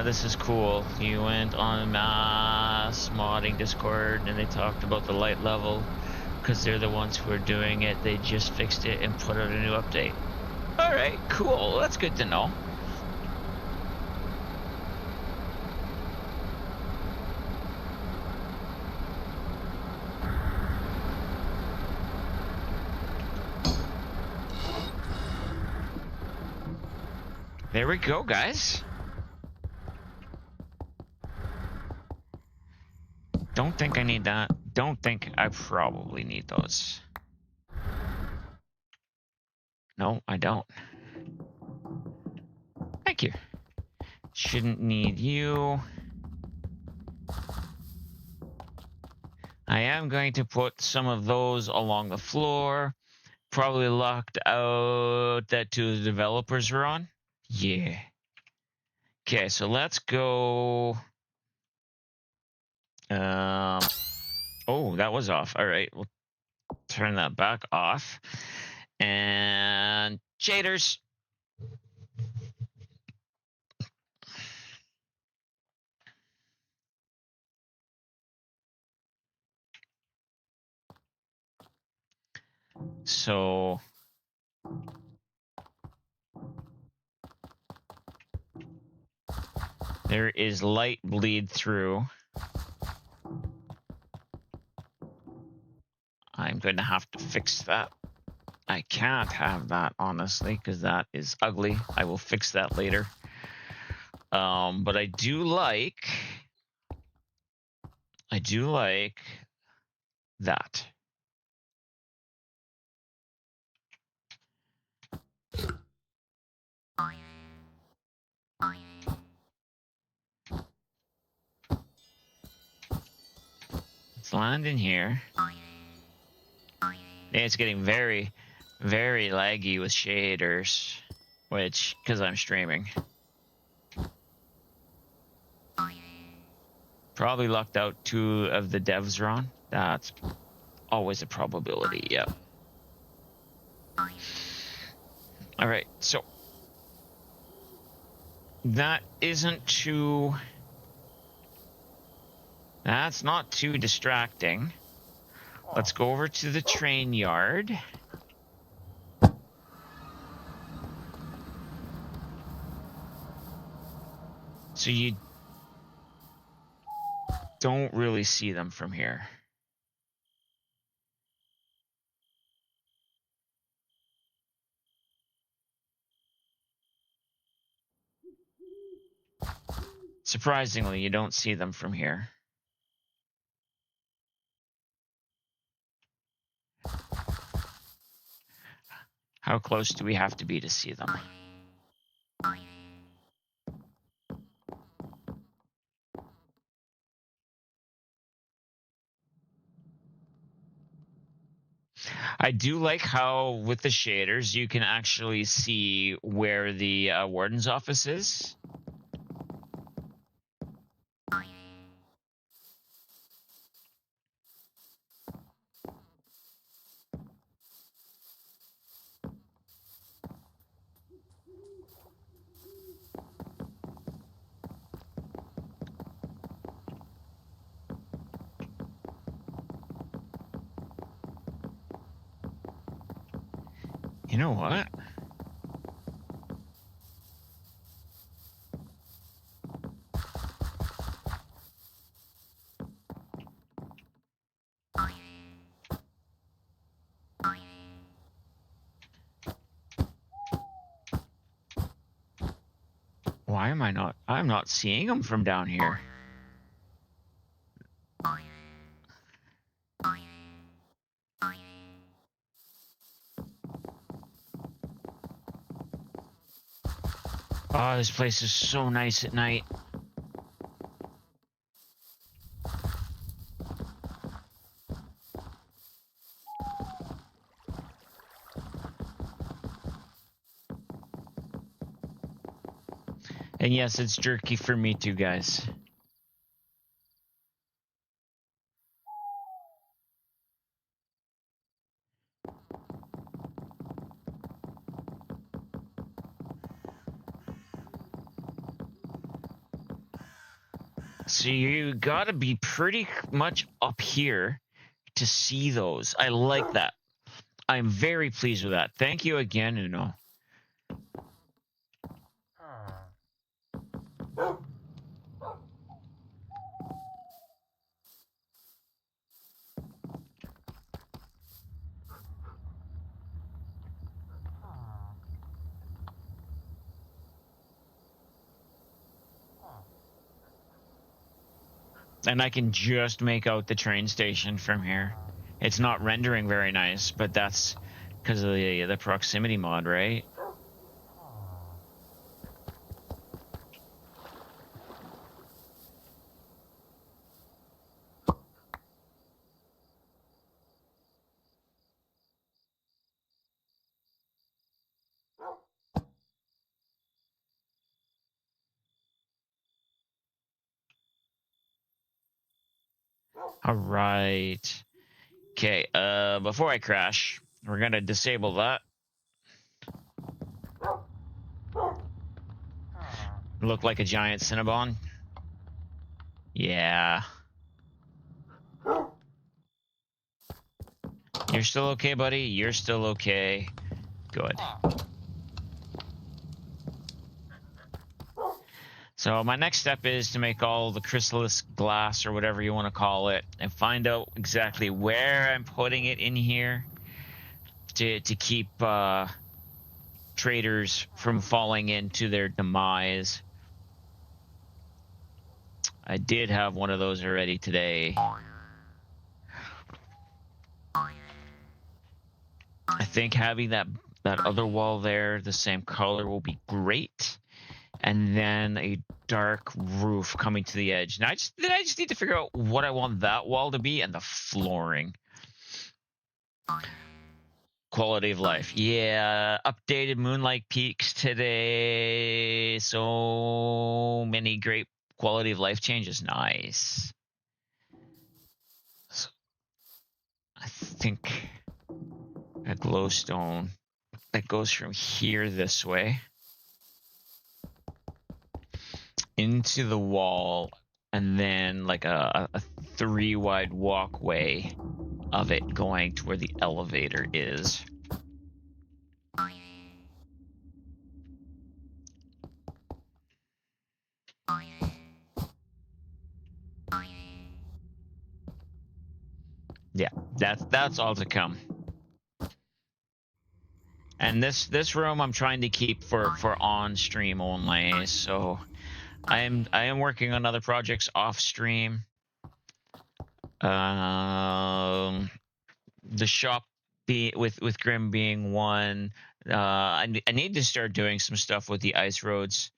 This is cool. You went on mass modding Discord and they talked about the light level because they're the ones who are doing it. They just fixed it and put out a new update. All right, cool. That's good to know. There we go, guys. Don't think I need that. Don't think I probably need those. No, I don't. Thank you. Shouldn't need you. I am going to put some of those along the floor. Probably locked out that two of the developers are on. Yeah. Okay, so let's go. Oh, that was off. All right, we'll turn that back off. And shaders. So there is light bleed through. I'm going to have to fix that. I can't have that, honestly, because that is ugly. I will fix that later. But I do like that. Let's land in here. It's getting very, very laggy with shaders, which, because I'm streaming. Probably locked out two of the devs, Ron. That's always a probability, yeah. All right, so that isn't too... That's not too distracting. Let's go over to the train yard. So you don't really see them from here. Surprisingly, you don't see them from here. How close do we have to be to see them? I do like how with the shaders you can actually see where the warden's office is. You know what? Why am I not? I'm not seeing them from down here. Oh, this place is so nice at night. And yes, it's jerky for me too, guys. So you gotta be pretty much up here to see those. I like that. I'm very pleased with that. Thank you again, Uno. And I can just make out the train station from here. It's not rendering very nice, but that's because of the proximity mod, right? All right. Okay, before I crash, we're gonna disable that. Look like a giant Cinnabon. Yeah. You're still okay, buddy? You're still okay. Good. So my next step is to make all the chrysalis glass or whatever you want to call it and find out exactly where I'm putting it in here to keep traders from falling into their demise. I did have one of those already today. I think having that other wall there the same color will be great. And then a dark roof coming to the edge. Now I just need to figure out what I want that wall to be and the flooring. Quality of life. Yeah, updated Moonlight Peaks today. So many great quality of life changes. Nice. So I think a glowstone that goes from here this way into the wall, and then like a 3 wide walkway of it going to where the elevator is. Yeah, that's all to come. And this room I'm trying to keep for on stream only. So I am working on other projects off stream. The shop with Grim being one. I need to start doing some stuff with the ice roads,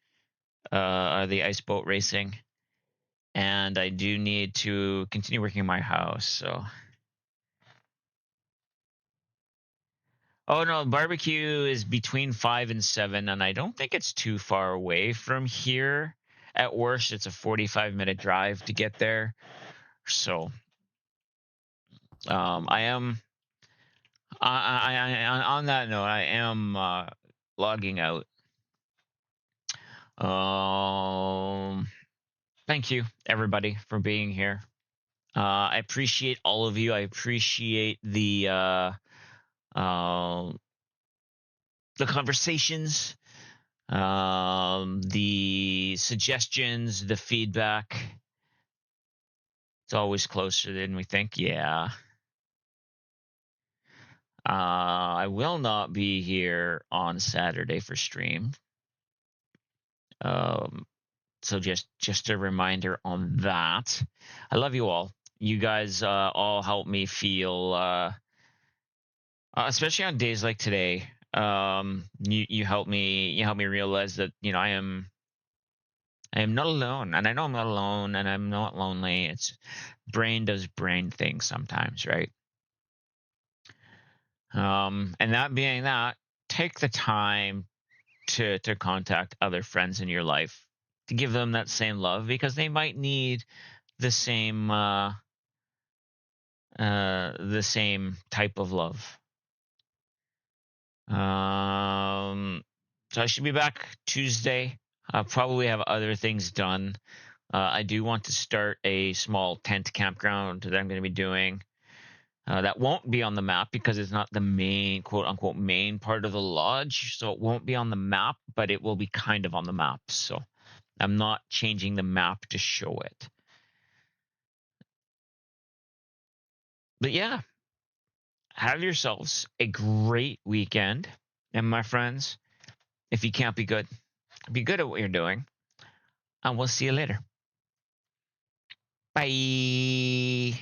the ice boat racing, and I do need to continue working on my house. So Oh no, barbecue is between 5 and 7, and I don't think it's too far away from here. At worst, it's a 45-minute drive to get there. So, I am. On that note, I am logging out. Um, Thank you everybody for being here. I appreciate all of you. I appreciate uh, the conversations, the suggestions, the feedback. It's always closer than we think. Yeah. I will not be here on Saturday for stream. Um, so just a reminder on that. I love you all. You guys all help me feel, especially on days like today. You help me realize that I am not alone, and I know I'm not alone, and I'm not lonely. It's brain does brain things sometimes, right? And that being that, take the time to contact other friends in your life to give them that same love because they might need the same type of love. So I should be back Tuesday. I'll probably have other things done. I do want to start a small tent campground that I'm going to be doing. That won't be on the map because it's not the main, quote unquote, main part of the lodge. So it won't be on the map, but it will be kind of on the map. So I'm not changing the map to show it. But yeah, have yourselves a great weekend. And my friends, if you can't be good at what you're doing. And we'll see you later. Bye.